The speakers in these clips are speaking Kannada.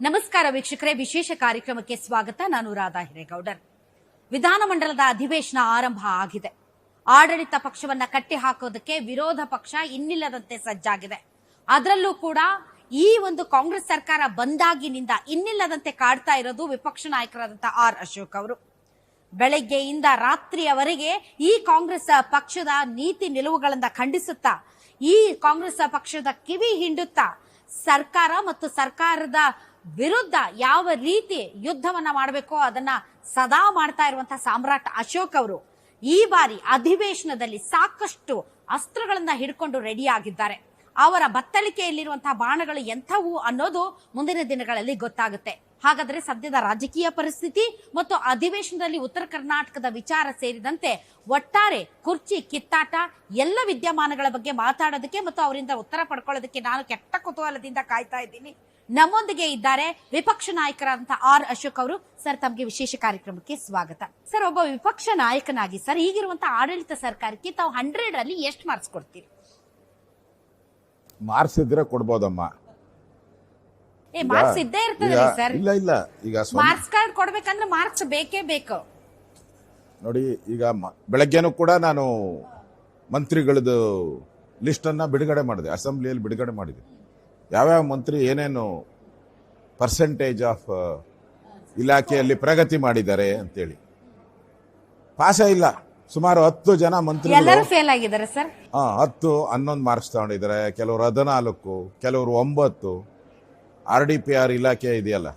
ನಮಸ್ಕಾರ ವೀಕ್ಷಕರೇ, ವಿಶೇಷ ಕಾರ್ಯಕ್ರಮಕ್ಕೆ ಸ್ವಾಗತ. ನಾನು ರಾಧಾ ಹಿರೇಗೌಡರ್. ವಿಧಾನಮಂಡಲದ ಅಧಿವೇಶನ ಆರಂಭ ಆಗಿದೆ. ಆಡಳಿತ ಪಕ್ಷವನ್ನ ಕಟ್ಟಿ ಹಾಕೋದಕ್ಕೆ ವಿರೋಧ ಪಕ್ಷ ಇನ್ನಿಲ್ಲದಂತೆ ಸಜ್ಜಾಗಿದೆ. ಅದರಲ್ಲೂ ಕೂಡ ಈ ಒಂದು ಕಾಂಗ್ರೆಸ್ ಸರ್ಕಾರ ಬಂದಾಗಿನಿಂದ ಇನ್ನಿಲ್ಲದಂತೆ ಕಾಡ್ತಾ ಇರೋದು ವಿಪಕ್ಷ ನಾಯಕರಾದಂತಹ ಆರ್ ಅಶೋಕ್ ಅವರು. ಬೆಳಗ್ಗೆಯಿಂದ ರಾತ್ರಿಯವರೆಗೆ ಈ ಕಾಂಗ್ರೆಸ್ ಪಕ್ಷದ ನೀತಿ ನಿಲುವುಗಳನ್ನ ಖಂಡಿಸುತ್ತಾ, ಈ ಕಾಂಗ್ರೆಸ್ ಪಕ್ಷದ ಕಿವಿ ಹಿಂಡುತ್ತಾ ಸರ್ಕಾರ ಮತ್ತು ಸರ್ಕಾರದ ವಿರುದ್ಧ ಯಾವ ರೀತಿ ಯುದ್ಧವನ್ನ ಮಾಡಬೇಕೋ ಅದನ್ನ ಸದಾ ಮಾಡ್ತಾ ಇರುವಂತಹ ಸಾಮ್ರಾಟ್ ಅಶೋಕ್ ಅವರು ಈ ಬಾರಿ ಅಧಿವೇಶನದಲ್ಲಿ ಸಾಕಷ್ಟು ಅಸ್ತ್ರಗಳನ್ನ ಹಿಡ್ಕೊಂಡು ರೆಡಿ ಆಗಿದ್ದಾರೆ. ಅವರ ಬತ್ತಳಿಕೆಯಲ್ಲಿರುವಂತಹ ಬಾಣಗಳು ಎಂಥವು ಅನ್ನೋದು ಮುಂದಿನ ದಿನಗಳಲ್ಲಿ ಗೊತ್ತಾಗುತ್ತೆ. ಹಾಗಾದ್ರೆ ಸದ್ಯದ ರಾಜಕೀಯ ಪರಿಸ್ಥಿತಿ ಮತ್ತು ಅಧಿವೇಶನದಲ್ಲಿ ಉತ್ತರ ಕರ್ನಾಟಕದ ವಿಚಾರ ಸೇರಿದಂತೆ ಒಟ್ಟಾರೆ ಕುರ್ಚಿ ಕಿತ್ತಾಟ ಎಲ್ಲ ವಿದ್ಯಮಾನಗಳ ಬಗ್ಗೆ ಮಾತಾಡೋದಕ್ಕೆ ಮತ್ತು ಅವರಿಂದ ಉತ್ತರ ಪಡ್ಕೊಳ್ಳೋದಕ್ಕೆ ನಾನು ಕೆಟ್ಟ ಕುತೂಹಲದಿಂದ ಕಾಯ್ತಾ ಇದ್ದೀನಿ. ನಮ್ಮೊಂದಿಗೆ ಇದ್ದಾರೆ ವಿಪಕ್ಷ ನಾಯಕರಾದಂತಹ ಆರ್ ಅಶೋಕ್ ಅವರು. ಸರ್, ತಮಗೆ ವಿಶೇಷ ಕಾರ್ಯಕ್ರಮಕ್ಕೆ ಸ್ವಾಗತ. ಸರ್, ಒಬ್ಬ ವಿಪಕ್ಷ ನಾಯಕನಾಗಿ ಸರ್, ಈಗಿರುವಂತಹ ಆಡಳಿತ ಸರ್ಕಾರಕ್ಕೆ ತಾವು 100 ಅಲ್ಲಿ ಎಷ್ಟು ಮಾರ್ಕ್ಸ್ ಕೊಡ್ತೀರಿ? ಮಾರ್ಕ್ಸ್ ಇದ್ರೆ ಕೊಡ್ಬೋದಮ್ಮ. ಮಾರ್ಕ್ಸ್ ಇದ್ದೇ ಇರ್ತದೆ ಸರ್. ಇಲ್ಲ ಇಲ್ಲ, ಈಗ ಮಾರ್ಕ್ಸ್ ಕಾರ್ಡ್ ಕೊಡ್ಬೇಕಂದ್ರೆ ಮಾರ್ಕ್ಸ್ ಬೇಕೇ ಬೇಕು. ನೋಡಿ, ಈಗ ಬೆಳಗ್ಗೆನೂ ಕೂಡ ನಾನು ಮಂತ್ರಿಗಳದ್ದು ಲಿಸ್ಟ್ ಅನ್ನ ಬಿಡುಗಡೆ ಮಾಡಿದೆ, ಅಸೆಂಬ್ಲಿಯಲ್ಲಿ ಬಿಡುಗಡೆ ಮಾಡಿದೆ. ಯಾವ್ಯಾವ ಮಂತ್ರಿ ಏನೇನು ಪರ್ಸೆಂಟೇಜ್ ಆಫ್ ಇಲಾಖೆಯಲ್ಲಿ ಪ್ರಗತಿ ಮಾಡಿದ್ದಾರೆ ಅಂತೇಳಿ. ಪಾಸ ಇಲ್ಲ, ಸುಮಾರು 10 ಜನ ಮಂತ್ರಿಗಳು ಫೇಲ್ ಆಗಿದ್ದಾರೆ ಸರ್. 10, 11 ಮಾರ್ಕ್ಸ್ ತಗೊಂಡಿದ್ದಾರೆ. ಕೆಲವರು 14, ಕೆಲವರು 9. RDPR ಇಲಾಖೆ ಇದೆಯಲ್ಲ,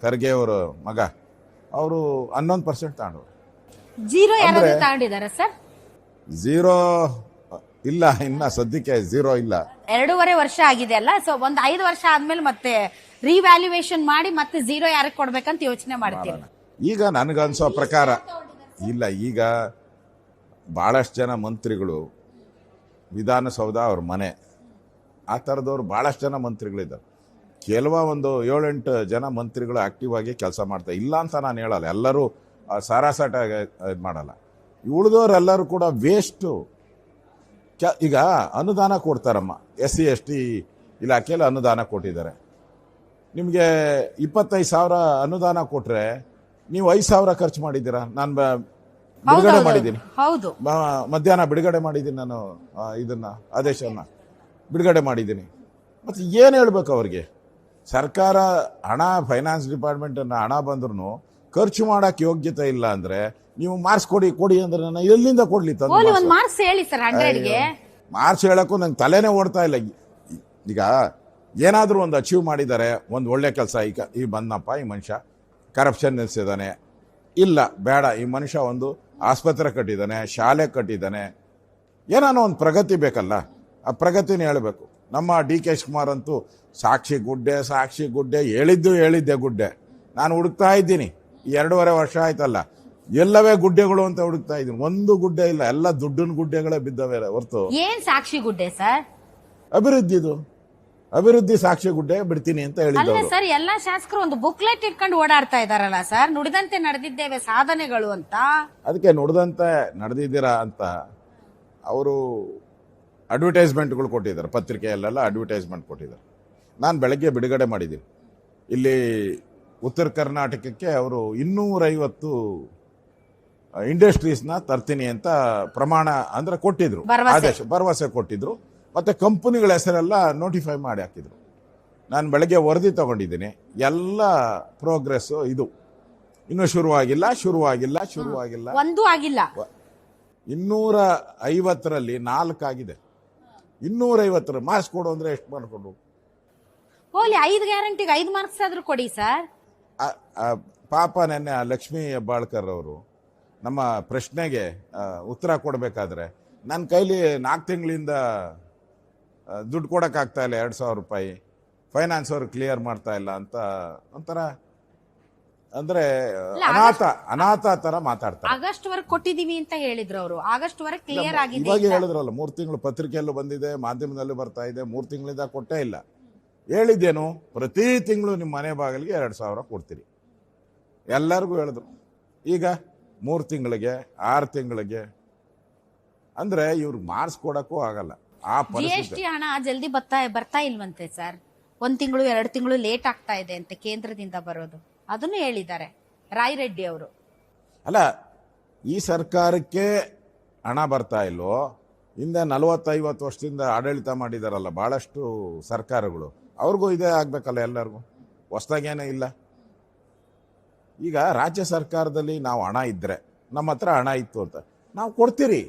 ಖರ್ಗೆ ಅವರ ಮಗ, ಅವರು 11% ತಗೊಂಡ್ರು. ಜೀರೋ ತಗೊಂಡಿದ್ದಾರೆ ಸರ್? ಝೀರೋ ಇಲ್ಲ, ಇನ್ನ ಸದ್ಯಕ್ಕೆ ಝೀರೋ ಇಲ್ಲ. 2.5 ವರ್ಷ ಆಗಿದೆ ಅಲ್ಲ, ಸೊ ಒಂದ್ 5 ವರ್ಷ ಆದ್ಮೇಲೆ ಮತ್ತೆ ರಿವ್ಯಾಲ್ಯೂಯೇಷನ್ ಮಾಡಿ ಮತ್ತೆ ಝೀರೋ ಯಾರಿಗೆ ಕೊಡ್ಬೇಕಂತ ಯೋಚನೆ ಮಾಡ್ತೀವಿ. ಈಗ ನನಗನ್ಸೋ ಪ್ರಕಾರ ಇಲ್ಲ, ಈಗ ಬಹಳಷ್ಟು ಜನ ಮಂತ್ರಿಗಳು, ವಿಧಾನಸೌಧ ಅವ್ರ ಮನೆ, ಆ ಥರದವ್ರು ಬಹಳಷ್ಟು ಜನ ಮಂತ್ರಿಗಳಿದ್ದಾರೆ. ಒಂದು 7-8 ಜನ ಮಂತ್ರಿಗಳು ಆಕ್ಟಿವ್ ಆಗಿ ಕೆಲಸ ಮಾಡ್ತಾರೆ. ಇಲ್ಲ ಅಂತ ನಾನು ಹೇಳಲ್ಲ, ಎಲ್ಲರೂ ಸಾರಾಸಾಟ ಇದು ಮಾಡಲ್ಲ. ಉಳಿದವರೆಲ್ಲರೂ ಕೂಡ ವೇಸ್ಟು. ಈಗ ಅನುದಾನ ಕೊಡ್ತಾರಮ್ಮ, SC ST ಇಲಾಖೆಯಲ್ಲಿ ಅನುದಾನ ಕೊಟ್ಟಿದ್ದಾರೆ. ನಿಮಗೆ 25,000 ಅನುದಾನ ಕೊಟ್ರೆ ನೀವು 5,000 ಖರ್ಚು ಮಾಡಿದ್ದೀರಾ. ನಾನು ಬಿಡುಗಡೆ ಮಾಡಿದ್ದೀನಿ, ಹೌದು, ಮಧ್ಯಾಹ್ನ ಬಿಡುಗಡೆ ಮಾಡಿದ್ದೀನಿ. ನಾನು ಇದನ್ನ ಆದೇಶವನ್ನ ಬಿಡುಗಡೆ ಮಾಡಿದ್ದೀನಿ. ಮತ್ತೆ ಏನು ಹೇಳ್ಬೇಕು ಅವ್ರಿಗೆ? ಸರ್ಕಾರ ಹಣ, ಫೈನಾನ್ಸ್ ಡಿಪಾರ್ಟ್ಮೆಂಟ್ ಹಣ ಬಂದ್ರು ಖರ್ಚು ಮಾಡಕ್ ಯೋಗ್ಯತೆ ಇಲ್ಲ ಅಂದ್ರೆ ನೀವು ಮಾರ್ಕ್ಸ್ ಕೊಡಿ ಅಂದ್ರೆ ನಾನು ಎಲ್ಲಿಂದ ಕೊಡ್ಲಿ? ಮಾರ್ಕ್ಸ್ ಹೇಳಿ ಸರ್. 100ಗೆ ಮಾರ್ಕ್ಸ್ ಹೇಳಕ್ಕೂ ನಂಗೆ ತಲೆನೇ ಓಡ್ತಾ ಇಲ್ಲ. ಈಗ ಏನಾದ್ರೂ ಒಂದು ಅಚೀವ್ ಮಾಡಿದ್ದಾರೆ, ಒಂದು ಒಳ್ಳೆ ಕೆಲಸ, ಈಗ ಬಂದಪ್ಪ, ಈ ಮನುಷ್ಯ ಕರಪ್ಷನ್ ನಿಲ್ಸಿದ್ದಾನೆ, ಇಲ್ಲ ಬೇಡ, ಈ ಮನುಷ್ಯ ಒಂದು ಆಸ್ಪತ್ರೆ ಕಟ್ಟಿದ್ದಾನೆ, ಶಾಲೆ ಕಟ್ಟಿದ್ದಾನೆ, ಏನಾನೋ ಒಂದು ಪ್ರಗತಿ ಬೇಕಲ್ಲ, ಆ ಪ್ರಗತಿನ ಹೇಳಬೇಕು. ನಮ್ಮ DK ಶಿವಕುಮಾರ್ ಅಂತೂ ಸಾಕ್ಷಿ ಗುಡ್ಡೆ ಹೇಳಿದ್ದೆ ಗುಡ್ಡೆ. ನಾನು ಹುಡುಕ್ತಾ ಇದ್ದೀನಿ, 2.5 ವರ್ಷ ಆಯ್ತಲ್ಲ, ಎಲ್ಲವೇ ಗುಡ್ಡೆಗಳು ಅಂತ ಹುಡುಕ್ತಾ ಇದ್ದೀನಿ. ಒಂದು ಗುಡ್ಡೆ ಇಲ್ಲ, ಎಲ್ಲ ದುಡ್ಡಿನ ಗುಡ್ಡೆಗಳೇ ಬಿದ್ದವೆ ಹೊರತು. ಏನ್ ಸಾಕ್ಷಿ ಗುಡ್ಡೆ ಸರ್? ಅಭಿವೃದ್ಧಿ ಸಾಕ್ಷಿ ಗುಡ್ಡೆ ಬಿಡ್ತೀನಿ ಅಂತ ಹೇಳಿದ್ರು ಸರ್. ಎಲ್ಲಾ ಶಾಸಕರು ಒಂದು ಬುಕ್ಲೆಟ್ ಇಟ್ಕೊಂಡು ಓಡಾಡ್ತಾ ಇದಾರಲ್ಲ ಸರ್, ನುಡಿದಂತೆ ನಡೆದಿದ್ದೇವೆ ಸಾಧನೆಗಳು ಅಂತ. ಅದಕ್ಕೆ ನುಡಿದಂತೆ ನಡೆದಿದ್ದೀರಾ ಅಂತ ಅವರು ಅಡ್ವರ್ಟೈಸ್ಮೆಂಟ್ಗಳು ಕೊಟ್ಟಿದ್ದಾರೆ, ಪತ್ರಿಕೆಯಲ್ಲೆಲ್ಲ ಅಡ್ವರ್ಟೈಸ್ಮೆಂಟ್ ಕೊಟ್ಟಿದ್ದಾರೆ. ನಾನು ಬೆಳಗ್ಗೆ ಬಿಡುಗಡೆ ಮಾಡಿದ್ದೀನಿ. ಇಲ್ಲಿ ಉತ್ತರ ಕರ್ನಾಟಕಕ್ಕೆ ಅವರು 250 ಇಂಡಸ್ಟ್ರೀಸ್ನ ತರ್ತೀನಿ ಅಂತ ಪ್ರಮಾಣ ಅಂದ್ರೆ ಕೊಟ್ಟಿದ್ರು, ಭರವಸೆ ಕೊಟ್ಟಿದ್ರು. ಮತ್ತೆ ಕಂಪನಿಗಳ ಹೆಸರೆಲ್ಲ ನೋಟಿಫೈ ಮಾಡಿ ಹಾಕಿದ್ರು. ನಾನು ಬೆಳಗ್ಗೆ ವರದಿ ತಗೊಂಡಿದ್ದೀನಿ. ಎಲ್ಲ ಪ್ರೋಗ್ರೆಸ್ ಇದು ಇನ್ನೂ ಶುರುವಾಗಿಲ್ಲ. ಒಂದು ಆಗಿಲ್ಲ. 250ರಲ್ಲಿ 4 ಆಗಿದೆ. 250 ಮಾರ್ಕ್ಸ್ ಕೊಡು ಅಂದ್ರೆ ಎಷ್ಟು ಮಾಡ್ಕೊಂಡು ಹೋಲಿ? 5 ಗ್ಯಾರಂಟಿಗೆ 5 ಮಾರ್ಕ್ಸ್ ಆದ್ರೂ ಕೊಡಿ ಸರ್. ಪಾಪ ನೆನ್ನೆ ಲಕ್ಷ್ಮೀ ಹೆಬ್ಬಾಳ್ಕರ್ ಅವರು ನಮ್ಮ ಪ್ರಶ್ನೆಗೆ ಉತ್ತರ ಕೊಡಬೇಕಾದ್ರೆ ನನ್ನ ಕೈಲಿ 4 ತಿಂಗಳಿಂದ ದುಡ್ಡು ಕೊಡೋಕ್ಕಾಗ್ತಾ ಇಲ್ಲ, 2,000 ರೂಪಾಯಿ ಫೈನಾನ್ಸ್ ಅವರು ಕ್ಲಿಯರ್ ಮಾಡ್ತಾ ಇಲ್ಲ ಅಂತ ಒಂಥರ ಅಂದ್ರೆ ಅನಾಥ ತರ ಮಾತಾಡ್ತಾರೆ. ಆಗಸ್ಟ್ ವರೆಗೆ ಕೊಟ್ಟಿದೀವಿ ಅಂತ ಹೇಳಿದ್ರು ಅವರು. ಆಗಸ್ಟ್ ವರೆಗೆ ಕ್ಲಿಯರ್ ಆಗಿದೆ ಇವಾಗ ಹೇಳಿದ್ರಲ್ಲ, 3 ತಿಂಗಳು ಪತ್ರಿಕೆಯಲ್ಲೂ ಬಂದಿದೆ, ಮಾಧ್ಯಮದಲ್ಲೂ ಬರ್ತಾ ಇದೆ. 3 ತಿಂಗಳಿಂದ ಕೊಟ್ಟೇ ಇಲ್ಲ. ಹೇಳಿದ್ದೇನು, ಪ್ರತಿ ತಿಂಗಳು ನಿಮ್ಮ ಮನೆ ಬಾಗಿಲಿಗೆ 2,000 ಕೊಡ್ತೀರಿ ಎಲ್ಲರಿಗೂ ಹೇಳಿದ್ರು. ಈಗ 3 ತಿಂಗಳಿಗೆ 6 ತಿಂಗಳಿಗೆ ಅಂದ್ರೆ ಇವ್ರಿಗೆ ಮಾರ್ಕ್ಸ್ ಕೊಡಕ್ಕೂ ಆಗಲ್ಲ. ಆ GST ಹಣ ಜಲ್ದಿ ಬರ್ತಾ ಇಲ್ವಂತೆ ಸರ್. 1 ತಿಂಗಳು 2 ತಿಂಗಳು ಲೇಟ್ ಆಗ್ತಾ ಇದೆ ಅಂತ ಕೇಂದ್ರದಿಂದ ಬರೋದು, ಅದನ್ನು ಹೇಳಿದ್ದಾರೆ ರಾಯ್ ರೆಡ್ಡಿ ಅವರು. ಅಲ್ಲ, ಈ ಸರ್ಕಾರಕ್ಕೆ ಹಣ ಬರ್ತಾ ಇಲ್ವೋ? ಹಿಂದೆ 40-50 ವರ್ಷದಿಂದ ಆಡಳಿತ ಮಾಡಿದಾರಲ್ಲ ಭಾಳಷ್ಟು ಸರ್ಕಾರಗಳು, ಅವ್ರಿಗೂ ಇದೇ ಆಗ್ಬೇಕಲ್ಲ ಎಲ್ಲರಿಗೂ, ಹೊಸ್ದಾಗೇನೇ ಇಲ್ಲ. ಈಗ ರಾಜ್ಯ ಸರ್ಕಾರದಲ್ಲಿ ನಾವು ಹಣ ಇದ್ದರೆ, ನಮ್ಮ ಹತ್ರ ಹಣ ಇತ್ತು ಅಂತ ನಾವು ಕೊಡ್ತೀರಿ.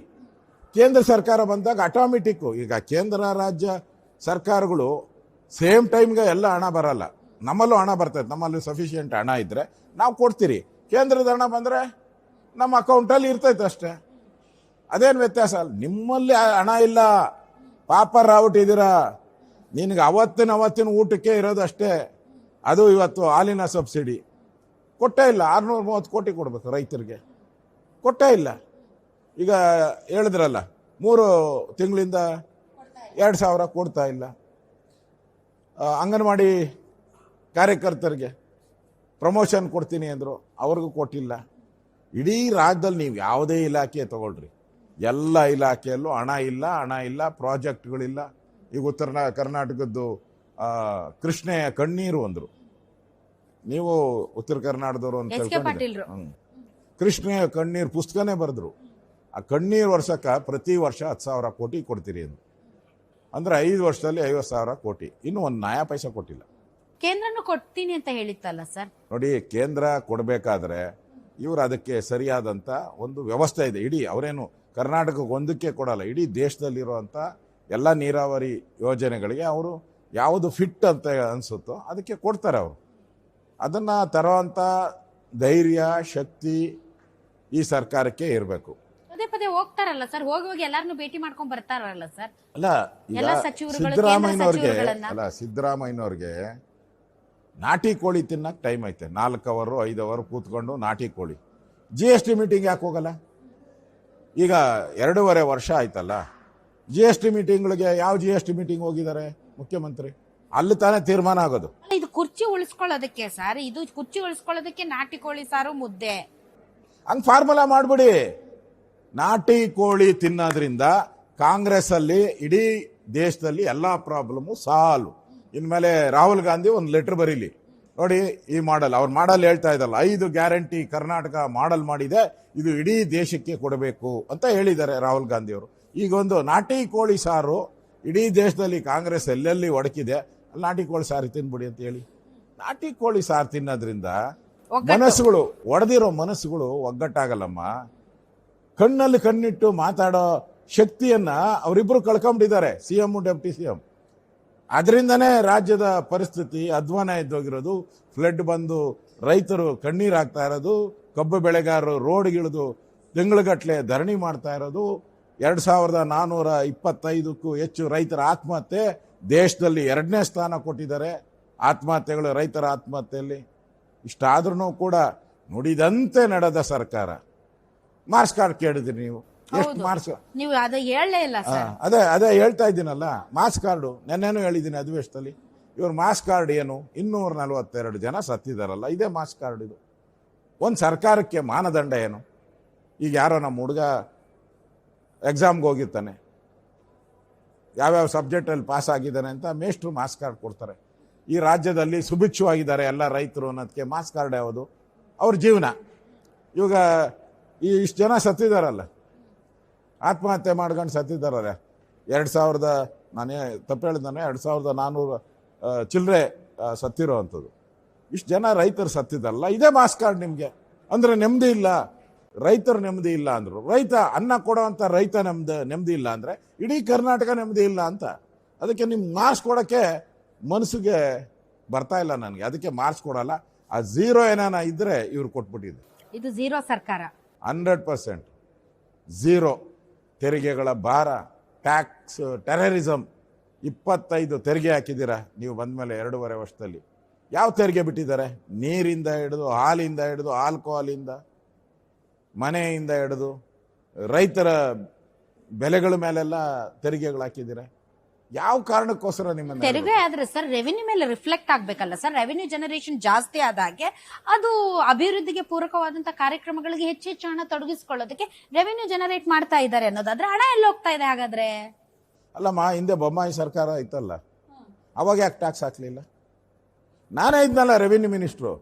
ಕೇಂದ್ರ ಸರ್ಕಾರ ಬಂದಾಗ ಆಟೋಮೆಟಿಕ್ಕು, ಈಗ ಕೇಂದ್ರ ರಾಜ್ಯ ಸರ್ಕಾರಗಳು ಸೇಮ್ ಟೈಮ್ಗೆ ಎಲ್ಲ ಹಣ ಬರಲ್ಲ. ನಮ್ಮಲ್ಲೂ ಹಣ ಬರ್ತೈತೆ, ನಮ್ಮಲ್ಲಿ ಸಫಿಷಿಯೆಂಟ್ ಹಣ ಇದ್ದರೆ ನಾವು ಕೊಡ್ತೀರಿ. ಕೇಂದ್ರದ ಹಣ ಬಂದರೆ ನಮ್ಮ ಅಕೌಂಟಲ್ಲಿ ಇರ್ತೈತೆ ಅಷ್ಟೇ. ಅದೇನು ವ್ಯತ್ಯಾಸ ಅಲ್ಲ. ನಿಮ್ಮಲ್ಲಿ ಹಣ ಇಲ್ಲ, ಪಾಪರ್ ಆಗ್ಬಿಟ್ಟಿದ್ದೀರಾ. ನಿನಗೆ ಅವತ್ತಿನ ಊಟಕ್ಕೆ ಇರೋದು ಅಷ್ಟೇ. ಅದು ಇವತ್ತು ಹಾಲಿನ ಸಬ್ಸಿಡಿ ಕೊಟ್ಟೇ ಇಲ್ಲ. 630 ಕೋಟಿ ಕೊಡಬೇಕು ರೈತರಿಗೆ, ಕೊಟ್ಟೇ ಇಲ್ಲ. ಈಗ ಹೇಳಿದ್ರಲ್ಲ 3 ತಿಂಗಳಿಂದ 2,000 ಕೊಡ್ತಾ ಇಲ್ಲ. ಅಂಗನವಾಡಿ ಕಾರ್ಯಕರ್ತರಿಗೆ ಪ್ರಮೋಷನ್ ಕೊಡ್ತೀನಿ ಅಂದರು, ಅವ್ರಿಗೂ ಕೊಟ್ಟಿಲ್ಲ. ಇಡೀ ರಾಜ್ಯದಲ್ಲಿ ನೀವು ಯಾವುದೇ ಇಲಾಖೆ ತಗೊಳ್ರಿ, ಎಲ್ಲ ಇಲಾಖೆಯಲ್ಲೂ ಹಣ ಇಲ್ಲ, ಪ್ರಾಜೆಕ್ಟ್ಗಳಿಲ್ಲ. ಈಗ ಉತ್ತರ ಕರ್ನಾಟಕದ್ದು ಕೃಷ್ಣೆಯ ಕಣ್ಣೀರು ಅಂದರು. ನೀವು ಉತ್ತರ ಕರ್ನಾಟಕದವರು ಅಂತ ತಿಳ್ಕೊಂಡಿದ್ದೀರಿ. ಕೃಷ್ಣೆಯ ಕಣ್ಣೀರು ಪುಸ್ತಕನೇ ಬರೆದ್ರು. ಆ ಕಣ್ಣೀರು ವರ್ಷಕ್ಕೆ ಪ್ರತಿ ವರ್ಷ 10,000 ಕೋಟಿ ಕೊಡ್ತೀರಿ ಅಂತ. ಅಂದ್ರೆ 5 ವರ್ಷದಲ್ಲಿ 50,000 ಕೋಟಿ. ಇನ್ನೂ 1 ನಯಾ ಪೈಸೆ ಕೊಟ್ಟಿಲ್ಲ. ಕೇಂದ್ರನು ಕೊಡ್ತೀನಿ ಅಂತ ಹೇಳಿತ್ತಲ್ಲ ಸರ್. ನೋಡಿ, ಕೇಂದ್ರ ಕೊಡಬೇಕಾದ್ರೆ ಇವರು ಅದಕ್ಕೆ ಸರಿಯಾದಂಥ ಒಂದು ವ್ಯವಸ್ಥೆ ಇದೆ. ಇಡೀ ಅವರೇನು ಕರ್ನಾಟಕಕ್ಕೆ ಒಂದಕ್ಕೆ ಕೊಡಲ್ಲ, ಇಡೀ ದೇಶದಲ್ಲಿರುವಂಥ ಎಲ್ಲ ನೀರಾವರಿ ಯೋಜನೆಗಳಿಗೆ ಅವರು ಯಾವುದು ಫಿಟ್ ಅಂತ ಅನಿಸುತ್ತೋ ಅದಕ್ಕೆ ಕೊಡ್ತಾರೆ. ಅವರು ಅದನ್ನು ತರುವಂಥ ಧೈರ್ಯ, ಶಕ್ತಿ ಈ ಸರ್ಕಾರಕ್ಕೆ ಇರಬೇಕು. ಪದೇ ಪದೇ ಹೋಗ್ತಾರಲ್ಲ ಸರ್, ಹೋಗಿ ಎಲ್ಲಾರನ್ನು ಭೇಟಿ ಮಾಡ್ಕೊಂಡ್ ಬರ್ತಾರಲ್ಲ ಸರ್. ಅಲ್ಲ, ಈಗ ಸಿದ್ದರಾಮಯ್ಯನವ್ರಿಗೆ ನಾಟಿ ಕೋಳಿ ತಿನ್ನಕ್ಕೆ ಟೈಮ್ ಐತೆ. 4 ಅವರು 5 ಅವರು ಕೂತ್ಕೊಂಡು ನಾಟಿ ಕೋಳಿ. GST ಮೀಟಿಂಗ್ ಯಾಕೆ ಹೋಗಲ್ಲ? ಈಗ 2.5 ವರ್ಷ ಆಯ್ತಲ್ಲ, GST ಮೀಟಿಂಗ್ಗಳಿಗೆ ಯಾವ GST ಮೀಟಿಂಗ್ ಹೋಗಿದ್ದಾರೆ ಮುಖ್ಯಮಂತ್ರಿ? ಅಲ್ಲಿ ತಾನೇ ತೀರ್ಮಾನ ಆಗೋದು. ಇದು ಕುರ್ಚಿ ಉಳಿಸ್ಕೊಳ್ಳೋದಕ್ಕೆ ಸರ್, ಇದು ಕುರ್ಚಿ ಉಳಿಸ್ಕೊಳ್ಳೋದಕ್ಕೆ ನಾಟಿ ಕೋಳಿ ಸಾರು ಮುದ್ದೆ ಹಂಗೆ ಫಾರ್ಮುಲಾ ಮಾಡ್ಬಿಡಿ. ನಾಟಿ ಕೋಳಿ ತಿನ್ನೋದ್ರಿಂದ ಕಾಂಗ್ರೆಸ್ ಅಲ್ಲಿ ಇಡೀ ದೇಶದಲ್ಲಿ ಎಲ್ಲಾ ಪ್ರಾಬ್ಲಮ್ ಸಾಲ್ವ್. ಇನ್ಮೇಲೆ ರಾಹುಲ್ ಗಾಂಧಿ ಒಂದು ಲೆಟರ್ ಬರೀಲಿ, ನೋಡಿ ಈ ಮಾಡಲ್, ಅವ್ರ ಮಾಡಲ್ ಹೇಳ್ತಾ ಇದ್ದಲ್ಲ, 5 ಗ್ಯಾರಂಟಿ ಕರ್ನಾಟಕ ಮಾಡಲ್ ಮಾಡಿದೆ, ಇದು ಇಡೀ ದೇಶಕ್ಕೆ ಕೊಡಬೇಕು ಅಂತ ಹೇಳಿದ್ದಾರೆ ರಾಹುಲ್ ಗಾಂಧಿ ಅವರು. ಈಗ ಒಂದು ನಾಟಿ ಕೋಳಿ ಸಾರು ಇಡೀ ದೇಶದಲ್ಲಿ ಕಾಂಗ್ರೆಸ್ ಎಲ್ಲೆಲ್ಲಿ ಒಡಕಿದೆ ಅಲ್ಲಿ ನಾಟಿ ಕೋಳಿ ಸಾರು ತಿನ್ಬಿಡಿ ಅಂತ ಹೇಳಿ. ನಾಟಿ ಕೋಳಿ ಸಾರು ತಿನ್ನೋದ್ರಿಂದ ಮನಸ್ಸುಗಳು, ಒಡೆದಿರೋ ಮನಸ್ಸುಗಳು ಒಗ್ಗಟ್ಟಾಗಲ್ಲಮ್ಮ. ಕಣ್ಣಲ್ಲಿ ಕಣ್ಣಿಟ್ಟು ಮಾತಾಡೋ ಶಕ್ತಿಯನ್ನ ಅವರಿಬ್ರು ಕಳ್ಕೊಂಡ್ಬಿಟ್ಟಿದ್ದಾರೆ, CM ಡೆಪ್ಟಿ CM. ಅದರಿಂದನೇ ರಾಜ್ಯದ ಪರಿಸ್ಥಿತಿ ಅಧ್ವಾನ ಎದ್ದೋಗಿರೋದು. ಫ್ಲಡ್ ಬಂದು ರೈತರು ಕಣ್ಣೀರಾಗ್ತಾ ಇರೋದು, ಕಬ್ಬು ಬೆಳೆಗಾರರು ರೋಡ್ಗಿಳಿದು ತಿಂಗಳುಗಟ್ಟಲೆ ಧರಣಿ ಮಾಡ್ತಾ ಇರೋದು, 2,425ಕ್ಕೂ ಹೆಚ್ಚು ರೈತರ ಆತ್ಮಹತ್ಯೆ. ದೇಶದಲ್ಲಿ 2ನೇ ಸ್ಥಾನ ಕೊಟ್ಟಿದ್ದಾರೆ ಆತ್ಮಹತ್ಯೆಗಳು, ರೈತರ ಆತ್ಮಹತ್ಯೆಯಲ್ಲಿ. ಇಷ್ಟಾದ್ರೂ ಕೂಡ ನುಡಿದಂತೆ ನಡೆದ ಸರ್ಕಾರ. ಮಾರ್ಕ್ಸ್ ಕಾರ್ಡ್ ಕೇಳಿದ್ರಿ ನೀವು, ಎಷ್ಟು ಮಾರ್ಕ್ಸ್? ನೀವು ಅದು ಹೇಳಲೇ ಇಲ್ಲ ಸರ್. ಅದೇ ಹೇಳ್ತಾ ಇದ್ದೀನಲ್ಲ, ಮಾರ್ಕ್ಸ್ ಕಾರ್ಡು ನೆನ್ನೆನೂ ಹೇಳಿದ್ದೀನಿ ಅಧಿವೇಶನದಲ್ಲಿ. ಇವ್ರ ಮಾರ್ಕ್ಸ್ ಕಾರ್ಡ್ ಏನು? 242 ಜನ ಸತ್ತಿದಾರಲ್ಲ, ಇದೇ ಮಾರ್ಕ್ಸ್ ಕಾರ್ಡ್. ಇದು ಒಂದು ಸರ್ಕಾರಕ್ಕೆ ಮಾನದಂಡ ಏನು? ಈಗ ಯಾರೋ ನಮ್ಮ ಹುಡುಗ ಎಕ್ಸಾಮ್ಗೆ ಹೋಗಿರ್ತಾನೆ, ಯಾವ್ಯಾವ ಸಬ್ಜೆಕ್ಟಲ್ಲಿ ಪಾಸ್ ಆಗಿದ್ದಾನೆ ಅಂತ ಮೇಷ್ಟ್ರು ಮಾರ್ಕ್ಸ್ ಕಾರ್ಡ್ ಕೊಡ್ತಾರೆ. ಈ ರಾಜ್ಯದಲ್ಲಿ ಸುಭಿಕ್ಷವಾಗಿದ್ದಾರೆ ಎಲ್ಲ ರೈತರು ಅನ್ನೋದಕ್ಕೆ ಮಾರ್ಕ್ಸ್ ಕಾರ್ಡ್ ಯಾವುದು? ಅವ್ರ ಜೀವನ. ಇವಾಗ ಇಷ್ಟು ಜನ ಸತ್ತಿದಾರಲ್ಲ, ಆತ್ಮಹತ್ಯೆ ಮಾಡ್ಕೊಂಡು ಸತ್ತಿದ್ದಾರಲ್ಲ, 2000 ನಾನೇ ತಪ್ಪು ಹೇಳಿದ್ದಾನೆ, 2,400 ಚಿಲ್ಲರೆ ಸತ್ತಿರೋ ಅಂಥದ್ದು. ಇಷ್ಟು ಜನ ರೈತರು ಸತ್ತಿದ್ದಾರಲ್ಲ, ಇದೇ ಮಾರ್ಕ್ಸ್ ಕಾರ್ಡ್ ನಿಮಗೆ. ಅಂದರೆ ನೆಮ್ಮದಿ ಇಲ್ಲ, ರೈತರು ನೆಮ್ಮದಿ ಇಲ್ಲ ಅಂದರು. ರೈತ ಅನ್ನ ಕೊಡೋವಂಥ ರೈತ ನೆಮ್ಮದಿ ಇಲ್ಲ ಅಂದರೆ ಇಡೀ ಕರ್ನಾಟಕ ನೆಮ್ಮದಿ ಇಲ್ಲ ಅಂತ. ಅದಕ್ಕೆ ನಿಮ್ಗೆ ಮಾರ್ಕ್ಸ್ ಕೊಡೋಕ್ಕೆ ಮನಸ್ಸಿಗೆ ಬರ್ತಾ ಇಲ್ಲ ನನಗೆ, ಅದಕ್ಕೆ ಮಾರ್ಕ್ಸ್ ಕೊಡಲ್ಲ. ಆ 0 ಏನಾನ ಇದ್ದರೆ ಇವ್ರು ಕೊಟ್ಬಿಟ್ಟಿದೆ. ಇದು 0 ಸರ್ಕಾರ, 100% 0. ತೆರಿಗೆಗಳ ಭಾರ, ಟ್ಯಾಕ್ಸ್, ಟೆರರಿಸಮ್, 25 ತೆರಿಗೆ ಹಾಕಿದ್ದೀರಾ ನೀವು ಬಂದ ಮೇಲೆ 2.5 ವರ್ಷದಲ್ಲಿ. ಯಾವ ತೆರಿಗೆ ಬಿಟ್ಟಿದ್ದಾರೆ? ನೀರಿಂದ ಹಿಡಿದು, ಹಾಲಿಂದ ಹಿಡಿದು, ಆಲ್ಕೋಹಾಲಿಂದ, ಮನೆಯಿಂದ ಹಿಡಿದು ರೈತರ ಬೆಲೆಗಳ ಮೇಲೆಲ್ಲ ತೆರಿಗೆಗಳು ಹಾಕಿದ್ದೀರಾ. ಯಾವ ಕಾರಣಕ್ಕೋಸ್ಕರ ನಿಮ್ಮನ್ನ ತೆರಿಗೆ ಆದ್ರೆ ಸರ್ ರೆವಿನ್ಯೂ ಮೇಲೆ ರಿಫ್ಲೆಕ್ಟ್ ಆಗ್ಬೇಕಲ್ಲ ಸರ್. ರೆವಿನ್ಯೂ ಜನರೇಷನ್ ಜಾಸ್ತಿ ಆದಾಗೆ ಅದು ಅಭಿವೃದ್ಧಿಗೆ ಪೂರಕವಾದಂತ ಕಾರ್ಯಕ್ರಮಗಳಿಗೆ ಹೆಚ್ಚು ಹಣ ತೊಡಗಿಸ್ಕೊಳ್ಳೋದಕ್ಕೆ ರೆವಿನ್ಯೂ ಜನರೇಟ್ ಮಾಡ್ತಾ ಇದ್ದಾರೆ ಅನ್ನೋದಾದ್ರೆ ಹಣ ಎಲ್ಲಿ ಹೋಗ್ತಾ ಇದೆ ಹಾಗಾದ್ರೆ? ಅಲ್ಲಮ್ಮ, ಹಿಂದೆ ಬೊಮ್ಮಾಯಿ ಸರ್ಕಾರ ಇತ್ತಲ್ಲ, ಅವಾಗ ಯಾಕೆ ಟ್ಯಾಕ್ಸ್ ಹಾಕಲಿಲ್ಲ? ನಾನೇ ಇದ್ನಲ್ಲ ರೆವಿನ್ಯೂ ಮಿನಿಸ್ಟ್ರು.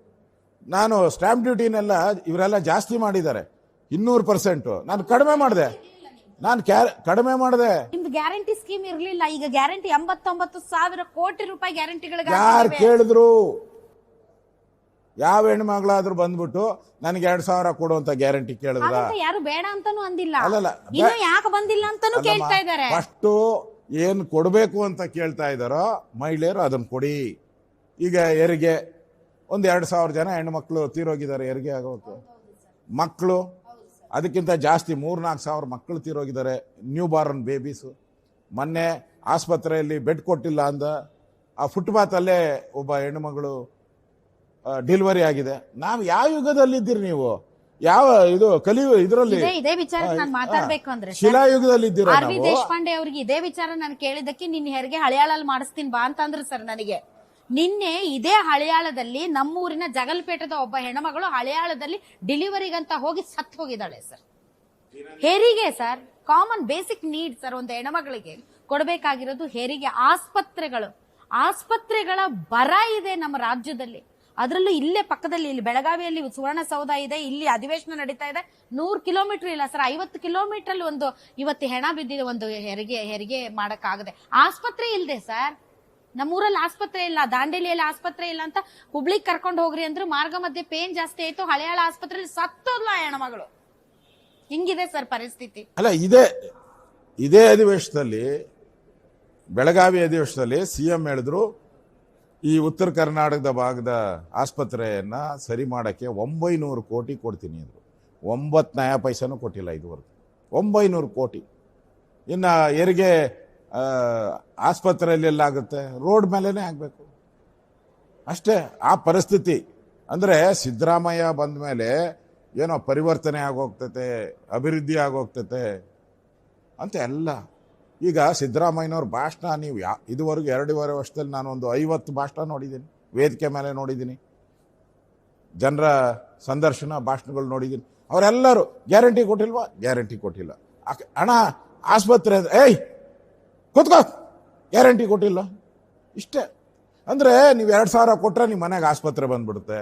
ನಾನು ಸ್ಟ್ಯಾಂಪ್ ಡ್ಯೂಟಿನೆಲ್ಲ ಇವರೆಲ್ಲ ಜಾಸ್ತಿ ಮಾಡಿದ್ದಾರೆ 200%. ನಾನು ಕಡಿಮೆ ಮಾಡಿದೆ. ಕಡಿಮೆ ಮಾಡಿದೆ. ನಿಮ್ದು ಗ್ಯಾರಂಟಿ ಸ್ಕೀಮ್ ಇರಲಿಲ್ಲ. ಈಗ ಗ್ಯಾರಂಟಿ 89,000 ಕೋಟಿ ರೂಪಾಯಿ ಗ್ಯಾರಂಟಿಗಳಿಗೆ ಯಾರು ಕೇಳಿದ್ರು? ಯಾವ ಹೆಣ್ಮಗಳಾದ್ರೂ ಬಂದ್ಬಿಟ್ಟು ನನಗೆ 2,000 ಕೊಡುವಂತ ಗ್ಯಾರಂಟಿ ಕೇಳಿದ್ರ? ಯಾರು ಬೇಡ ಅಂತಾನು ಅಂದಿಲ್ಲ. ಅಲ್ಲಲ್ಲ, ಇನ್ನು ಯಾಕೆ ಬಂದಿಲ್ಲ ಅಂತಾನು ಕೇಳ್ತಾ ಇದ್ದಾರೆ. ಫಸ್ಟ್ ಏನ್ ಕೊಡಬೇಕು ಅಂತ ಕೇಳ್ತಾ ಇದ್ದಾರೋ ಮಹಿಳೆಯರು ಅದನ್ನ ಕೊಡಿ. ಈಗ ಹೆರಿಗೆ 2,000 ಜನ ಹೆಣ್ಮಕ್ಳು ತೀರೋಗಿದ್ದಾರೆ ಹೆರಿಗೆ ಆಗೋಕೆ. ಮಕ್ಕಳು ಅದಕ್ಕಿಂತ ಜಾಸ್ತಿ 3-4 ಸಾವಿರ ಮಕ್ಕಳು ತೀರೋಗಿದ್ದಾರೆ, ನ್ಯೂ ಬಾರ್ನ್ ಬೇಬೀಸು. ಮೊನ್ನೆ ಆಸ್ಪತ್ರೆಯಲ್ಲಿ ಬೆಡ್ ಕೊಟ್ಟಿಲ್ಲ ಅಂದ ಆ ಫುಟ್ಪಾತಲ್ಲೇ ಒಬ್ಬ ಹೆಣ್ಣುಮಗಳು ಡೆಲಿವರಿ ಆಗಿದೆ. ನಾವು ಯಾವ ಯುಗದಲ್ಲಿದ್ದೀರಿ ನೀವು? ಯಾವ ಇದು ಇದರಲ್ಲಿ ಇದೇ ವಿಚಾರ ನಾನು ಮಾತಾಡ್ಬೇಕು ಅಂದ್ರೆ ಶಿಲಾಯುಗದಲ್ಲಿದ್ದೀರಾ? ಆರ್ ವಿ ದೇಶಪಾಂಡೆ ಅವ್ರಿಗೆ ಇದೇ ವಿಚಾರ ನಾನು ಕೇಳಿದಕ್ಕೆ ನಿನ್ನ ಹೆರಿಗೆ ಹಳಿಯಾಳಲ್ಲಿ ಮಾಡಿಸ್ತೀನಿ ಬಾ ಅಂತಂದ್ರು ಸರ್. ನನಗೆ ನಿನ್ನೆ ಇದೇ ಹಳಿಯಾಳದಲ್ಲಿ ನಮ್ಮೂರಿನ ಜಗಲ್ಪೇಟದ ಒಬ್ಬ ಹೆಣ್ಮಗಳು ಹಳಿಯಾಳದಲ್ಲಿ ಡೆಲಿವರಿಗಂತ ಹೋಗಿ ಸತ್ತು ಹೋಗಿದ್ದಾಳೆ ಸರ್. ಹೆರಿಗೆ sir common basic need sir. ಒಂದು ಹೆಣ್ಮಗಳಿಗೆ ಕೊಡಬೇಕಾಗಿರೋದು ಹೆರಿಗೆ. ಆಸ್ಪತ್ರೆಗಳ ಬರ ಇದೆ ನಮ್ಮ ರಾಜ್ಯದಲ್ಲಿ. ಅದರಲ್ಲೂ ಇಲ್ಲೇ ಪಕ್ಕದಲ್ಲಿ ಇಲ್ಲಿ ಬೆಳಗಾವಿಯಲ್ಲಿ ಸುವರ್ಣಸೌಧ ಇದೆ, ಇಲ್ಲಿ ಅಧಿವೇಶನ ನಡೀತಾ ಇದೆ. 100 ಕಿಲೋಮೀಟರ್ ಇಲ್ಲ ಸರ್, 50 ಕಿಲೋಮೀಟರ್ ಅಲ್ಲಿ ಒಂದು ಇವತ್ತು ಹೆಣ ಬಿದ್ದಿದೆ, ಒಂದು ಹೆರಿಗೆ ಮಾಡಕ್ಕಾಗದೆ. ಆಸ್ಪತ್ರೆ ಇಲ್ಲದೆ ಸರ್, ನಮ್ಮೂರಲ್ಲಿ ಆಸ್ಪತ್ರೆ ಇಲ್ಲ, ದಾಂಡೇಲಿಯಲ್ಲಿ ಆಸ್ಪತ್ರೆ ಇಲ್ಲ ಅಂತ ಹುಬ್ಳಿಗ್ ಕರ್ಕೊಂಡು ಹೋಗ್ರಿ ಅಂದ್ರು. ಮಾರ್ಗ ಮಧ್ಯೆ ಪೇನ್ ಜಾಸ್ತಿ ಆಯ್ತು, ಹಳೆಯಾಳ ಆಸ್ಪತ್ರೆಯಲ್ಲಿ ಸತ್ತೋದ್ಲ ಹೆಣ್ಮಗಳು. ಹಿಂಗಿದೆ ಸರ್ ಪರಿಸ್ಥಿತಿ. ಅಲ್ಲ, ಇದೇ ಅಧಿವೇಶನದಲ್ಲಿ, ಬೆಳಗಾವಿ ಅಧಿವೇಶನದಲ್ಲಿ ಸಿಎಂ ಹೇಳಿದ್ರು ಈ ಉತ್ತರ ಕರ್ನಾಟಕದ ಭಾಗದ ಆಸ್ಪತ್ರೆಯನ್ನ ಸರಿ ಮಾಡಕ್ಕೆ 900 ಕೋಟಿ ಕೊಡ್ತೀನಿ ಅಂದ್ರು. 9 ಪೈಸೆನೂ ಕೊಟ್ಟಿಲ್ಲ ಇದುವರೆಗೂ. 900 ಕೋಟಿ. ಇನ್ನು ಹೆರಿಗೆ ಆಸ್ಪತ್ರೆಯಲ್ಲಿ ಎಲ್ಲಾಗುತ್ತೆ? ರೋಡ್ ಮೇಲೇನೆ ಆಗಬೇಕು ಅಷ್ಟೇ. ಆ ಪರಿಸ್ಥಿತಿ ಅಂದರೆ ಸಿದ್ದರಾಮಯ್ಯ ಬಂದ ಮೇಲೆ ಏನೋ ಪರಿವರ್ತನೆ ಆಗೋಗ್ತೈತೆ, ಅಭಿವೃದ್ಧಿ ಆಗೋಗ್ತೈತೆ ಅಂತ ಎಲ್ಲ. ಈಗ ಸಿದ್ದರಾಮಯ್ಯನವ್ರ ಭಾಷಣ ನೀವು ಇದುವರೆಗೂ 2.5 ವರ್ಷದಲ್ಲಿ ನಾನು ಒಂದು 50 ಭಾಷಣ ನೋಡಿದ್ದೀನಿ, ವೇದಿಕೆ ಮೇಲೆ ನೋಡಿದ್ದೀನಿ, ಜನರ ಸಂದರ್ಶನ ಭಾಷಣಗಳು ನೋಡಿದ್ದೀನಿ. ಅವರೆಲ್ಲರೂ ಗ್ಯಾರಂಟಿ ಕೊಟ್ಟಿಲ್ವಾ? ಗ್ಯಾರಂಟಿ ಕೊಟ್ಟಿಲ್ಲ. ಹಣ ಆಸ್ಪತ್ರೆ ಏಯ್ ಕೂತ್ಕೋ, ಗ್ಯಾರಂಟಿ ಕೊಟ್ಟಿಲ್ಲ. ಇಷ್ಟೇ. ಅಂದರೆ ನೀವು 2,000 ಕೊಟ್ಟರೆ ನಿಮ್ಮ ಮನೆಗೆ ಆಸ್ಪತ್ರೆ ಬಂದ್ಬಿಡುತ್ತೆ,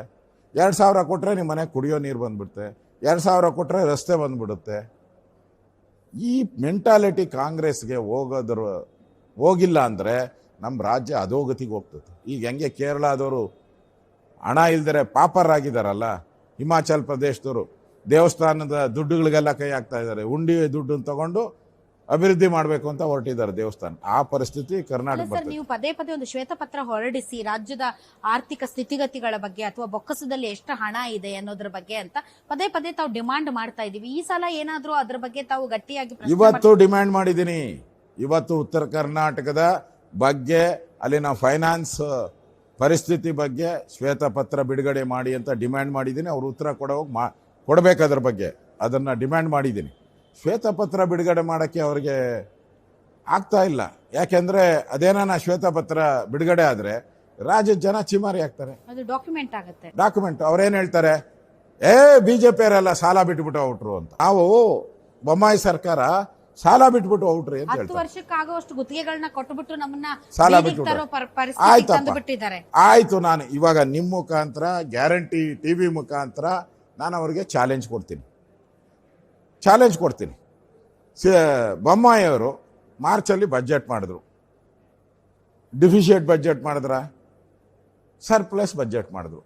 2,000 ಕೊಟ್ಟರೆ ನಿಮ್ಮ ಮನೆಗೆ ಕುಡಿಯೋ ನೀರು ಬಂದ್ಬಿಡುತ್ತೆ, 2,000 ಕೊಟ್ಟರೆ ರಸ್ತೆ ಬಂದ್ಬಿಡುತ್ತೆ. ಈ ಮೆಂಟಾಲಿಟಿ ಕಾಂಗ್ರೆಸ್ಗೆ ಹೋಗಿಲ್ಲ ಅಂದರೆ ನಮ್ಮ ರಾಜ್ಯ ಅಧೋಗತಿಗೆ ಹೋಗ್ತದೆ. ಈಗ ಹೆಂಗೆ ಕೇರಳದವರು ಹಣ ಇಲ್ದರೆ ಪಾಪರಾಗಿದ್ದಾರಲ್ಲ, ಹಿಮಾಚಲ್ ಪ್ರದೇಶದವರು ದೇವಸ್ಥಾನದ ದುಡ್ಡುಗಳಿಗೆಲ್ಲ ಕೈ ಹಾಕ್ತಾ ಇದ್ದಾರೆ, ಉಂಡಿ ದುಡ್ಡನ್ನು ತಗೊಂಡು ಅಭಿವೃದ್ಧಿ ಮಾಡಬೇಕು ಅಂತ ಹೊರಟಿದ್ದಾರೆ ದೇವಸ್ಥಾನ. ಆ ಪರಿಸ್ಥಿತಿ ಕರ್ನಾಟಕ ಬರ್ತದೆ. ನೀವು ಪದೇ ಒಂದು ಶ್ವೇತಪತ್ರ ಹೊರಡಿಸಿ ರಾಜ್ಯದ ಆರ್ಥಿಕ ಸ್ಥಿತಿಗತಿಗಳ ಬಗ್ಗೆ ಅಥವಾ ಬೊಕ್ಕಸದಲ್ಲಿ ಎಷ್ಟು ಹಣ ಇದೆ ಅನ್ನೋದ್ರ ಬಗ್ಗೆ ಅಂತ ಪದೇ ತಾವು ಡಿಮಾಂಡ್ ಮಾಡ್ತಾ ಇದೀವಿ. ಈ ಸಲ ಏನಾದ್ರೂ ಅದ್ರ ಬಗ್ಗೆ ತಾವು ಗಟ್ಟಿಯಾಗಿ ಇವತ್ತು ಡಿಮ್ಯಾಂಡ್ ಮಾಡಿದ್ದೀನಿ. ಇವತ್ತು ಉತ್ತರ ಕರ್ನಾಟಕದ ಬಗ್ಗೆ, ಅಲ್ಲಿನ ಫೈನಾನ್ಸ್ ಪರಿಸ್ಥಿತಿ ಬಗ್ಗೆ ಶ್ವೇತಪತ್ರ ಬಿಡುಗಡೆ ಮಾಡಿ ಅಂತ ಡಿಮ್ಯಾಂಡ್ ಮಾಡಿದ್ದೀನಿ. ಅವರು ಉತ್ತರ ಕೊಡಬೇಕು ಅದ್ರ ಬಗ್ಗೆ, ಅದನ್ನು ಡಿಮ್ಯಾಂಡ್ ಮಾಡಿದ್ದೀನಿ. ಶ್ವೇತಪತ್ರ ಬಿಡುಗಡೆ ಮಾಡೋಕ್ಕೆ ಅವ್ರಿಗೆ ಆಗ್ತಾ ಇಲ್ಲ. ಯಾಕೆಂದರೆ ಅದೇನ ಶ್ವೇತಪತ್ರ ಬಿಡುಗಡೆ ಆದರೆ ರಾಜ್ಯದ ಜನ ಚಿಮಾರಿ ಆಗ್ತಾರೆ. ಅದು ಡಾಕ್ಯುಮೆಂಟ್ ಆಗುತ್ತೆ. ಡಾಕ್ಯುಮೆಂಟ್ ಅವ್ರೇನು ಹೇಳ್ತಾರೆ, BJP ಅವರೆಲ್ಲ ಸಾಲ ಬಿಟ್ಬಿಟ್ಟು ಔಟ್ರು ಅಂತ. ನಾವು ಬೊಮ್ಮಾಯಿ ಸರ್ಕಾರ ಸಾಲ ಬಿಟ್ಬಿಟ್ಟು ಔಟ್ರಿ ಅಂತ 10 ವರ್ಷಕ್ಕಾಗುವಷ್ಟು ಗುತ್ತಿಗೆಗಳನ್ನ ಕೊಟ್ಟುಬಿಟ್ಟು ನಮ್ಮನ್ನ ಸಾಲ ಬಿಟ್ಬಿಟ್ಟು ಆಯ್ತು. ನಾನು ಇವಾಗ ನಿಮ್ಮ ಮುಖಾಂತರ ಗ್ಯಾರಂಟಿ TV ಮುಖಾಂತರ ನಾನು ಅವ್ರಿಗೆ ಚಾಲೆಂಜ್ ಕೊಡ್ತೀನಿ. ಬೊಮ್ಮಾಯಿ ಅವರು ಮಾರ್ಚಲ್ಲಿ ಬಜೆಟ್ ಮಾಡಿದ್ರು, ಡಿಫಿಷಿಯೇಟ್ ಬಜೆಟ್ ಮಾಡಿದ್ರ, ಸರ್ಪ್ಲಸ್ ಬಜೆಟ್ ಮಾಡಿದ್ರು.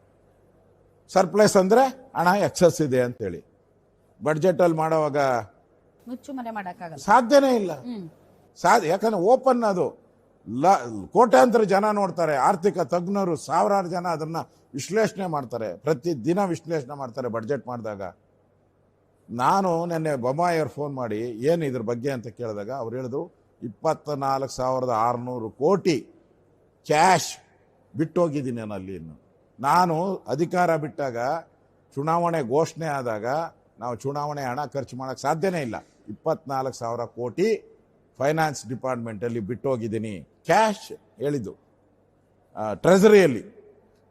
ಸರ್ಪ್ಲಸ್ ಅಂದರೆ ಹಣ ಎಕ್ಸಸ್ ಇದೆ ಅಂತೇಳಿ ಬಡ್ಜೆಟಲ್ಲಿ ಮಾಡುವಾಗ ಮುಚ್ಚುಮರೆ ಮಾಡೋಕ್ಕಾಗಲ್ಲ, ಸಾಧ್ಯನೇ ಇಲ್ಲ. ಯಾಕಂದ್ರೆ ಓಪನ್ ಅದು ಕೋಟ್ಯಾಂತರ ಜನ ನೋಡ್ತಾರೆ, ಆರ್ಥಿಕ ತಜ್ಞರು 1000 ಜನ ಅದನ್ನ ವಿಶ್ಲೇಷಣೆ ಮಾಡ್ತಾರೆ, ಪ್ರತಿದಿನ ವಿಶ್ಲೇಷಣೆ ಮಾಡ್ತಾರೆ ಬಡ್ಜೆಟ್ ಮಾಡಿದಾಗ. ನಾನು ನೆನ್ನೆ ಬೊಮ್ಮಾಯಿಯವ್ರು ಫೋನ್ ಮಾಡಿ ಏನು ಇದ್ರ ಬಗ್ಗೆ ಅಂತ ಕೇಳಿದಾಗ ಅವ್ರು ಹೇಳಿದ್ರು 24,600 ಕೋಟಿ ಕ್ಯಾಶ್ ಬಿಟ್ಟೋಗಿದ್ದೀನಿ ನಾನು ಅಲ್ಲಿ. ನಾನು ಅಧಿಕಾರ ಬಿಟ್ಟಾಗ, ಚುನಾವಣೆ ಘೋಷಣೆ ಆದಾಗ ನಾವು ಚುನಾವಣೆ ಹಣ ಖರ್ಚು ಮಾಡೋಕ್ಕೆ ಸಾಧ್ಯನೇ ಇಲ್ಲ. 24,000 ಕೋಟಿ ಫೈನಾನ್ಸ್ ಡಿಪಾರ್ಟ್ಮೆಂಟಲ್ಲಿ ಬಿಟ್ಟೋಗಿದ್ದೀನಿ ಕ್ಯಾಶ್ ಹೇಳಿದ್ದು, ಟ್ರೆಸರಿಯಲ್ಲಿ.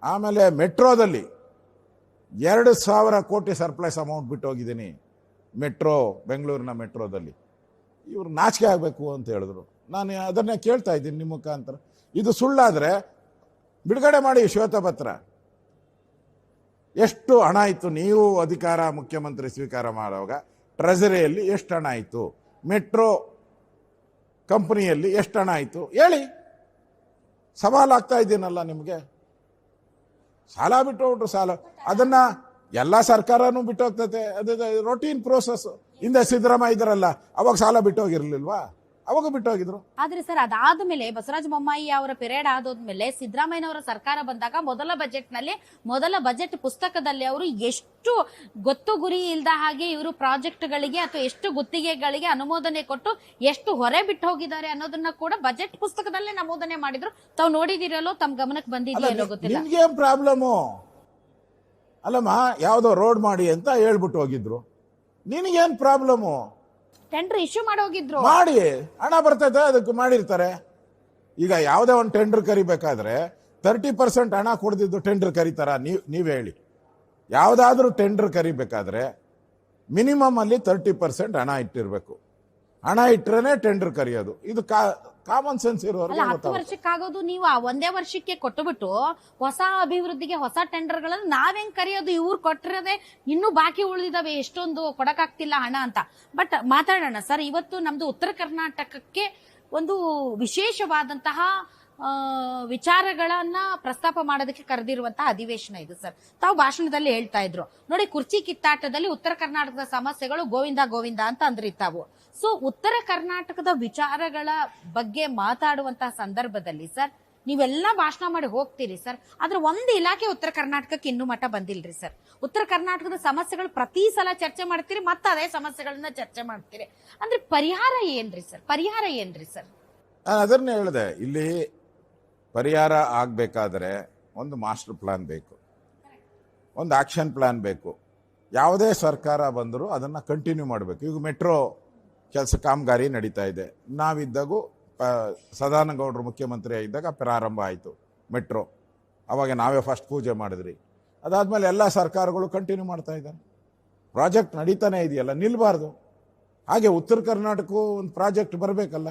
ಆಮೇಲೆ ಮೆಟ್ರೋದಲ್ಲಿ 2,000 ಕೋಟಿ ಸರ್ಪ್ಲಸ್ ಅಮೌಂಟ್ ಬಿಟ್ಟೋಗಿದ್ದೀನಿ, ಮೆಟ್ರೋ, ಬೆಂಗಳೂರಿನ ಮೆಟ್ರೋದಲ್ಲಿ. ಇವ್ರು ನಾಚಿಕೆ ಆಗಬೇಕು ಅಂತ ಹೇಳಿದ್ರು. ನಾನು ಅದನ್ನೇ ಕೇಳ್ತಾ ಇದ್ದೀನಿ ನಿಮ್ಮ ಮುಖಾಂತರ. ಇದು ಸುಳ್ಳಾದರೆ ಬಿಡುಗಡೆ ಮಾಡಿ ಶ್ವೇತಪತ್ರ. ಎಷ್ಟು ಹಣ ಇತ್ತು ನೀವು ಅಧಿಕಾರ ಮುಖ್ಯಮಂತ್ರಿ ಸ್ವೀಕಾರ ಮಾಡುವಾಗ? ಟ್ರೆಜರಿಯಲ್ಲಿ ಎಷ್ಟು ಹಣ ಆಯಿತು? ಮೆಟ್ರೋ ಕಂಪನಿಯಲ್ಲಿ ಎಷ್ಟು ಹಣ ಆಯಿತು ಹೇಳಿ. ಸವಾಲಾಗ್ತಾ ಇದ್ದೀನಲ್ಲ ನಿಮಗೆ. ಸಾಲ ಬಿಟ್ಟು ಹೋಗ್ಬಿಟ್ರು, ಸಾಲ ಅದನ್ನ ಎಲ್ಲ ಸರ್ಕಾರನೂ ಬಿಟ್ಟು ಹೋಗ್ತದೆ. ಅದು ರೊಟೀನ್ ಪ್ರೋಸೆಸ್. ಹಿಂದೆ ಸಿದ್ದರಾಮಯ್ಯ ಇದ್ರಲ್ಲ, ಅವಾಗ ಸಾಲ ಬಿಟ್ಟು ಹೋಗಿರ್ಲಿಲ್ವಾ? ಅವಾಗ ಬಿಟ್ಟು ಹೋಗಿದ್ರು. ಆದ್ರೆ ಸರ್, ಅದಾದ್ಮೇಲೆ ಬಸವರಾಜ ಬೊಮ್ಮಾಯಿ ಅವರ ಪಿರಿಯಡ್ ಆದೋದ್ಮೇಲೆ ಸಿದ್ದರಾಮಯ್ಯನವರ ಸರ್ಕಾರ ಬಂದಾಗ ಮೊದಲ ಬಜೆಟ್ ಪುಸ್ತಕದಲ್ಲಿ ಅವರು ಎಷ್ಟು ಗೊತ್ತು ಗುರಿ ಇಲ್ದ ಹಾಗೆ ಇವರು ಪ್ರಾಜೆಕ್ಟ್ಗಳಿಗೆ ಅಥವಾ ಎಷ್ಟು ಗುತ್ತಿಗೆಗಳಿಗೆ ಅನುಮೋದನೆ ಕೊಟ್ಟು ಎಷ್ಟು ಹೊರೆ ಬಿಟ್ಟು ಹೋಗಿದ್ದಾರೆ ಅನ್ನೋದನ್ನ ಕೂಡ ಬಜೆಟ್ ಪುಸ್ತಕದಲ್ಲೇ ನಮೂದನೆ ಮಾಡಿದ್ರು. ತಾವು ನೋಡಿದಿರಲ್ಲೋ, ತಮ್ಮ ಗಮನಕ್ಕೆ ಬಂದಿದೆಯೋ ಗೊತ್ತಿಲ್ಲ. ನಿಮ್ಗೇನ್ ಪ್ರಾಬ್ಲಮು? ಅಲ್ಲಮ್ಮ, ಯಾವ್ದೋ ರೋಡ್ ಮಾಡಿ ಅಂತ ಹೇಳ್ಬಿಟ್ಟು ಹೋಗಿದ್ರು. ನಿನಗೇನ್ ಪ್ರಾಬ್ಲಮು? ಟೆಂಡರ್ ಇಶ್ಯೂ ಮಾಡಿ ಹೋಗಿದ್ರು. ಮಾಡಿ ಹಣ ಬರ್ತೈತೆ, ಅದಕ್ಕೆ ಮಾಡಿರ್ತಾರೆ. ಈಗ ಯಾವುದೇ ಒಂದು ಟೆಂಡರ್ ಕರಿಬೇಕಾದ್ರೆ 30% ಹಣ ಕೊಡ್ದಿದ್ದು ಟೆಂಡರ್ ಕರೀತಾರ? ನೀವ್ ಹೇಳಿ. ಯಾವುದಾದ್ರೂ ಟೆಂಡರ್ ಕರಿಬೇಕಾದ್ರೆ ಮಿನಿಮಮ್ ಅಲ್ಲಿ 30% ಹಣ ಇಟ್ಟಿರ್ಬೇಕು. ಹಣ ಇಟ್ಟರೆ ಟೆಂಡರ್ ಕರೆಯೋದು. ಇದು ಕಾಮನ್ ಸೆನ್ಸ್ ಇರೋರು. 10 ವರ್ಷಕ್ಕಾಗೋದು ನೀವು ಒಂದೇ ವರ್ಷಕ್ಕೆ ಕೊಟ್ಟುಬಿಟ್ಟು ಹೊಸ ಅಭಿವೃದ್ಧಿಗೆ ಹೊಸ ಟೆಂಡರ್ಗಳನ್ನು ನಾವೆಂಗ್ ಕರೆಯೋದು? ಇವ್ರು ಕೊಟ್ಟಿರೋದೇ ಇನ್ನೂ ಬಾಕಿ ಉಳಿದಿದಾವೆ, ಎಷ್ಟೊಂದು ಕೊಡಕ್ಕಾಗ್ತಿಲ್ಲ ಹಣ ಅಂತ. ಬಟ್ ಮಾತಾಡೋಣ ಸರ್. ಇವತ್ತು ನಮ್ದು ಉತ್ತರ ಕರ್ನಾಟಕಕ್ಕೆ ಒಂದು ವಿಶೇಷವಾದಂತಹ ವಿಚಾರಗಳನ್ನ ಪ್ರಸ್ತಾಪ ಮಾಡೋದಕ್ಕೆ ಕರೆದಿರುವಂತಹ ಅಧಿವೇಶನ ಇದು ಸರ್. ತಾವು ಭಾಷಣದಲ್ಲಿ ಹೇಳ್ತಾ ಇದ್ರು ನೋಡಿ, ಕುರ್ಚಿ ಕಿತ್ತಾಟದಲ್ಲಿ ಉತ್ತರ ಕರ್ನಾಟಕದ ಸಮಸ್ಯೆಗಳು ಗೋವಿಂದ ಗೋವಿಂದ ಅಂತ ಅಂದ್ರಿತಾವು. ಸೊ ಉತ್ತರ ಕರ್ನಾಟಕದ ವಿಚಾರಗಳ ಬಗ್ಗೆ ಮಾತಾಡುವಂತಹ ಸಂದರ್ಭದಲ್ಲಿ ಸರ್, ನೀವೆಲ್ಲ ಭಾಷಣ ಮಾಡಿ ಹೋಗ್ತೀರಿ ಸರ್, ಆದ್ರೆ ಒಂದು ಇಲಾಖೆ ಉತ್ತರ ಕರ್ನಾಟಕಕ್ಕೆ ಇನ್ನೂ ಮಟ್ಟ ಬಂದಿಲ್ರಿ ಸರ್. ಉತ್ತರ ಕರ್ನಾಟಕದ ಸಮಸ್ಯೆಗಳು ಪ್ರತಿ ಸಲ ಚರ್ಚೆ ಮಾಡ್ತೀರಿ, ಮತ್ತೆ ಅದೇ ಸಮಸ್ಯೆಗಳನ್ನ ಚರ್ಚೆ ಮಾಡ್ತೀರಿ. ಅಂದ್ರೆ ಪರಿಹಾರ ಏನ್ರಿ ಸರ್? ನಾನು ಅದನ್ನೇ ಹೇಳಿದೆ. ಇಲ್ಲಿ ಪರಿಹಾರ ಆಗಬೇಕಾದ್ರೆ ಒಂದು ಮಾಸ್ಟರ್ ಪ್ಲಾನ್ ಬೇಕು, ಒಂದು ಆಕ್ಷನ್ ಪ್ಲಾನ್ ಬೇಕು. ಯಾವುದೇ ಸರ್ಕಾರ ಬಂದರೂ ಅದನ್ನು ಕಂಟಿನ್ಯೂ ಮಾಡಬೇಕು. ಈಗ ಮೆಟ್ರೋ ಕೆಲಸ ಕಾಮಗಾರಿ ನಡೀತಾ ಇದೆ. ನಾವಿದ್ದಾಗೂ ಸದಾನಗೌಡರು ಮುಖ್ಯಮಂತ್ರಿ ಆಗಿದ್ದಾಗ ಪ್ರಾರಂಭ ಆಯಿತು ಮೆಟ್ರೋ. ಅವಾಗ ನಾವೇ ಫಸ್ಟ್ ಪೂಜೆ ಮಾಡಿದ್ರಿ. ಅದಾದಮೇಲೆ ಎಲ್ಲ ಸರ್ಕಾರಗಳು ಕಂಟಿನ್ಯೂ ಮಾಡ್ತಾ ಇದ್ದಾರೆ. ಪ್ರಾಜೆಕ್ಟ್ ನಡೀತಾನೆ ಇದೆಯಲ್ಲ, ನಿಲ್ಬಾರ್ದು. ಹಾಗೆ ಉತ್ತರ ಕರ್ನಾಟಕಕ್ಕೂ ಒಂದು ಪ್ರಾಜೆಕ್ಟ್ ಬರಬೇಕಲ್ಲ.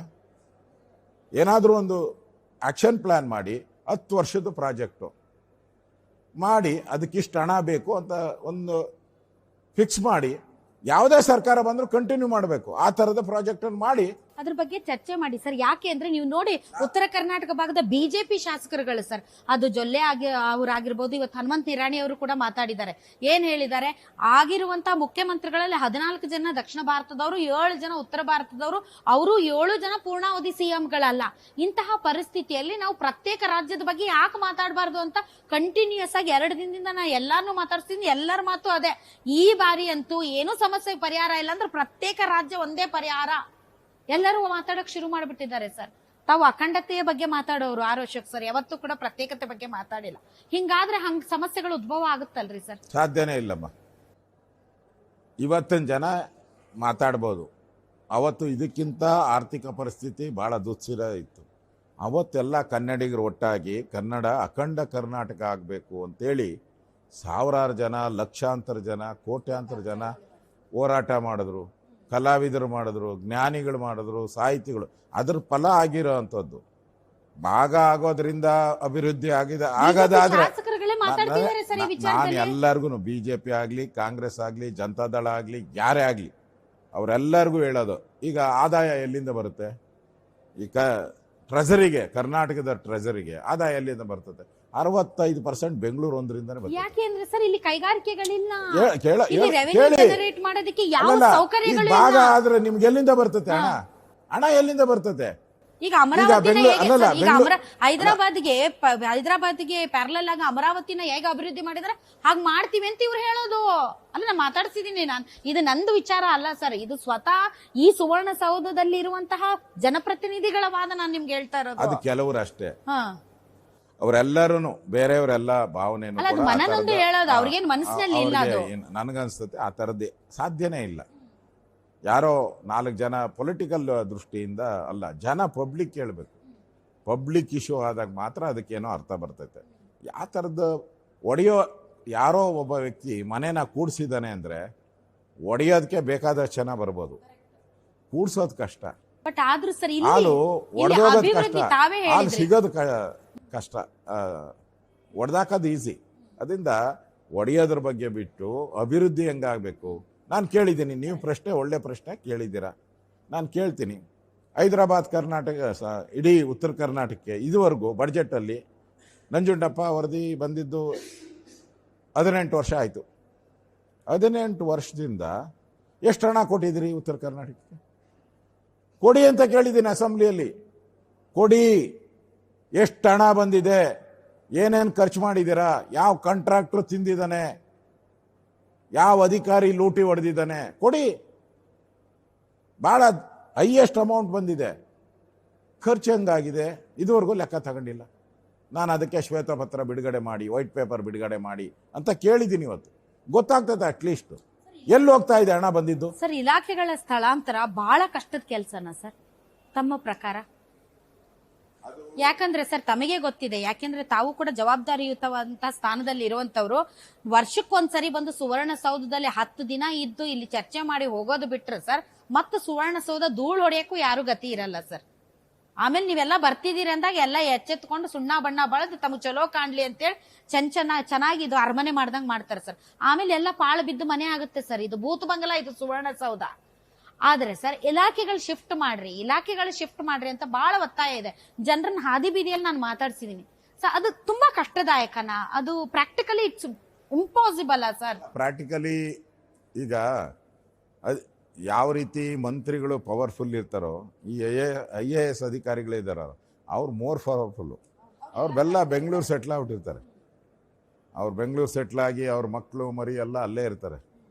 ಏನಾದರೂ ಒಂದು ಆಕ್ಷನ್ ಪ್ಲಾನ್ ಮಾಡಿ 10 ವರ್ಷದ ಪ್ರಾಜೆಕ್ಟು ಮಾಡಿ ಅದಕ್ಕಿಷ್ಟು ಹಣ ಬೇಕು ಅಂತ ಒಂದು ಫಿಕ್ಸ್ ಮಾಡಿ ಯಾವುದೇ ಸರ್ಕಾರ ಬಂದರೂ ಕಂಟಿನ್ಯೂ ಮಾಡಬೇಕು. ಆ ಥರದ ಪ್ರಾಜೆಕ್ಟ್ ಅನ್ನು ಮಾಡಿ ಅದ್ರ ಬಗ್ಗೆ ಚರ್ಚೆ ಮಾಡಿ ಸರ್. ಯಾಕೆ ಅಂದ್ರೆ ನೀವು ನೋಡಿ, ಉತ್ತರ ಕರ್ನಾಟಕ ಭಾಗದ ಬಿಜೆಪಿ ಶಾಸಕರುಗಳು ಸರ್, ಅದು ಜೊಲ್ಲೆ ಅವರಾಗಿರ್ಬೋದು, ಇವತ್ತು ಹನುಮಂತ ನಿರಾಣಿ ಅವರು ಕೂಡ ಮಾತಾಡಿದ್ದಾರೆ. ಏನ್ ಹೇಳಿದ್ದಾರೆ? ಆಗಿರುವಂತಹ ಮುಖ್ಯಮಂತ್ರಿಗಳಲ್ಲಿ 14 ಜನ ದಕ್ಷಿಣ ಭಾರತದವರು, 7 ಜನ ಉತ್ತರ ಭಾರತದವರು, ಅವರು 7 ಜನ ಪೂರ್ಣಾವಧಿ ಸಿಎಂಗಳಲ್ಲ. ಇಂತಹ ಪರಿಸ್ಥಿತಿಯಲ್ಲಿ ನಾವು ಪ್ರತ್ಯೇಕ ರಾಜ್ಯದ ಬಗ್ಗೆ ಯಾಕೆ ಮಾತಾಡಬಾರ್ದು ಅಂತ ಕಂಟಿನ್ಯೂಸ್ ಆಗಿ 2 ದಿನದಿಂದ ನಾ ಎಲ್ಲಾರನ್ನೂ ಮಾತಾಡ್ತೀನಿ. ಎಲ್ಲರ ಮಾತು ಅದೇ, ಈ ಬಾರಿ ಅಂತೂ ಏನೂ ಸಮಸ್ಯೆ ಪರಿಹಾರ ಇಲ್ಲ ಅಂದ್ರೆ ಪ್ರತ್ಯೇಕ ರಾಜ್ಯ ಒಂದೇ ಪರಿಹಾರ. ಎಲ್ಲರೂ ಮಾತಾಡಕ್ ಶುರು ಮಾಡಿಬಿಟ್ಟಿದ್ದಾರೆ ಸರ್. ತಾವು ಅಖಂಡತೆಯ ಬಗ್ಗೆ ಮಾತಾಡೋರು 6 ವರ್ಷಕ್ಕೆ ಸರ್, ಯಾವತ್ತೂ ಕೂಡ ಪ್ರತ್ಯೇಕತೆ ಬಗ್ಗೆ ಮಾತಾಡಿಲ್ಲ. ಹಿಂಗಾದ್ರೆ ಸಮಸ್ಯೆಗಳು ಉದ್ಭವ ಆಗುತ್ತಲ್ರಿ ಸರ್? ಸಾಧ್ಯನೇ ಇಲ್ಲಮ್ಮ. ಇವತ್ತಿನ ಜನ ಮಾತಾಡ್ಬೋದು, ಅವತ್ತು ಇದಕ್ಕಿಂತ ಆರ್ಥಿಕ ಪರಿಸ್ಥಿತಿ ಬಹಳ ದುಸ್ಥಿರ ಇತ್ತು. ಅವತ್ತೆಲ್ಲ ಕನ್ನಡಿಗರು ಒಟ್ಟಾಗಿ ಕನ್ನಡ ಅಖಂಡ ಕರ್ನಾಟಕ ಆಗಬೇಕು ಅಂತೇಳಿ ಸಾವಿರಾರು ಜನ, ಲಕ್ಷಾಂತರ ಜನ, ಕೋಟ್ಯಾಂತರ ಜನ ಹೋರಾಟ ಮಾಡಿದ್ರು. ಕಲಾವಿದರು ಮಾಡಿದ್ರು, ಜ್ಞಾನಿಗಳು ಮಾಡಿದ್ರು, ಸಾಹಿತಿಗಳು. ಅದ್ರ ಫಲ ಆಗಿರೋ ಅಂಥದ್ದು. ಭಾಗ ಆಗೋದ್ರಿಂದ ಅಭಿವೃದ್ಧಿ ಆಗದಾದ್ರೆ ನಾನು ಎಲ್ಲರಿಗೂ, ಬಿಜೆಪಿ ಆಗಲಿ, ಕಾಂಗ್ರೆಸ್ ಆಗಲಿ, ಜನತಾದಳ ಆಗಲಿ, ಯಾರೇ ಆಗಲಿ, ಅವರೆಲ್ಲರಿಗೂ ಹೇಳೋದು, ಈಗ ಆದಾಯ ಎಲ್ಲಿಂದ ಬರುತ್ತೆ? ಈಗ ಟ್ರೆಜರಿಗೆ, ಕರ್ನಾಟಕದ ಟ್ರೆಜರಿಗೆ ಆದಾಯ ಎಲ್ಲಿಂದ ಬರ್ತದೆ? 65% ಬೆಂಗಳೂರು ಒಂದರಿಂದಾನೆ ಬರ್ತದೆ. ಯಾಕೆಂದ್ರೆ ಸರ್, ಇಲ್ಲಿ ಕೈಗಾರಿಕೆಗಳಿಲ್ಲ, ಭಾಗ ಆದ್ರೆ ನಿಮ್ಗೆ ಎಲ್ಲಿಂದ ಬರ್ತದೆ ಹಣ? ಹಣ ಎಲ್ಲಿಂದ ಬರ್ತದೆ? ಈಗ ಹೈದರಾಬಾದ್ಗೆ ಪ್ಯಾರಲಲ್ ಆಗಿ ಅಮರಾವತಿನ ಹೇಗೆ ಅಭಿವೃದ್ಧಿ ಮಾಡಿದ್ರೆ ಹಾಗೆ ಮಾಡ್ತೀವಿ ಅಂತ ಇವ್ರು ಹೇಳೋದು. ಅಲ್ಲ, ನಾ ಮಾತಾಡ್ಸಿದೀನಿ ನಾನು. ಇದು ನಂದು ವಿಚಾರ ಅಲ್ಲ ಸರ್, ಇದು ಸ್ವತಃ ಈ ಸುವರ್ಣಸೌಧದಲ್ಲಿ ಇರುವಂತಹ ಜನಪ್ರತಿನಿಧಿಗಳ ವಾದ. ನಾನು ನಿಮ್ಗೆ ಹೇಳ್ತಾ ಇರೋದು ಅದು ಕೆಲವರು ಅಷ್ಟೇ. ಅವರೆಲ್ಲರೂ ಬೇರೆಯವರೆಲ್ಲ ಭಾವನೆ ನನಗನ್ಸ್ತತೆ ಆ ಥರದ್ದೇ ಸಾಧ್ಯನೇ ಇಲ್ಲ. ಯಾರೋ 4 ಜನ ಪೊಲಿಟಿಕಲ್ ದೃಷ್ಟಿಯಿಂದ ಅಲ್ಲ, ಜನ ಪಬ್ಲಿಕ್ ಹೇಳ್ಬೇಕು. ಪಬ್ಲಿಕ್ ಇಶ್ಯೂ ಆದಾಗ ಮಾತ್ರ ಅದಕ್ಕೇನೋ ಅರ್ಥ ಬರ್ತೈತೆ. ಯಾವ ಥರದ್ದು ಯಾರೋ ಒಬ್ಬ ವ್ಯಕ್ತಿ ಮನೇನ ಕೂಡಿಸಿದ್ದಾನೆ ಅಂದರೆ ಒಡೆಯೋದಕ್ಕೆ ಬೇಕಾದಷ್ಟು ಜನ ಬರ್ಬೋದು, ಕೂಡ್ಸೋದು ಕಷ್ಟ. ಬಟ್ ಆದ್ರೂ ಸರ್ ಹಾಲು ಒಡೆದೋಗೋದು ಕಷ್ಟ, ಅಭಿವೃದ್ಧಿ ತಾವೇ ಹಾಲು ಹೇಳಿದ್ರಿ. ಸಿಗೋದು ಕಷ್ಟ, ಒಡೆದಾಕೋದು ಈಸಿ. ಅದರಿಂದ ಒಡೆಯೋದ್ರ ಬಗ್ಗೆ ಬಿಟ್ಟು ಅಭಿವೃದ್ಧಿ ಹೆಂಗಾಗಬೇಕು ನಾನು ಕೇಳಿದ್ದೀನಿ. ನೀವು ಪ್ರಶ್ನೆ ಒಳ್ಳೆ ಪ್ರಶ್ನೆ ಕೇಳಿದ್ದೀರಾ, ನಾನು ಕೇಳ್ತೀನಿ. ಹೈದರಾಬಾದ್ ಕರ್ನಾಟಕ ಇಡೀ ಉತ್ತರ ಕರ್ನಾಟಕಕ್ಕೆ ಇದುವರೆಗೂ ಬಡ್ಜೆಟಲ್ಲಿ ನಂಜುಂಡಪ್ಪ ವರದಿ ಬಂದಿದ್ದು 18 ವರ್ಷ ಆಯಿತು. 18 ವರ್ಷದಿಂದ ಎಷ್ಟು ಹಣ ಕೊಟ್ಟಿದ್ದೀರಿ ಉತ್ತರ ಕರ್ನಾಟಕಕ್ಕೆ? ಕೊಡಿ ಅಂತ ಕೇಳಿದ್ದೀನಿ ಅಸೆಂಬ್ಲಿಯಲ್ಲಿ. ಕೊಡಿ, ಎಷ್ಟು ಹಣ ಬಂದಿದೆ, ಏನೇನು ಖರ್ಚು ಮಾಡಿದ್ದೀರಾ, ಯಾವ ಕಾಂಟ್ರಾಕ್ಟ್ರು ತಿಂದಿದ್ದಾನೆ, ಯಾವ ಅಧಿಕಾರಿ ಲೂಟಿ ಹೊಡೆದಿದ್ದಾನೆ, ಕೊಡಿ. ಭಾಳ ಹೈಯೆಸ್ಟ್ ಅಮೌಂಟ್ ಬಂದಿದೆ. ಖರ್ಚು ಹೆಂಗಾಗಿದೆ ಇದುವರೆಗೂ ಲೆಕ್ಕ ತಗೊಂಡಿಲ್ಲ. ನಾನು ಅದಕ್ಕೆ ಶ್ವೇತಪತ್ರ ಬಿಡುಗಡೆ ಮಾಡಿ, ವೈಟ್ ಪೇಪರ್ ಬಿಡುಗಡೆ ಮಾಡಿ ಅಂತ ಕೇಳಿದ್ದೀನಿ. ಇವತ್ತು ಗೊತ್ತಾಗ್ತದೆ ಅಟ್ಲೀಸ್ಟ್ ಎಲ್ಲಿ ಹೋಗ್ತಾ ಇದೆ ಹಣ ಬಂದಿದ್ದು. ಸರ್, ಇಲಾಖೆಗಳ ಸ್ಥಳಾಂತರ ಬಹಳ ಕಷ್ಟದ ಕೆಲಸನ ಸರ್ ತಮ್ಮ ಪ್ರಕಾರ? ಯಾಕಂದ್ರೆ ಸರ್ ತಮಗೆ ಗೊತ್ತಿದೆ, ಯಾಕೆಂದ್ರೆ ತಾವು ಕೂಡ ಜವಾಬ್ದಾರಿಯುತವಂತ ಸ್ಥಾನದಲ್ಲಿ ಇರುವಂತವ್ರು. ವರ್ಷಕ್ಕೊಂದ್ಸರಿ ಬಂದು ಸುವರ್ಣಸೌಧದಲ್ಲಿ 10 ದಿನ ಇದ್ದು ಇಲ್ಲಿ ಚರ್ಚೆ ಮಾಡಿ ಹೋಗೋದು ಬಿಟ್ರೆ ಸರ್ ಮತ್ತೆ ಸುವರ್ಣಸೌಧ ಧೂಳು ಹೊಡೆಯಕ್ಕೂ ಯಾರು ಗತಿ ಇರಲ್ಲ ಸರ್. ಆಮೇಲೆ ನೀವೆಲ್ಲ ಬರ್ತಿದ್ದೀರಿ ಅಂದಾಗ ಎಲ್ಲ ಎಚ್ಚೆತ್ಕೊಂಡು ಸುಣ್ಣ ಬಣ್ಣ ಬಳದು ತಮಗೆ ಚಲೋ ಕಾಣ್ಲಿ ಅಂತೇಳಿ ಚೆನ್ನಾಗಿ ಇದು ಅರಮನೆ ಮಾಡ್ದಂಗ್ ಮಾಡ್ತಾರೆ ಸರ್. ಆಮೇಲೆ ಎಲ್ಲ ಪಾಳು ಬಿದ್ದು ಮನೆ ಆಗುತ್ತೆ ಸರ್. ಇದು ಭೂತ ಬಂಗಲ, ಇದು ಸುವರ್ಣಸೌಧ. ಆದ್ರೆ ಸರ್ ಇಲಾಖೆಗಳು ಶಿಫ್ಟ್ ಮಾಡ್ರಿ ಅಂತ ಬಹಳ ಒತ್ತಾಯ ಇದೆ. ಜನರನ್ನ ಹಾದಿ ಬೀದಿಯಲ್ಲಿ ನಾನು ಮಾತಾಡ್ಸಿದೀನಿ ಸರ್. ಅದು ತುಂಬಾ ಕಷ್ಟದಾಯಕನಾ? ಅದು practically it's impossible sir? Practically ಈಗ ಯಾವ ರೀತಿ ಮಂತ್ರಿಗಳು ಪವರ್ಫುಲ್ ಇರ್ತಾರೋ, ಈ IAS ಅಧಿಕಾರಿಗಳಿದ್ದಾರೋ ಅವ್ರು ಮೋರ್ ಪವರ್ಫುಲ್ಲು. ಅವ್ರೆಲ್ಲ ಬೆಂಗಳೂರು ಸೆಟ್ಲ್ ಆಗ್ಬಿಟ್ಟಿರ್ತಾರೆ. ಅವ್ರು ಬೆಂಗಳೂರು ಸೆಟ್ಲಾಗಿ ಅವ್ರ ಮಕ್ಕಳು ಮರಿ ಎಲ್ಲ ಅಲ್ಲೇ ಇರ್ತಾರೆ.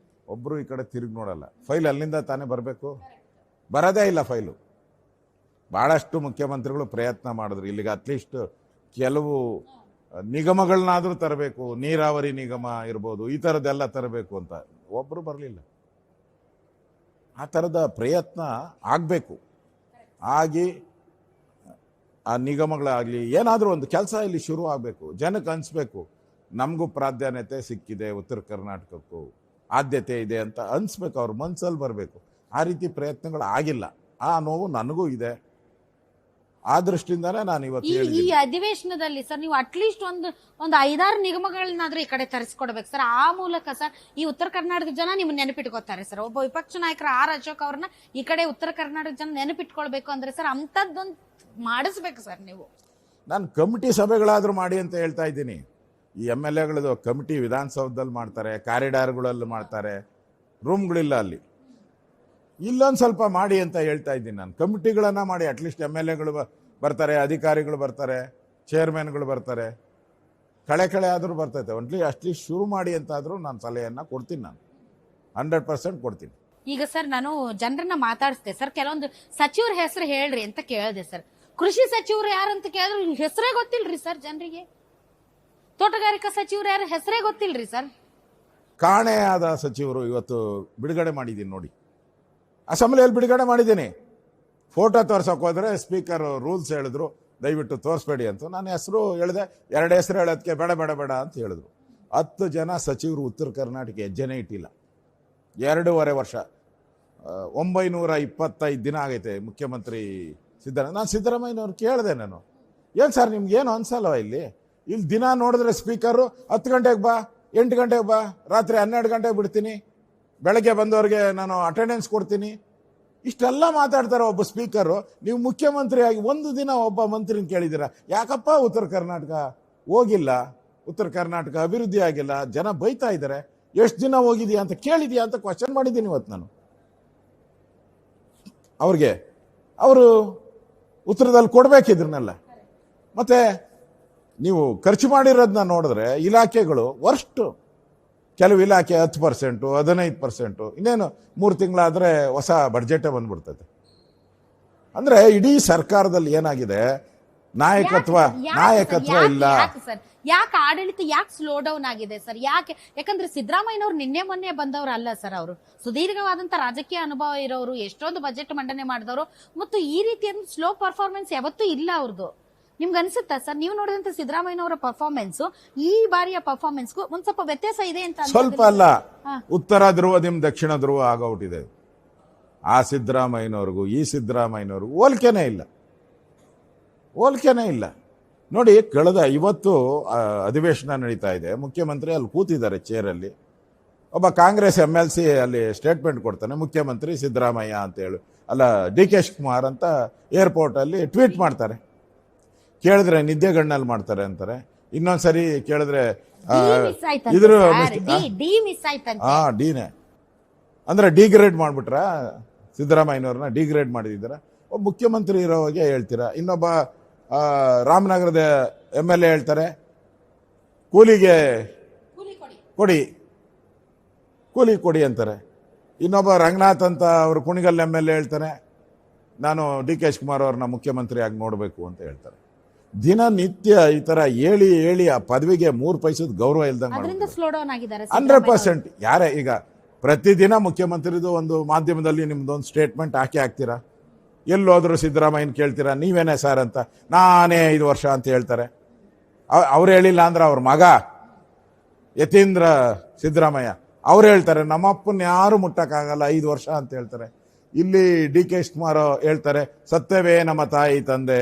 ಒಬ್ಬರು ಈ ಕಡೆ ತಿರುಗಿ ನೋಡಲ್ಲ. ಫೈಲ್ ಅಲ್ಲಿಂದ ತಾನೇ ಬರಬೇಕು, ಬರೋದೇ ಇಲ್ಲ ಫೈಲು. ಭಾಳಷ್ಟು ಮುಖ್ಯಮಂತ್ರಿಗಳು ಪ್ರಯತ್ನ ಮಾಡಿದ್ರು ಇಲ್ಲಿಗೆ ಅಟ್ಲೀಸ್ಟ್ ಕೆಲವು ನಿಗಮಗಳನ್ನಾದರೂ ತರಬೇಕು, ನೀರಾವರಿ ನಿಗಮ ಇರ್ಬೋದು, ಈ ಥರದ್ದೆಲ್ಲ ತರಬೇಕು ಅಂತ. ಒಬ್ಬರು ಬರಲಿಲ್ಲ. ಆ ಥರದ ಪ್ರಯತ್ನ ಆಗಬೇಕು. ಆಗಿ ಆ ನಿಗಮಗಳಾಗಲಿ ಏನಾದರೂ ಒಂದು ಕೆಲಸ ಇಲ್ಲಿ ಶುರು ಆಗಬೇಕು. ಜನಕ್ಕೆ ಅನಿಸ್ಬೇಕು ನಮಗೂ ಪ್ರಾಧಾನ್ಯತೆ ಸಿಕ್ಕಿದೆ, ಉತ್ತರ ಕರ್ನಾಟಕಕ್ಕೂ ಆದ್ಯತೆ ಇದೆ ಅಂತ ಅನಿಸ್ಬೇಕು. ಅವ್ರ ಮನಸ್ಸಲ್ಲಿ ಬರಬೇಕು. ಆ ರೀತಿ ಪ್ರಯತ್ನಗಳು ಆಗಿಲ್ಲ. ಆ ನೋವು ನನಗೂ ಇದೆ. ಆ ದೃಷ್ಟಿಯಿಂದಾನೇ ನಾನು ಇವತ್ತು ಈ ಅಧಿವೇಶನದಲ್ಲಿ ಸರ್ ನೀವು ಅಟ್ಲೀಸ್ಟ್ ಒಂದು 5-6 ನಿಗಮಗಳನ್ನಾದ್ರೂ ಈ ಕಡೆ ತರಿಸ್ಕೊಡ್ಬೇಕು ಸರ್. ಆ ಮೂಲಕ ಸರ್ ಈ ಉತ್ತರ ಕರ್ನಾಟಕದ ಜನ ನಿಮ್ಮನ್ನ ನೆನಪಿಟ್ಕೋತಾರೆ ಸರ್. ಒಬ್ಬ ವಿಪಕ್ಷ ನಾಯಕರ ಆರ್ ಅಶೋಕ್ ಅವ್ರನ್ನ ಈ ಕಡೆ ಉತ್ತರ ಕರ್ನಾಟಕ ಜನ ನೆನಪಿಟ್ಕೊಳ್ಬೇಕು ಅಂದ್ರೆ ಸರ್ ಅಂತದ್ದೊಂದು ಮಾಡಿಸ್ಬೇಕು ಸರ್ ನೀವು. ನಾನು ಕಮಿಟಿ ಸಭೆಗಳಾದ್ರೂ ಮಾಡಿ ಅಂತ ಹೇಳ್ತಾ ಇದ್ದೀನಿ. ಈ MLAಗಳದ್ದು ಕಮಿಟಿ ವಿಧಾನಸೌಧದಲ್ಲಿ ಮಾಡ್ತಾರೆ, ಕಾರಿಡಾರ್ಗಳಲ್ಲಿ ಮಾಡ್ತಾರೆ, ರೂಮ್ಗಳಿಲ್ಲ ಅಲ್ಲಿ. ಇಲ್ಲೊಂದು ಸ್ವಲ್ಪ ಮಾಡಿ ಅಂತ ಹೇಳ್ತಾ ಇದ್ದೀನಿ ನಾನು. ಕಮಿಟಿಗಳನ್ನು ಮಾಡಿ ಅಟ್ಲೀಸ್ಟ್ MLAಗಳು ಬರ್ತಾರೆ, ಅಧಿಕಾರಿಗಳು ಬರ್ತಾರೆ, ಚೇರ್ಮನ್ಗಳು ಬರ್ತಾರೆ, ಕಳೆ ಆದರೂ ಬರ್ತೈತೆ. ಅಟ್ಲೀಸ್ಟ್ ಶುರು ಮಾಡಿ ಅಂತಾದರೂ ನಾನು ಸಲಹೆಯನ್ನು ಕೊಡ್ತೀನಿ. ನಾನು 100% ಕೊಡ್ತೀನಿ. ಈಗ ಸರ್ ನಾನು ಜನರನ್ನ ಮಾತಾಡಿಸ್ದೆ ಸರ್. ಕೆಲವೊಂದು ಸಚಿವರ ಹೆಸರು ಹೇಳ್ರಿ ಅಂತ ಕೇಳಿದೆ ಸರ್. ಕೃಷಿ ಸಚಿವರು ಯಾರಂತ ಕೇಳಿದ್ರು ಹೆಸರೇ ಗೊತ್ತಿಲ್ರಿ ಸರ್ ಜನರಿಗೆ. ತೋಟಗಾರಿಕಾ ಸಚಿವರು ಯಾರು ಹೆಸರೇ ಗೊತ್ತಿಲ್ರಿ ಸರ್. ಕಾಣೆಯಾದ ಸಚಿವರು ಇವತ್ತು ಬಿಡುಗಡೆ ಮಾಡಿದ್ದೀನಿ ನೋಡಿ, ಅಸೆಂಬ್ಲಿಯಲ್ಲಿ ಬಿಡುಗಡೆ ಮಾಡಿದ್ದೀನಿ. ಫೋಟೋ ತೋರ್ಸೋಕೆ ಹೋದರೆ ಸ್ಪೀಕರ್ ರೂಲ್ಸ್ ಹೇಳಿದ್ರು, ದಯವಿಟ್ಟು ತೋರಿಸ್ಬೇಡಿ ಅಂತ. ನಾನು ಹೆಸರು ಹೇಳಿದೆ, 2 ಹೆಸರು ಹೇಳೋದಕ್ಕೆ ಬೇಡ ಅಂತ ಹೇಳಿದ್ರು. 10 ಜನ ಸಚಿವರು ಉತ್ತರ ಕರ್ನಾಟಕ ಹೆಜ್ಜೆನೇ ಇಟ್ಟಿಲ್ಲ. 2.5 ವರ್ಷ, 925 ದಿನ ಆಗೈತೆ ಮುಖ್ಯಮಂತ್ರಿ ಸಿದ್ದರಾಮಯ್ಯ. ನಾನು ಸಿದ್ದರಾಮಯ್ಯನವ್ರು ಕೇಳಿದೆ, ನಾನು ಏನು ಸರ್ ನಿಮ್ಗೇನು ಅನ್ಸಲ್ವ ಇಲ್ಲಿ ದಿನ ನೋಡಿದ್ರೆ ಸ್ಪೀಕರು 10 ಗಂಟೆಗೆ ಬಾ, 8 ಗಂಟೆಗೆ ಬಾ, ರಾತ್ರಿ 12 ಗಂಟೆಗೆ ಬಿಡ್ತೀನಿ, ಬೆಳಗ್ಗೆ ಬಂದವ್ರಿಗೆ ನಾನು ಅಟೆಂಡೆನ್ಸ್ ಕೊಡ್ತೀನಿ, ಇಷ್ಟೆಲ್ಲ ಮಾತಾಡ್ತಾರೆ ಒಬ್ಬ ಸ್ಪೀಕರು. ನೀವು ಮುಖ್ಯಮಂತ್ರಿಯಾಗಿ ಒಂದು ದಿನ ಒಬ್ಬ ಮಂತ್ರಿನ ಕೇಳಿದ್ದೀರಾ? ಯಾಕಪ್ಪ ಉತ್ತರ ಕರ್ನಾಟಕ ಹೋಗಿಲ್ಲ, ಉತ್ತರ ಕರ್ನಾಟಕ ಅಭಿವೃದ್ಧಿ ಆಗಿಲ್ಲ, ಜನ ಬೈತಾ ಇದ್ದಾರೆ, ಎಷ್ಟು ದಿನ ಹೋಗಿದೆಯಾ ಅಂತ ಕೇಳಿದೆಯಾ ಅಂತ ಕ್ವಶನ್ ಮಾಡಿದ್ದೀನಿ ಇವತ್ತು ನಾನು ಅವ್ರಿಗೆ. ಅವರು ಉತ್ತರದಲ್ಲಿ ಕೊಡ್ಬೇಕಿದ್ರನ್ನೆಲ್ಲ. ಮತ್ತೆ ನೀವು ಖರ್ಚು ಮಾಡಿರೋದನ್ನ ನೋಡಿದ್ರೆ ಇಲಾಖೆಗಳು ವರ್ಸ್ಟ್. ಕೆಲವು ಇಲಾಖೆ 10%, 15%, ಇನ್ನೇನು 3 ತಿಂಗಳಾದರೆ ಹೊಸ ಬಡ್ಜೆಟೇ ಬಂದ್ಬಿಡ್ತದೆ. ಅಂದರೆ ಇಡೀ ಸರ್ಕಾರದಲ್ಲಿ ಏನಾಗಿದೆ, ನಾಯಕತ್ವ ಇಲ್ಲ. ಯಾಕೆ ಆಡಳಿತ ಯಾಕೆ ಸ್ಲೋ ಡೌನ್ ಆಗಿದೆ ಸರ್? ಯಾಕಂದ್ರೆ ಸಿದ್ದರಾಮಯ್ಯನವ್ರು ನಿನ್ನೆ ಮೊನ್ನೆ ಬಂದವರು ಅಲ್ಲ ಸರ್. ಅವರು ಸುದೀರ್ಘವಾದಂತ ರಾಜಕೀಯ ಅನುಭವ ಇರೋರು, ಎಷ್ಟೊಂದು ಬಜೆಟ್ ಮಂಡನೆ ಮಾಡಿದವರು, ಮತ್ತು ಈ ರೀತಿಯ ಸ್ಲೋ ಪರ್ಫಾರ್ಮೆನ್ಸ್ ಯಾವತ್ತೂ ಇಲ್ಲ ಅವ್ರದ್ದು. ನಿಮ್ಗೆ ಅನ್ಸುತ್ತಾ ಸರ್? ನೀವು ನೋಡಿದಂತ ಸಿದ್ದರಾಮಯ್ಯನವರ ಪರ್ಫಾರ್ಮೆನ್ಸ್ ಈ ಬಾರಿಯ ಪರ್ಫಾರ್ಮೆನ್ಸ್ಗೂ ಒಂದ್ ಸ್ವಲ್ಪ ವ್ಯತ್ಯಾಸ ಇದೆ ಅಂತ? ಸ್ವಲ್ಪ ಅಲ್ಲ, ಉತ್ತರ ಧ್ರುವ ದಕ್ಷಿಣ ಧ್ರುವ ಆಗೋಟಿದೆ. ಆ ಸಿದ್ದರಾಮಯ್ಯನವ್ರಿಗೂ ಈ ಸಿದ್ದರಾಮಯ್ಯನವ್ರಿಗೂ ಹೋಲಿಕೆನೇ ಇಲ್ಲ. ನೋಡಿ, ಇವತ್ತು ಅಧಿವೇಶನ ನಡೀತಾ ಇದೆ, ಮುಖ್ಯಮಂತ್ರಿ ಅಲ್ಲಿ ಕೂತಿದ್ದಾರೆ ಚೇರಲ್ಲಿ, ಒಬ್ಬ ಕಾಂಗ್ರೆಸ್ MLC ಅಲ್ಲಿ ಸ್ಟೇಟ್ಮೆಂಟ್ ಕೊಡ್ತಾನೆ, ಮುಖ್ಯಮಂತ್ರಿ ಸಿದ್ದರಾಮಯ್ಯ ಅಂತ ಹೇಳಿ, ಅಲ್ಲ DK ಶಿವಕುಮಾರ್ ಅಂತ ಏರ್ಪೋರ್ಟಲ್ಲಿ ಟ್ವೀಟ್ ಮಾಡ್ತಾರೆ. ಕೇಳಿದ್ರೆ ನಿದ್ದೆಗಣ್ಣಲ್ಲಿ ಮಾಡ್ತಾರೆ ಅಂತಾರೆ. ಇನ್ನೊಂದ್ಸರಿ ಕೇಳಿದ್ರೆ ಇದ್ರ ಡಿನೇ ಅಂದ್ರೆ ಡಿಗ್ರೇಡ್ ಮಾಡ್ಬಿಟ್ರ, ಸಿದ್ದರಾಮಯ್ಯನವ್ರನ್ನ ಡಿಗ್ರೇಡ್ ಮಾಡಿದಾರ. ಒಬ್ಬ ಮುಖ್ಯಮಂತ್ರಿ ಇರೋವಾಗೆ ಹೇಳ್ತೀರಾ. ಇನ್ನೊಬ್ಬ ರಾಮನಗರದ MLA ಹೇಳ್ತಾರೆ ಕೂಲಿಗೆ ಕೂಲಿ ಕೊಡಿ ಅಂತಾರೆ. ಇನ್ನೊಬ್ಬ ರಂಗನಾಥ್ ಅಂತ ಅವರು ಕುಣಿಗಲ್ MLA ಹೇಳ್ತಾರೆ ನಾನು DK ಶಿವಕುಮಾರ್ ಅವ್ರನ್ನ ಮುಖ್ಯಮಂತ್ರಿ ಆಗಿ ನೋಡಬೇಕು ಅಂತ ಹೇಳ್ತಾರೆ. ದಿನನಿತ್ಯ ಈ ತರ ಹೇಳಿ ಆ ಪದವಿಗೆ 3 ಪೈಸದ ಗೌರವ ಇಲ್ದಂಗೆ 100%. ಯಾರೇ ಈಗ ಪ್ರತಿದಿನ ಮುಖ್ಯಮಂತ್ರಿದು ಒಂದು ಮಾಧ್ಯಮದಲ್ಲಿ ನಿಮ್ದೊಂದು ಸ್ಟೇಟ್ಮೆಂಟ್ ಹಾಕ್ತೀರಾ, ಎಲ್ಲೋದ್ರು ಸಿದ್ದರಾಮಯ್ಯನ ಕೇಳ್ತೀರಾ ನೀವೇನೇ ಸರ್ ಅಂತ, ನಾನೇ 5 ವರ್ಷ ಅಂತ ಹೇಳ್ತಾರೆ. ಅವ್ರು ಹೇಳಿಲ್ಲ ಅಂದ್ರೆ ಅವ್ರ ಮಗ ಯತೀಂದ್ರ ಸಿದ್ದರಾಮಯ್ಯ ಅವ್ರು ಹೇಳ್ತಾರೆ ನಮ್ಮಪ್ಪನ ಯಾರು ಮುಟ್ಟಕ್ಕಾಗಲ್ಲ 5 ವರ್ಷ ಅಂತ ಹೇಳ್ತಾರೆ. ಇಲ್ಲಿ DK ಶಿವಕುಮಾರ್ ಹೇಳ್ತಾರೆ ಸತ್ಯವೇ ನಮ್ಮ ತಾಯಿ ತಂದೆ,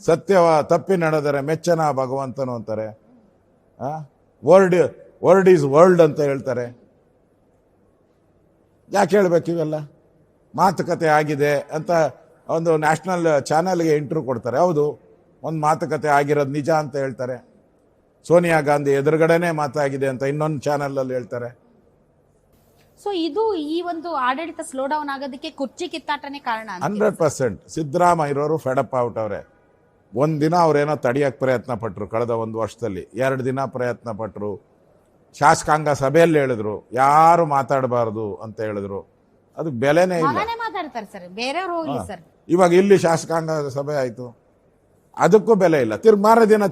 ಸತ್ಯವ ತಪ್ಪಿ ನಡೆದರೆ ಮೆಚ್ಚನ ಭಗವಂತನು ಅಂತಾರೆ. ವರ್ಡ್ ಈಸ್ ವರ್ಲ್ಡ್ ಅಂತ ಹೇಳ್ತಾರೆ. ಯಾಕೆ ಹೇಳ್ಬೇಕು ಇವೆಲ್ಲ? ಮಾತುಕತೆ ಆಗಿದೆ ಅಂತ ಒಂದು ನ್ಯಾಷನಲ್ ಚಾನೆಲ್ಗೆ ಇಂಟರ್ವ್ಯೂ ಕೊಡ್ತಾರೆ. ಹೌದು, ಒಂದು ಮಾತುಕತೆ ಆಗಿರೋದು ನಿಜ ಅಂತ ಹೇಳ್ತಾರೆ. ಸೋನಿಯಾ ಗಾಂಧಿ ಎದುರುಗಡೆನೆ ಮಾತಾಗಿದೆ ಅಂತ ಇನ್ನೊಂದು ಚಾನೆಲ್ ಹೇಳ್ತಾರೆ. ಸೊ ಇದು ಈ ಒಂದು ಆಡಳಿತ ಸ್ಲೋ ಡೌನ್ ಆಗೋದಕ್ಕೆ ಕುರ್ಚಿ ಕಿತ್ತಾಟನೇ ಕಾರಣ. 100% ಸಿದ್ದರಾಮಯ್ಯರವರು ಫೆಡಪ್ ಔಟ್ ಅವರೇ. ಒಂದಿನ ಅವ್ರೇನೋ ತಡಿಯಕ್ಕೆ ಪ್ರಯತ್ನ ಪಟ್ಟರು, ಕಳೆದ 1 ವರ್ಷದಲ್ಲಿ 2 ದಿನ ಪ್ರಯತ್ನ ಪಟ್ಟರು. ಶಾಸಕಾಂಗ ಸಭೆಯಲ್ಲಿ ಹೇಳಿದ್ರು ಯಾರು ಮಾತಾಡಬಾರದು ಅಂತ ಹೇಳಿದ್ರು. ಅದಕ್ಕೆ ಬೆಲೆನೇ ಇಲ್ಲ. ಇವಾಗ ಇಲ್ಲಿ ಶಾಸಕಾಂಗ ಸಭೆ ಆಯ್ತು, ಅದಕ್ಕೂ ಬೆಲೆ ಇಲ್ಲ. ಮಾರ ದಿನ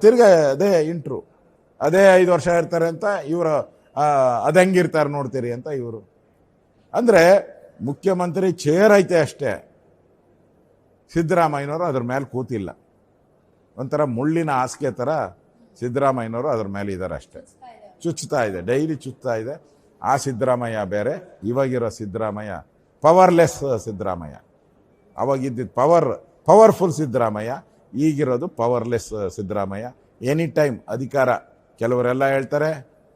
ಅದೇ ಇಂಟ್ರು, ಅದೇ 5 ವರ್ಷ ಇರ್ತಾರೆ ಅಂತ ಇವರು, ಅದಂಗಿರ್ತಾರೆ ನೋಡ್ತೀರಿ ಅಂತ ಇವರು. ಅಂದ್ರೆ ಮುಖ್ಯಮಂತ್ರಿ ಚೇರ್ ಐತೆ ಅಷ್ಟೇ, ಸಿದ್ದರಾಮಯ್ಯನವರು ಅದ್ರ ಮೇಲೆ ಕೂತಿಲ್ಲ. ಒಂಥರ ಮುಳ್ಳಿನ ಹಾಸಿಗೆ ತರ ಸಿದ್ದರಾಮಯ್ಯನವರು ಅದ್ರ ಮೇಲೆ ಇದ್ದಾರೆ ಅಷ್ಟೇ. ಚುಚ್ಚುತ್ತಾ ಇದೆ, ಡೈಲಿ ಚುಚ್ಚುತ್ತಾ ಇದೆ. ಆ ಸಿದ್ದರಾಮಯ್ಯ ಬೇರೆ, ಇವಾಗಿರೋ ಸಿದ್ದರಾಮಯ್ಯ ಪವರ್ಲೆಸ್ ಸಿದ್ದರಾಮಯ್ಯ. ಅವಾಗಿದ್ದ ಪವರ್ಫುಲ್ ಸಿದ್ದರಾಮಯ್ಯ, ಈಗಿರೋದು ಪವರ್ಲೆಸ್ ಸಿದ್ದರಾಮಯ್ಯ. ಎನಿ ಟೈಮ್ ಅಧಿಕಾರ. ಕೆಲವರೆಲ್ಲ ಹೇಳ್ತಾರೆ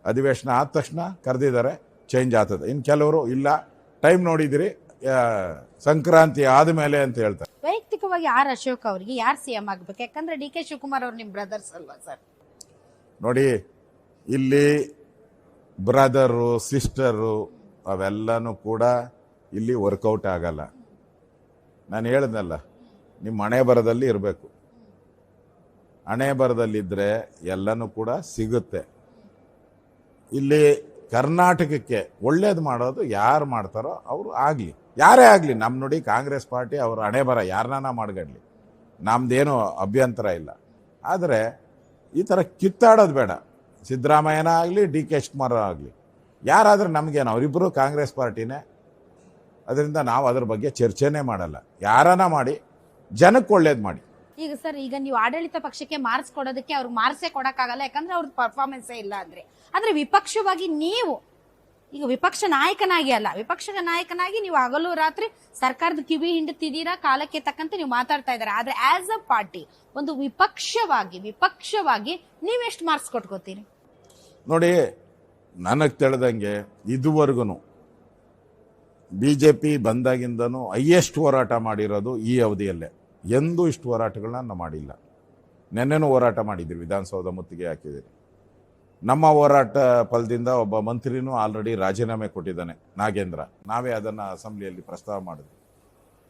ಅಧಿವೇಶನ ಆದ ತಕ್ಷಣ ಕರೆದಿದ್ದಾರೆ ಚೇಂಜ್ ಆಗ್ತದೆ, ಇನ್ನು ಕೆಲವರು ಇಲ್ಲ ಟೈಮ್ ನೋಡಿದಿರಿ ಸಂಕ್ರಾಂತಿ ಆದಮೇಲೆ ಅಂತ ಹೇಳ್ತಾರೆ. ವೈಯಕ್ತಿಕವಾಗಿ ಅಶೋಕ್ ಅವರಿಗೆ ಯಾರು CM ಆಗ್ಬೇಕು? ಯಾಕಂದ್ರೆ DK ಶಿವಕುಮಾರ್ ಅವ್ರು ನಿಮ್ ಬ್ರದರ್ಸ್ ಅಲ್ವಾ ಸರ್? ನೋಡಿ, ಇಲ್ಲಿ ಬ್ರದರು ಸಿಸ್ಟರು ಅವೆಲ್ಲನೂ ಕೂಡ ಇಲ್ಲಿ ವರ್ಕೌಟ್ ಆಗಲ್ಲ. ನಾನು ಹೇಳಿದ್ನಲ್ಲ, ನಿಮ್ಮ ಹಣೆ ಬರದಲ್ಲಿ ಇರಬೇಕು. ಹಣೆ ಬರದಲ್ಲಿದ್ದರೆ ಎಲ್ಲನೂ ಕೂಡ ಸಿಗುತ್ತೆ. ಇಲ್ಲಿ ಕರ್ನಾಟಕಕ್ಕೆ ಒಳ್ಳೇದು ಮಾಡೋದು ಯಾರು ಮಾಡ್ತಾರೋ ಅವರು ಆಗಲಿ, ಯಾರೇ ಆಗಲಿ. ನಮ್ಮ ನೋಡಿ ಕಾಂಗ್ರೆಸ್ ಪಾರ್ಟಿ ಅವ್ರ ಹಣೆ ಬರ ಯಾರನ್ನ ಮಾಡ್ಗಡ್ಲಿ, ನಮ್ದೇನು ಅಭ್ಯಂತರ ಇಲ್ಲ. ಆದರೆ ಈ ಥರ ಕಿತ್ತಾಡೋದು ಬೇಡ. ಸಿದ್ದರಾಮಯ್ಯನ ಆಗಲಿ DK ಶಿವಕುಮಾರ್ ಆಗಲಿ ಯಾರಾದರೂ ನಮಗೇನು, ಅವರಿಬ್ಬರು ಕಾಂಗ್ರೆಸ್ ಪಾರ್ಟಿನೇ. ಅದರಿಂದ ನಾವು ಅದ್ರ ಬಗ್ಗೆ ಚರ್ಚೆನೇ ಮಾಡಲ್ಲ. ಯಾರನ್ನ ಮಾಡಿ ಜನಕ್ಕೆ ಒಳ್ಳೇದು ಮಾಡಿ. ಈಗ ಸರ್, ಈಗ ನೀವು ಆಡಳಿತ ಪಕ್ಷಕ್ಕೆ ಮಾರ್ಕ್ಸ್ ಕೊಡೋದಕ್ಕೆ ಅವ್ರಿಗೆ ಮಾರ್ಕ್ಸೇ ಕೊಡಕ್ಕಾಗಲ್ಲ, ಯಾಕಂದ್ರೆ ಅವ್ರದ್ದು ಪರ್ಫಾರ್ಮೆನ್ಸೇ ಇಲ್ಲ ಆದ್ರೆ ವಿಪಕ್ಷವಾಗಿ ನೀವು ಈಗ ವಿಪಕ್ಷ ನಾಯಕನಾಗಿ ಅಲ್ಲ, ವಿಪಕ್ಷ ನಾಯಕನಾಗಿ ನೀವು ಹಗಲು ರಾತ್ರಿ ಸರ್ಕಾರದ ಕಿವಿ ಹಿಂಡುತ್ತಿದ್ದೀರಾ, ಕಾಲಕ್ಕೆ ತಕ್ಕಂತೆ ನೀವು ಮಾತಾಡ್ತಾ ಇದ್ದೀರಾ. ಆದ್ರೆ ಆಸ್ ಅ ಪಾರ್ಟಿ ಒಂದು ವಿಪಕ್ಷವಾಗಿ ನೀವೆಷ್ಟು ಮಾರ್ಕ್ಸ್ ಕೊಟ್ಕೋತೀರಿ? ನೋಡಿ, ನನಗೆ ತಿಳಿದಂಗೆ ಇದುವರೆಗೂ BJP ಬಂದಾಗಿಂದನೂ ಹೈಯೆಸ್ಟ್ ಹೋರಾಟ ಮಾಡಿರೋದು ಈ ಅವಧಿಯಲ್ಲೇ. ಎಂದೂ ಇಷ್ಟು ಹೋರಾಟಗಳನ್ನ ನಾವು ಮಾಡಿಲ್ಲ. ನೆನ್ನೆನೂ ಹೋರಾಟ ಮಾಡಿದ್ದೀವಿ, ವಿಧಾನಸೌಧ ಮುತ್ತಿಗೆ ಹಾಕಿದ್ದೀರಿ. ನಮ್ಮ ಹೋರಾಟ ಫಲದಿಂದ ಒಬ್ಬ ಮಂತ್ರಿನೂ ಆಲ್ರೆಡಿ ರಾಜೀನಾಮೆ ಕೊಟ್ಟಿದ್ದಾನೆ, ನಾಗೇಂದ್ರ. ನಾವೇ ಅದನ್ನ ಅಸೆಂಬ್ಲಿಯಲ್ಲಿ ಪ್ರಸ್ತಾವ ಮಾಡಿದ್ವಿ.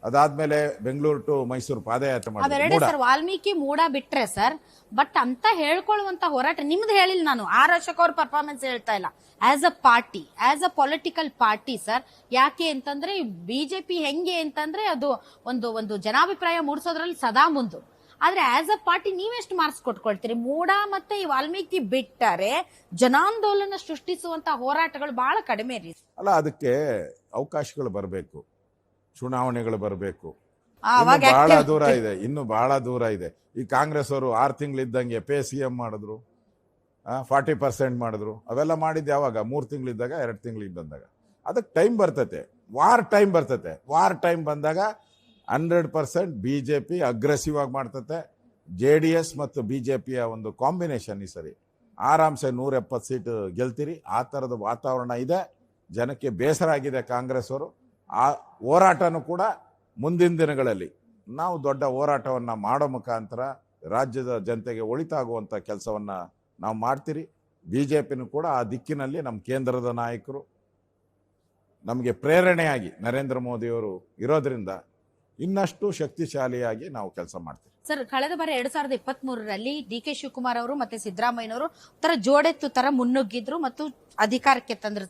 ಅದಾದ್ಮೇಲೆ ಬೆಂಗಳೂರು ಟು ಮೈಸೂರು ಪಾದಯಾತ್ರೆ ಮಾಡಿದ್ವಿ. ವಾಲ್ಮೀಕಿ ಮೂಡ ಬಿಟ್ರೆ ಸರ್, ಬಟ್ ಅಂತ ಹೇಳ್ಕೊಳ್ಳುವಂತ ಹೋರಾಟ ನಿಮ್ದು ಹೇಳಿಲ್ಲ ನಾನು. ಅಶೋಕ್ ಅವ್ರ ಪರ್ಫಾರ್ಮೆನ್ಸ್ ಹೇಳ್ತಾ ಇಲ್ಲ. As a party, as a political party sir. ಯಾಕೆ ಅಂತಂದ್ರೆ BJP ಹೆಂಗೆ ಅಂತಂದ್ರೆ ಅದು ಒಂದು ಜನಾಭಿಪ್ರಾಯ ಮೂಡಿಸೋದ್ರಲ್ಲಿ ಸದಾ ಮುಂದು. ಆದ್ರೆ ಆಸ್ ಅ ಪಾರ್ಟಿ ನೀವೆಷ್ಟು ಮಾರ್ಕ್ಸ್ ಕೊಟ್ಕೊಳ್ತೀರಿ? ಮೂಡ ಮತ್ತೆ ಈ ವಾಲ್ಮೀಕಿ ಬಿಟ್ಟರೆ ಜನಾಂದೋಲನ ಸೃಷ್ಟಿಸುವಂತ ಹೋರಾಟಗಳು ಬಹಳ ಕಡಿಮೆ ರೀ. ಅಲ್ಲ, ಅದಕ್ಕೆ ಅವಕಾಶಗಳು ಬರಬೇಕು, ಚುನಾವಣೆಗಳು ಬರಬೇಕು. ಇನ್ನು ಬಹಳ ದೂರ ಇದೆ. ಈ ಕಾಂಗ್ರೆಸ್ ಅವರು 6 ತಿಂಗಳಿದ್ದಂಗೆ CM ಮಾಡಿದ್ರು, 40% ಮಾಡಿದ್ರು. ಅವೆಲ್ಲ ಮಾಡಿದ್ದು ಯಾವಾಗ? 3 ತಿಂಗಳಿದ್ದಾಗ, 2 ತಿಂಗಳಿಗೆ ಬಂದಾಗ. ಅದಕ್ಕೆ ಟೈಮ್ ಬರ್ತತೆ. ವಾರ್ ಟೈಮ್ ಬರ್ತತೆ. ವಾರ್ ಟೈಮ್ ಬಂದಾಗ 100% BJP ಅಗ್ರೆಸಿವ್ ಆಗಿ ಮಾಡ್ತತೆ. JDS ಮತ್ತು BJPಯ ಒಂದು ಕಾಂಬಿನೇಷನ್ ಈ ಸರಿ ಆರಾಮ್ಸೆ 170 ಸೀಟ್ ಗೆಲ್ತೀರಿ. ಆ ಥರದ ವಾತಾವರಣ ಇದೆ. ಜನಕ್ಕೆ ಬೇಸರ ಆಗಿದೆ ಕಾಂಗ್ರೆಸ್ ಅವರು. ಆ ಹೋರಾಟನೂ ಕೂಡ ಮುಂದಿನ ದಿನಗಳಲ್ಲಿ ನಾವು ದೊಡ್ಡ ಹೋರಾಟವನ್ನು ಮಾಡೋ ಮುಖಾಂತರ ರಾಜ್ಯದ ಜನತೆಗೆ ಒಳಿತಾಗುವಂಥ ಕೆಲಸವನ್ನು ನಾವು ಮಾಡ್ತೀರಿ. BJPನೂ ಕೂಡ ಆ ದಿಕ್ಕಿನಲ್ಲಿ ನಮ್ಮ ಕೇಂದ್ರದ ನಾಯಕರು ನಮಗೆ ಪ್ರೇರಣೆಯಾಗಿ ನರೇಂದ್ರ ಮೋದಿಯವರು ಇರೋದ್ರಿಂದ ಇನ್ನಷ್ಟು ಶಕ್ತಿಶಾಲಿಯಾಗಿ ನಾವು ಕೆಲಸ ಮಾಡ್ತೀವಿ. ಸರ್, ಕಳೆದ ಬಾರಿ 2023ರಲ್ಲಿ DK ಶಿವಕುಮಾರ್ ಅವರು ಮತ್ತೆ ಸಿದ್ದರಾಮಯ್ಯನವರು ತರ ಜೋಡೆತ್ತು ತರ ಮುನ್ನುಗ್ಗಿದ್ರು ಮತ್ತು ಅಧಿಕಾರಕ್ಕೆ ತಂದ್ರು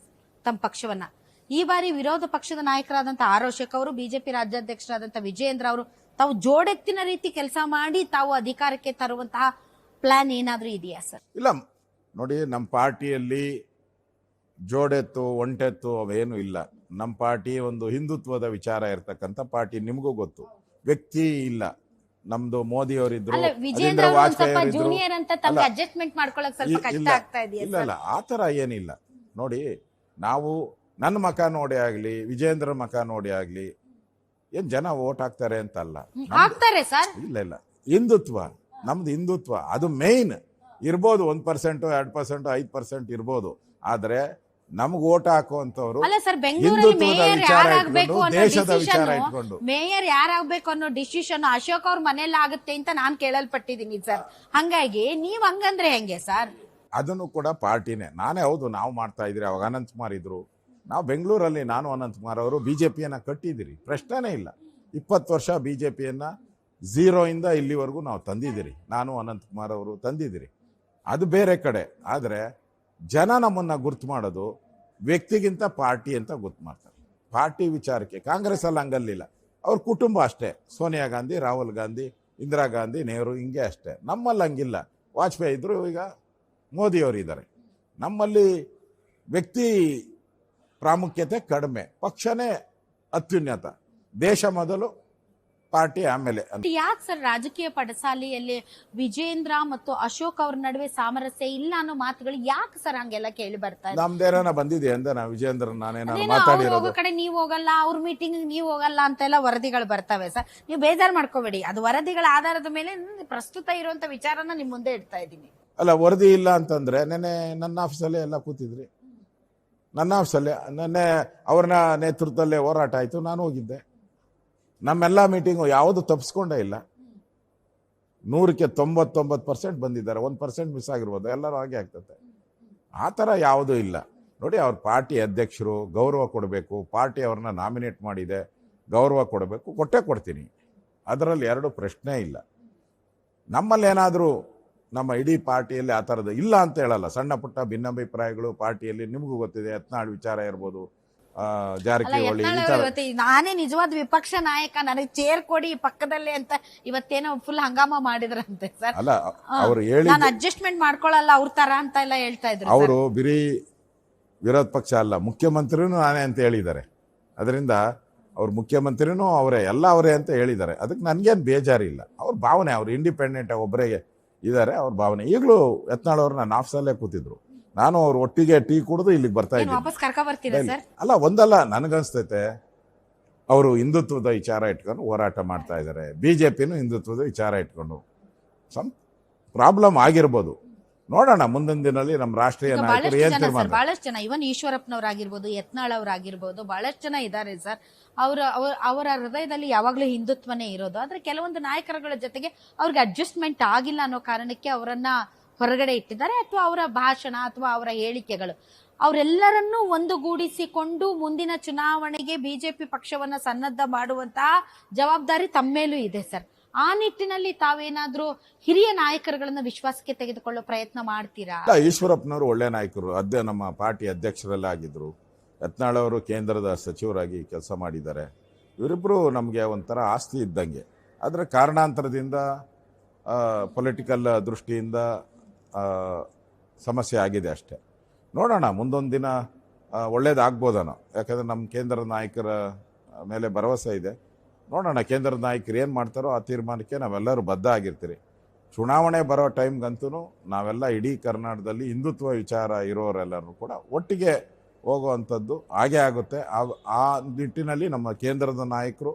ತಮ್ಮ ಪಕ್ಷವನ್ನ. ಈ ಬಾರಿ ವಿರೋಧ ಪಕ್ಷದ ನಾಯಕರಾದಂತಹ ಆರ್ ಅಶೋಕ್ ಅವರು, ಬಿಜೆಪಿ ರಾಜ್ಯಾಧ್ಯಕ್ಷರಾದಂತಹ ವಿಜಯೇಂದ್ರ ಅವರು ತಾವು ಜೋಡೆತ್ತಿನ ರೀತಿ ಕೆಲಸ ಮಾಡಿ ತಾವು ಅಧಿಕಾರಕ್ಕೆ ತರುವಂತಹ ಪ್ಲಾನ್ ಏನಾದ್ರೂ ಇದೆಯಾ ಸರ್? ಇಲ್ಲ ನೋಡಿ, ನಮ್ಮ ಪಾರ್ಟಿಯಲ್ಲಿ ಜೋಡೆತ್ತು ಒಂಟೆತ್ತು ಅವೇನು ಇಲ್ಲ. ನಮ್ಮ ಪಾರ್ಟಿ ಒಂದು ಹಿಂದುತ್ವದ ವಿಚಾರ ಇರ್ತಕ್ಕಂಥ ಪಾರ್ಟಿ. ನಿಮಗೂ ಗೊತ್ತು, ವ್ಯಕ್ತಿ ಇಲ್ಲ. ನಮ್ದು ಮೋದಿ ಅವರಿದ್ರು, ವಿಜೇಂದ್ರ ವಾಜಪೇಯಿ ಜೂನಿಯರ್ ಅಂತ ತಮಗೆ ಅಡ್ಜಸ್ಟ್ಮೆಂಟ್ ಮಾಡ್ಕೊಳ್ಳೋಕೆ ಸ್ವಲ್ಪ ಕಷ್ಟ ಆಗ್ತಾ ಇದೆ. ಇಲ್ಲ ಆ ತರ ಏನಿಲ್ಲ. ನೋಡಿ, ನಾವು ನನ್ನ ಮಕ ನೋಡಿ ಆಗ್ಲಿ, ವಿಜೇಂದ್ರ ಮಕ ನೋಡಿ ಆಗ್ಲಿ ಏನ್ ಜನ ವೋಟ್ ಹಾಕ್ತಾರೆ ಅಂತ ಅಲ್ಲ. ಹಾಕ್ತಾರೆ ಸರ್. ಇಲ್ಲ ಹಿಂದುತ್ವ, ನಮ್ದು ಹಿಂದುತ್ವ ಅದು ಮೇನ್ ಇರ್ಬೋದು. 1%, 2%, 5% ಇರ್ಬೋದು. ಆದ್ರೆ ನಮ್ಗೆ ಓಟ್ ಹಾಕುವಂತವ್ರು ಹಿಂದುತ್ವದ ವಿಚಾರ ಇಟ್ಕೊಂಡು, ದೇಶದ ವಿಚಾರ ಇಟ್ಕೊಂಡು ಮೇಯರ್ ಯಾರಾಗ್ಬೇಕು ಅನ್ನೋ ಡಿಸಿಷನ್ ಅಶೋಕ್ ಅವ್ರ ಮನೇಲಿ ಆಗುತ್ತೆ ಅಂತ ನಾನ್ ಕೇಳಲ್ಪಟ್ಟಿದ್ದೀನಿ ಸರ್. ಹಂಗಾಗಿ ನೀವ್ ಹಂಗಂದ್ರೆ ಹೆಂಗೆ ಸರ್? ಅದನ್ನು ಕೂಡ ಪಾರ್ಟಿನೇ. ನಾನೇ ಹೌದು, ನಾವು ಮಾಡ್ತಾ ಇದ್ರಿ. ಅವಾಗ ಅನಂತಕುಮಾರ್ ಇದ್ರು. ನಾವು ಬೆಂಗಳೂರಲ್ಲಿ ನಾನು ಅನಂತಕುಮಾರ್ ಅವರು BJPಯನ್ನ ಕಟ್ಟಿದಿರಿ, ಪ್ರಶ್ನೆನೇ ಇಲ್ಲ. 20 ವರ್ಷ BJPಯನ್ನ 0 ಇಂದ ಇಲ್ಲಿವರೆಗೂ ನಾವು ತಂದಿದ್ದೀರಿ. ನಾನು ಅನಂತಕುಮಾರ್ ಅವರು ತಂದಿದ್ದೀರಿ. ಅದು ಬೇರೆ ಕಡೆ. ಆದರೆ ಜನ ನಮ್ಮನ್ನ ಗುರ್ತು ಮಾಡೋದು ವ್ಯಕ್ತಿಗಿಂತ ಪಾರ್ಟಿ ಅಂತ ಗುರ್ತು ಮಾಡ್ತಾರೆ. ಪಾರ್ಟಿ ವಿಚಾರಕ್ಕೆ ಕಾಂಗ್ರೆಸ್ ಅಲ್ಲಿ ಹಂಗಲ್ಲಿಲ್ಲ. ಅವ್ರ ಕುಟುಂಬ ಅಷ್ಟೇ, ಸೋನಿಯಾ ಗಾಂಧಿ, ರಾಹುಲ್ ಗಾಂಧಿ, ಇಂದಿರಾ ಗಾಂಧಿ, ನೆಹರು, ಹಿಂಗೆ ಅಷ್ಟೇ. ನಮ್ಮಲ್ಲಿ ಹಂಗಿಲ್ಲ. ವಾಜಪೇಯಿ ಇದ್ರು, ಈಗ ಮೋದಿಯವರು ಇದ್ದಾರೆ. ನಮ್ಮಲ್ಲಿ ವ್ಯಕ್ತಿ ಪ್ರಾಮುಖ್ಯತೆ ಕಡಿಮೆ, ಪಕ್ಷನೇ ಅತ್ಯುನ್ನತ. ದೇಶ ಮೊದಲು, ಪಾರ್ಟಿ ಆಮೇಲೆ. ಯಾಕೆ ಸರ್ ರಾಜಕೀಯ ಪಡಸಾಲೆಯಲ್ಲಿ ವಿಜೇಂದ್ರ ಮತ್ತು ಅಶೋಕ್ ಅವ್ರ ನಡುವೆ ಸಾಮರಸ್ಯ ಇಲ್ಲ ಅನ್ನೋ ಮಾತುಗಳು ಯಾಕೆ ಸರ್ ಹಂಗೆಲ್ಲ ಕೇಳಿ ಬರ್ತಾ ಇದೆ? ನಮ್ದೇನ ಬಂದಿದೆ ಅಂದ ನಾವು ವಿಜೇಂದ್ರ ನಾನೇನಾದ್ರು ಮಾತಾಡಿರೋದು? ಹೋಗೋ ಕಡೆ ನೀವ್ ಹೋಗಲ್ಲ, ಅವ್ರ ಮೀಟಿಂಗ್ ನೀವ್ ಹೋಗಲ್ಲ ಅಂತೆಲ್ಲ ವರದಿಗಳು ಬರ್ತವೆ ಸರ್. ನೀವು ಬೇಜಾರು ಮಾಡ್ಕೋಬೇಡಿ. ಅದು ವರದಿಗಳ ಆಧಾರದ ಮೇಲೆ ಪ್ರಸ್ತುತ ಇರುವಂತ ವಿಚಾರನ ನಿಮ್ ಮುಂದೆ ಇಡ್ತಾ ಇದ್ದೀನಿ. ಅಲ್ಲ, ವರದಿ ಇಲ್ಲ ಅಂತಂದ್ರೆ ನೆನ್ನೆ ನನ್ನ ಆಫೀಸಲ್ಲೇ ಎಲ್ಲ ಕೂತಿದ್ರಿ. ನನ್ನ ಆಫೀಸಲ್ಲೇ ನೆನ್ನೆ ಅವ್ರನ್ನ ನೇತೃತ್ವದಲ್ಲೇ ಹೋರಾಟ ಆಯ್ತು, ನಾನು ಹೋಗಿದ್ದೆ. ನಮ್ಮೆಲ್ಲ ಮೀಟಿಂಗು ಯಾವುದು ತಪ್ಪಿಸ್ಕೊಂಡೇ ಇಲ್ಲ. 100ಕ್ಕೆ 99% ಬಂದಿದ್ದಾರೆ. 1% ಮಿಸ್ ಆಗಿರ್ಬೋದು, ಎಲ್ಲರೂ ಹಾಗೆ ಆಗ್ತದೆ. ಆ ಥರ ಯಾವುದೂ ಇಲ್ಲ. ನೋಡಿ, ಅವ್ರ ಪಾರ್ಟಿ ಅಧ್ಯಕ್ಷರು ಗೌರವ ಕೊಡಬೇಕು. ಪಾರ್ಟಿ ಅವ್ರನ್ನ ನಾಮಿನೇಟ್ ಮಾಡಿದೆ, ಗೌರವ ಕೊಡಬೇಕು, ಕೊಟ್ಟೇ ಕೊಡ್ತೀನಿ. ಅದರಲ್ಲಿ ಎರಡು ಪ್ರಶ್ನೆ ಇಲ್ಲ. ನಮ್ಮಲ್ಲಿ ಏನಾದರೂ ನಮ್ಮ ಇಡೀ ಪಾರ್ಟಿಯಲ್ಲಿ ಆ ಥರದ್ದು ಇಲ್ಲ ಅಂತ ಹೇಳಲ್ಲ. ಸಣ್ಣ ಪುಟ್ಟ ಭಿನ್ನಾಭಿಪ್ರಾಯಗಳು ಪಾರ್ಟಿಯಲ್ಲಿ ನಿಮಗೂ ಗೊತ್ತಿದೆ. ಯತ್ನಾಳ್ ವಿಚಾರ ಇರ್ಬೋದು, ಜಾರಕಿಹೊಳಿ. ನಾನೇ ನಿಜವಾದ ವಿಪಕ್ಷ ನಾಯಕ, ನನಗೆ ಚೇರ್ ಕೊಡಿ ಪಕ್ಕದಲ್ಲೇ ಅಂತ ಇವತ್ತೇನೋ ಫುಲ್ ಹಂಗಾಮ ಮಾಡಿದ್ರಂತೆ ಸರ್. ಅಲ್ಲ, ಅವರು ಹೇಳಿ ನಾನು ಅಡ್ಜಸ್ಟ್ಮೆಂಟ್ ಮಾಡ್ಕೊಳ್ಳಲ್ಲ ಅವ್ರ ತರ ಅಂತ ಎಲ್ಲ ಹೇಳ್ತಾ ಇದ್ರು. ಅವರು ಬಿರಿ ವಿರೋಧ ಪಕ್ಷ ಅಲ್ಲ, ಮುಖ್ಯಮಂತ್ರಿನೂ ನಾನೇ ಅಂತ ಹೇಳಿದ್ದಾರೆ. ಅದರಿಂದ ಅವ್ರ ಮುಖ್ಯಮಂತ್ರಿನೂ ಅವರೇ, ಎಲ್ಲ ಅವರೇ ಅಂತ ಹೇಳಿದ್ದಾರೆ. ಅದಕ್ಕೆ ನನ್ಗೇನು ಬೇಜಾರಿಲ್ಲ. ಅವ್ರ ಭಾವನೆ, ಅವ್ರು ಇಂಡಿಪೆಂಡೆಂಟ್ ಒಬ್ಬರೇ ಇದ್ದಾರೆ, ಅವ್ರ ಭಾವನೆ. ಈಗಲೂ ಯತ್ನಾಳ್ ಅವ್ರು ನನ್ನ ಆಫೀಸಲ್ಲೇ ಕೂತಿದ್ರು. ನಾನು ಅವ್ರು ಒಟ್ಟಿಗೆ ಟೀ ಕುಡಿದು ಇಲ್ಲಿಗೆ ಬರ್ತಾ ಇದ್ದೀನಿ. ಅಲ್ಲ, ಒಂದಲ್ಲ, ನನಗನ್ಸ್ತೈತೆ ಅವರು ಹಿಂದುತ್ವದ ವಿಚಾರ ಇಟ್ಕೊಂಡು ಹೋರಾಟ ಮಾಡ್ತಾ ಇದ್ದಾರೆ. BJPನೂ ಹಿಂದುತ್ವದ ವಿಚಾರ ಇಟ್ಕೊಂಡು ಪ್ರಾಬ್ಲಮ್ ಆಗಿರ್ಬೋದು. ನೋಡೋಣ ಮುಂದಿನ ದಿನದಲ್ಲಿ ನಮ್ಮ ರಾಷ್ಟ್ರೀಯ ನಾಯಕರು ಏನ್ ತೀರ್ಮಾನ. ಬಹಳಷ್ಟು ಜನ, ಇವನ್ ಈಶ್ವರಪ್ಪನವರಾಗಿರ್ಬೋದು, ಯತ್ನಾಳ್ ಅವರಾಗಿರ್ಬೋದು, ಬಹಳಷ್ಟು ಜನ ಇದ್ದಾರೆ ಸರ್. ಅವರ ಹೃದಯದಲ್ಲಿ ಯಾವಾಗ್ಲೂ ಹಿಂದುತ್ವನೇ ಇರೋದು. ಆದ್ರೆ ಕೆಲವೊಂದು ನಾಯಕರುಗಳ ಜೊತೆಗೆ ಅವ್ರಿಗೆ ಅಡ್ಜಸ್ಟ್ಮೆಂಟ್ ಆಗಿಲ್ಲ ಅನ್ನೋ ಕಾರಣಕ್ಕೆ ಅವರನ್ನ ಹೊರಗಡೆ ಇಟ್ಟಿದ್ದಾರೆ. ಅಥವಾ ಅವರ ಭಾಷಣ ಅಥವಾ ಅವರ ಹೇಳಿಕೆಗಳು ಅವರೆಲ್ಲರನ್ನೂ ಒಂದುಗೂಡಿಸಿಕೊಂಡು ಮುಂದಿನ ಚುನಾವಣೆಗೆ BJP ಪಕ್ಷವನ್ನ ಸನ್ನದ್ಧ ಮಾಡುವಂತಹ ಜವಾಬ್ದಾರಿ ತಮ್ಮ ಮೇಲೂ ಇದೆ ಸರ್. ಆ ನಿಟ್ಟಿನಲ್ಲಿ ತಾವೇನಾದ್ರೂ ಹಿರಿಯ ನಾಯಕರುಗಳನ್ನ ವಿಶ್ವಾಸಕ್ಕೆ ತೆಗೆದುಕೊಳ್ಳೋ ಪ್ರಯತ್ನ ಮಾಡ್ತೀರಾ? ಈಶ್ವರಪ್ಪನವರು ಒಳ್ಳೆ ನಾಯಕರು, ನಮ್ಮ ಪಾರ್ಟಿ ಅಧ್ಯಕ್ಷರೆಲ್ಲ ಆಗಿದ್ರು. ಯತ್ನಾಳ್ ಅವರು ಕೇಂದ್ರದ ಸಚಿವರಾಗಿ ಕೆಲಸ ಮಾಡಿದ್ದಾರೆ. ಇವರಿಬ್ಬರು ನಮಗೆ ಒಂಥರ ಆಸ್ತಿ ಇದ್ದಂಗೆ. ಆದರೆ ಕಾರಣಾಂತರದಿಂದ ಪೊಲಿಟಿಕಲ್ ದೃಷ್ಟಿಯಿಂದ ಸಮಸ್ಯೆ ಆಗಿದೆ ಅಷ್ಟೇ. ನೋಡೋಣ, ಮುಂದೊಂದು ದಿನ ಒಳ್ಳೇದಾಗ್ಬೋದನೋ. ಯಾಕಂದರೆ ನಮ್ಮ ಕೇಂದ್ರದ ನಾಯಕರ ಮೇಲೆ ಭರವಸೆ ಇದೆ. ನೋಡೋಣ, ಕೇಂದ್ರದ ನಾಯಕರು ಏನು ಮಾಡ್ತಾರೋ ಆ ತೀರ್ಮಾನಕ್ಕೆ ನಾವೆಲ್ಲರೂ ಬದ್ಧ ಆಗಿರ್ತೀರಿ. ಚುನಾವಣೆ ಬರೋ ಟೈಮ್ಗಂತೂ ನಾವೆಲ್ಲ ಇಡೀ ಕರ್ನಾಟಕದಲ್ಲಿ ಹಿಂದುತ್ವ ವಿಚಾರ ಇರೋರೆಲ್ಲರೂ ಕೂಡ ಒಟ್ಟಿಗೆ ಹೋಗುವಂಥದ್ದು ಹಾಗೇ ಆಗುತ್ತೆ. ಆ ನಿಟ್ಟಿನಲ್ಲಿ ನಮ್ಮ ಕೇಂದ್ರದ ನಾಯಕರು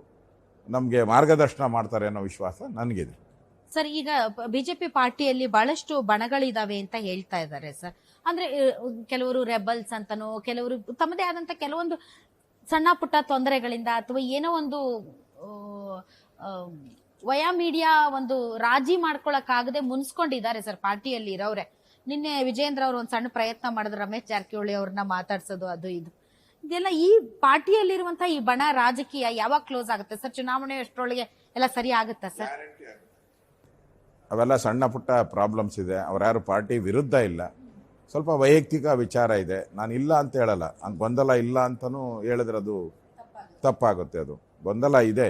ನಮಗೆ ಮಾರ್ಗದರ್ಶನ ಮಾಡ್ತಾರೆ ಅನ್ನೋ ವಿಶ್ವಾಸ ನನಗಿದೆ. ಸರ್, ಈಗ ಬಿಜೆಪಿ ಪಾರ್ಟಿಯಲ್ಲಿ ಬಹಳಷ್ಟು ಬಣಗಳಿದಾವೆ ಅಂತ ಹೇಳ್ತಾ ಇದ್ದಾರೆ ಸರ್. ಅಂದ್ರೆ ಕೆಲವರು ರೆಬಲ್ಸ್ ಅಂತನೋ, ಕೆಲವರು ತಮ್ಮದೇ ಆದಂತ ಕೆಲವೊಂದು ಸಣ್ಣ ಪುಟ್ಟ ತೊಂದರೆಗಳಿಂದ ಅಥವಾ ಏನೋ ಒಂದು ವಯಾ ಮೀಡಿಯಾ ಒಂದು ರಾಜಿ ಮಾಡ್ಕೊಳಕ್ಕಾಗದೆ ಮುನ್ಸ್ಕೊಂಡಿದ್ದಾರೆ ಸರ್ ಪಾರ್ಟಿಯಲ್ಲಿ ಇರೋರೆ. ನಿನ್ನೆ ವಿಜೇಂದ್ರ ಅವರು ಒಂದು ಸಣ್ಣ ಪ್ರಯತ್ನ ಮಾಡಿದ್ರು, ರಮೇಶ್ ಜಾರಕಿಹೊಳಿ ಅವ್ರನ್ನ ಮಾತಾಡ್ಸೋದು ಅದು ಇದು. ಇದೆಲ್ಲ ಈ ಪಾರ್ಟಿಯಲ್ಲಿರುವಂತಹ ಈ ಬಣ ರಾಜಕೀಯ ಯಾವಾಗ ಕ್ಲೋಸ್ ಆಗುತ್ತೆ ಸರ್? ಚುನಾವಣೆ ಅಷ್ಟರೊಳಗೆ ಎಲ್ಲ ಸರಿ ಆಗುತ್ತಾ ಸರ್? ಅವೆಲ್ಲ ಸಣ್ಣ ಪುಟ್ಟ ಪ್ರಾಬ್ಲಮ್ಸ್ ಇದೆ. ಯಾರು ಪಾರ್ಟಿ ವಿರುದ್ಧ ಇಲ್ಲ, ಸ್ವಲ್ಪ ವೈಯಕ್ತಿಕ ವಿಚಾರ ಇದೆ. ನಾನು ಇಲ್ಲ ಅಂತ ಹೇಳಲ್ಲ, ಹಂಗೆ ಗೊಂದಲ ಇಲ್ಲ ಅಂತಲೂ ಹೇಳಿದ್ರೆ ಅದು ತಪ್ಪಾಗುತ್ತೆ. ಅದು ಗೊಂದಲ ಇದೆ,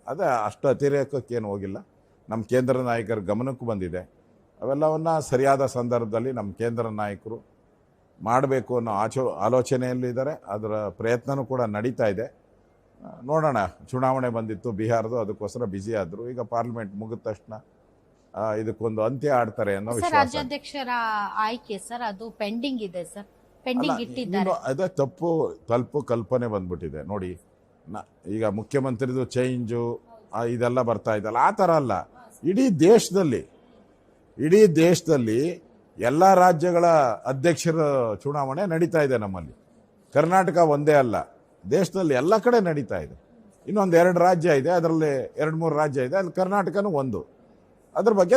ಅದೇ ಅಷ್ಟು ಅತಿರೇಕಕ್ಕೇನು ಹೋಗಿಲ್ಲ. ನಮ್ಮ ಕೇಂದ್ರ ನಾಯಕರ ಗಮನಕ್ಕೂ ಬಂದಿದೆ. ಅವೆಲ್ಲವನ್ನ ಸರಿಯಾದ ಸಂದರ್ಭದಲ್ಲಿ ನಮ್ಮ ಕೇಂದ್ರ ನಾಯಕರು ಮಾಡಬೇಕು ಅನ್ನೋ ಆಲೋಚನೆಯಲ್ಲಿದ್ದಾರೆ. ಅದರ ಪ್ರಯತ್ನನೂ ಕೂಡ ನಡೀತಾ ಇದೆ. ನೋಡೋಣ. ಚುನಾವಣೆ ಬಂದಿತ್ತು ಬಿಹಾರದು, ಅದಕ್ಕೋಸ್ಕರ ಬ್ಯುಸಿ ಆದರು. ಈಗ ಪಾರ್ಲಿಮೆಂಟ್ ಮುಗಿದ ತಕ್ಷಣ ಇದಕ್ಕೊಂದು ಅಂತ್ಯ ಆಡ್ತಾರೆ ಅನ್ನೋ ವಿಶ್ವಾಸ. ರಾಜ್ಯಾಧ್ಯಕ್ಷರ ಆಯ್ಕೆ ಸರ್ ಅದು ಪೆಂಡಿಂಗ್ ಇದೆ ಸರ್, ಪೆಂಡಿಂಗ್ ಇಟ್ಟಿದ್ದಾರೆ. ಅದೇ ತಪ್ಪು ಕಲ್ಪನೆ ಬಂದ್ಬಿಟ್ಟಿದೆ ನೋಡಿ. ಈಗ ಮುಖ್ಯಮಂತ್ರಿದು ಚೇಂಜು ಇದೆಲ್ಲ ಬರ್ತಾ ಇದಲ್ಲ, ಆ ಥರ ಅಲ್ಲ. ಇಡೀ ದೇಶದಲ್ಲಿ ಎಲ್ಲ ರಾಜ್ಯಗಳ ಅಧ್ಯಕ್ಷರ ಚುನಾವಣೆ ನಡೀತಾ ಇದೆ ನಮ್ಮಲ್ಲಿ. ಕರ್ನಾಟಕ ಒಂದೇ ಅಲ್ಲ, ದೇಶದಲ್ಲಿ ಎಲ್ಲ ಕಡೆ ನಡೀತಾ ಇದೆ. ಇನ್ನೊಂದು 2 ರಾಜ್ಯ ಇದೆ, ಅದರಲ್ಲಿ 2-3 ರಾಜ್ಯ ಇದೆ, ಅಲ್ಲಿ ಕರ್ನಾಟಕನೂ ಒಂದು. ಅದ್ರ ಬಗ್ಗೆ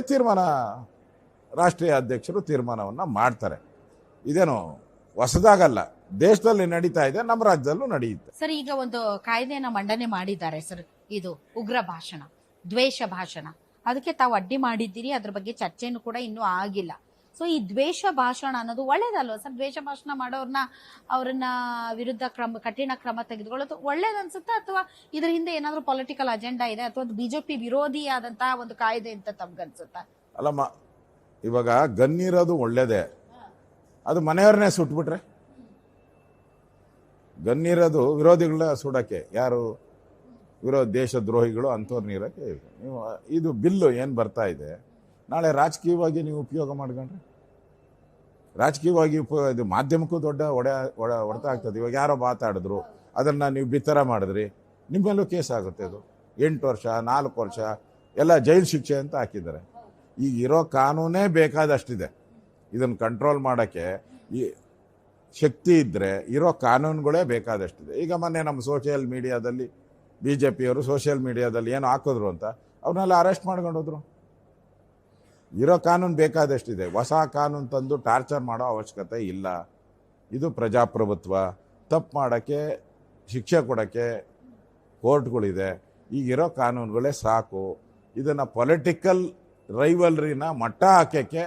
ರಾಷ್ಟ್ರೀಯ ಅಧ್ಯಕ್ಷರು ತೀರ್ಮಾನವನ್ನು ಮಾಡ್ತಾರೆ. ಇದೇನು ಹೊಸದಾಗಲ್ಲ, ದೇಶದಲ್ಲಿ ನಡೀತಾ ಇದೆ, ನಮ್ಮ ರಾಜ್ಯದಲ್ಲೂ ನಡೆಯುತ್ತೆ. ಸರ್, ಈಗ ಒಂದು ಕಾಯ್ದೆನ ಮಂಡನೆ ಮಾಡಿದ್ದಾರೆ ಸರ್, ಇದು ಉಗ್ರ ಭಾಷಣ, ದ್ವೇಷ ಭಾಷಣ. ಅದಕ್ಕೆ ತಾವು ಅಡ್ಡಿ ಮಾಡಿದ್ದೀರಿ, ಅದ್ರ ಬಗ್ಗೆ ಚರ್ಚೆನೂ ಕೂಡ ಇನ್ನೂ ಆಗಿಲ್ಲ. ಸೊ ಈ ದ್ವೇಷ ಭಾಷಣ ಅನ್ನೋದು ಒಳ್ಳೇದಲ್ವಾ ಸರ್? ದ್ವೇಷ ಭಾಷಣ ಅವ್ರನ್ನ ವಿರುದ್ಧ ಕಠಿಣ ಕ್ರಮ ತೆಗೆದುಕೊಳ್ಳೋದು ಒಳ್ಳೇದನ್ಸುತ್ತಾ, ಅಥವಾ ಇದ್ರ ಹಿಂದೆ ಏನಾದ್ರೂ ಪೊಲಿಟಿಕಲ್ ಅಜೆಂಡಾ ಇದೆ, ಅಥವಾ ಬಿಜೆಪಿ ವಿರೋಧಿಯಾದಂತಹ ಒಂದು ಕಾಯ್ದೆ ಅಂತ ತಮ್ಗನ್ಸುತ್ತಾ? ಅಲ್ಲಮ್ಮ, ಇವಾಗ ಗನ್ನಿರೋದು ಒಳ್ಳೇದೇ, ಅದು ಮನೆಯವ್ರನ್ನೇ ಸುಟ್ಬಿಟ್ರೆ. ಗನ್ನಿರೋದು ವಿರೋಧಿಗಳನ್ನ ಸುಡಕ್ಕೆ, ಯಾರು ದೇಶದ್ರೋಹಿಗಳು ಅಂಥವ್ರನ್ನ ಇರೋಕ್ಕೆ. ನೀವು ಇದು ಬಿಲ್ಲು ಏನು ಬರ್ತಾ ಇದೆ, ನಾಳೆ ರಾಜಕೀಯವಾಗಿ ನೀವು ಉಪಯೋಗ ಮಾಡ್ಕೊಂಡ್ರೆ, ರಾಜಕೀಯವಾಗಿ ಇದು ಮಾಧ್ಯಮಕ್ಕೂ ದೊಡ್ಡ ಹೊಡೆತ ಆಗ್ತದೆ. ಇವಾಗ ಯಾರೋ ಮಾತಾಡಿದ್ರು, ಅದನ್ನು ನೀವು ಬಿತ್ತರ ಮಾಡಿದ್ರಿ, ನಿಮ್ಮೆಲ್ಲೂ ಕೇಸ್ ಆಗುತ್ತೆ. ಅದು 8 ವರ್ಷ 4 ವರ್ಷ ಎಲ್ಲ ಜೈಲು ಶಿಕ್ಷೆ ಅಂತ ಹಾಕಿದ್ದಾರೆ. ಈಗ ಇರೋ ಕಾನೂನೇ ಬೇಕಾದಷ್ಟಿದೆ. ಇದನ್ನು ಕಂಟ್ರೋಲ್ ಮಾಡೋಕ್ಕೆ ಈ ಶಕ್ತಿ ಇದ್ದರೆ ಇರೋ ಕಾನೂನುಗಳೇ ಬೇಕಾದಷ್ಟಿದೆ. ಈಗ ಮೊನ್ನೆ ನಮ್ಮ ಸೋಷಿಯಲ್ ಮೀಡಿಯಾದಲ್ಲಿ BJPಯವರು ಸೋಷಿಯಲ್ ಮೀಡಿಯಾದಲ್ಲಿ ಏನು ಹಾಕಿದ್ರು ಅಂತ ಅವ್ರನ್ನೆಲ್ಲ ಅರೆಸ್ಟ್ ಮಾಡ್ಕೊಂಡು ಹೋದ್ರು. ಇರೋ ಕಾನೂನು ಬೇಕಾದಷ್ಟಿದೆ. ಹೊಸ ಕಾನೂನು ತಂದು ಟಾರ್ಚರ್ ಮಾಡೋ ಅವಶ್ಯಕತೆ ಇಲ್ಲ. ಇದು ಪ್ರಜಾಪ್ರಭುತ್ವ. ತಪ್ಪು ಮಾಡೋಕ್ಕೆ ಶಿಕ್ಷೆ ಕೊಡೋಕ್ಕೆ ಕೋರ್ಟ್ಗಳಿದೆ. ಈಗಿರೋ ಕಾನೂನುಗಳೇ ಸಾಕು. ಇದನ್ನು ಪೊಲಿಟಿಕಲ್ ರೈವಲ್ರಿನ ಮಟ್ಟ ಹಾಕೋಕ್ಕೆ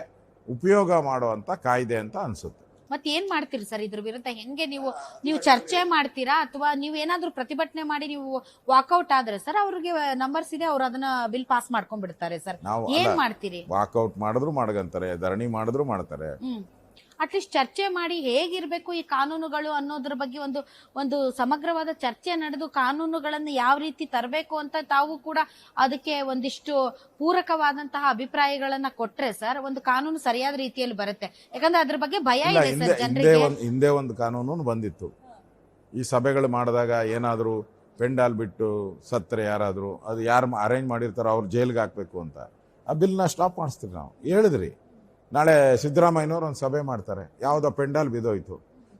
ಉಪಯೋಗ ಮಾಡುವಂಥ ಕಾಯ್ದೆ ಅಂತ ಅನಿಸುತ್ತೆ. ಮತ್ತೆ ಏನ್ ಮಾಡ್ತೀರಿ ಸರ್ ಇದ್ರ ವಿರುದ್ಧ? ಹೆಂಗೆ ನೀವು ಚರ್ಚೆ ಮಾಡ್ತೀರಾ, ಅಥವಾ ನೀವು ಏನಾದ್ರೂ ಪ್ರತಿಭಟನೆ ಮಾಡಿ ನೀವು ವಾಕೌಟ್ ಆದ್ರೆ ಸರ್ ಅವ್ರಿಗೆ ನಂಬರ್ಸ್ ಇದೆ, ಅವ್ರು ಅದನ್ನ ಬಿಲ್ ಪಾಸ್ ಮಾಡ್ಕೊಂಡ್ಬಿಡ್ತಾರೆ ಸರ್. ಏನ್ ಮಾಡ್ತೀರಿ? ವಾಕೌಟ್ ಮಾಡಿದ್ರು ಮಾಡ್ಕಂತಾರೆ, ಧರಣಿ ಮಾಡಿದ್ರು ಮಾಡ್ತಾರೆ. ಅಟ್ಲೀಸ್ಟ್ ಚರ್ಚೆ ಮಾಡಿ ಹೇಗಿರ್ಬೇಕು ಈ ಕಾನೂನುಗಳು ಅನ್ನೋದ್ರ ಬಗ್ಗೆ ಒಂದು ಸಮಗ್ರವಾದ ಚರ್ಚೆ ನಡೆದು ಕಾನೂನುಗಳನ್ನು ಯಾವ ರೀತಿ ತರಬೇಕು ಅಂತ ತಾವು ಕೂಡ ಅದಕ್ಕೆ ಒಂದಿಷ್ಟು ಪೂರಕವಾದಂತಹ ಅಭಿಪ್ರಾಯಗಳನ್ನ ಕೊಟ್ರೆ ಸರ್ ಒಂದು ಕಾನೂನು ಸರಿಯಾದ ರೀತಿಯಲ್ಲಿ ಬರುತ್ತೆ. ಯಾಕಂದ್ರೆ ಅದ್ರ ಬಗ್ಗೆ ಭಯ ಇದೆ ಸರ್ ಜನರಿಗೆ. ಹಿಂದೆ ಒಂದು ಕಾನೂನು ಬಂದಿತ್ತು. ಈ ಸಭೆಗಳು ಮಾಡಿದಾಗ ಏನಾದರೂ ಪೆಂಡಾಲ್ ಬಿಟ್ಟು ಸತ್ತರೆ ಯಾರಾದರೂ, ಅದು ಯಾರು ಅರೇಂಜ್ ಮಾಡಿರ್ತಾರೋ ಅವ್ರು ಜೈಲ್ಗೆ ಹಾಕಬೇಕು ಅಂತ, ಆ ಬಿಲ್ನ ಸ್ಟಾಪ್ ಮಾಡಿಸ್ತೀವಿ ನಾವು. ಹೇಳಿದ್ರಿ, ನಾಳೆ ಸಿದ್ದರಾಮಯ್ಯನವ್ರು ಒಂದು ಸಭೆ ಮಾಡ್ತಾರೆ, ಯಾವುದೋ ಪೆಂಡಾಲ್ ಬಿದ್ದೋಯ್ತು,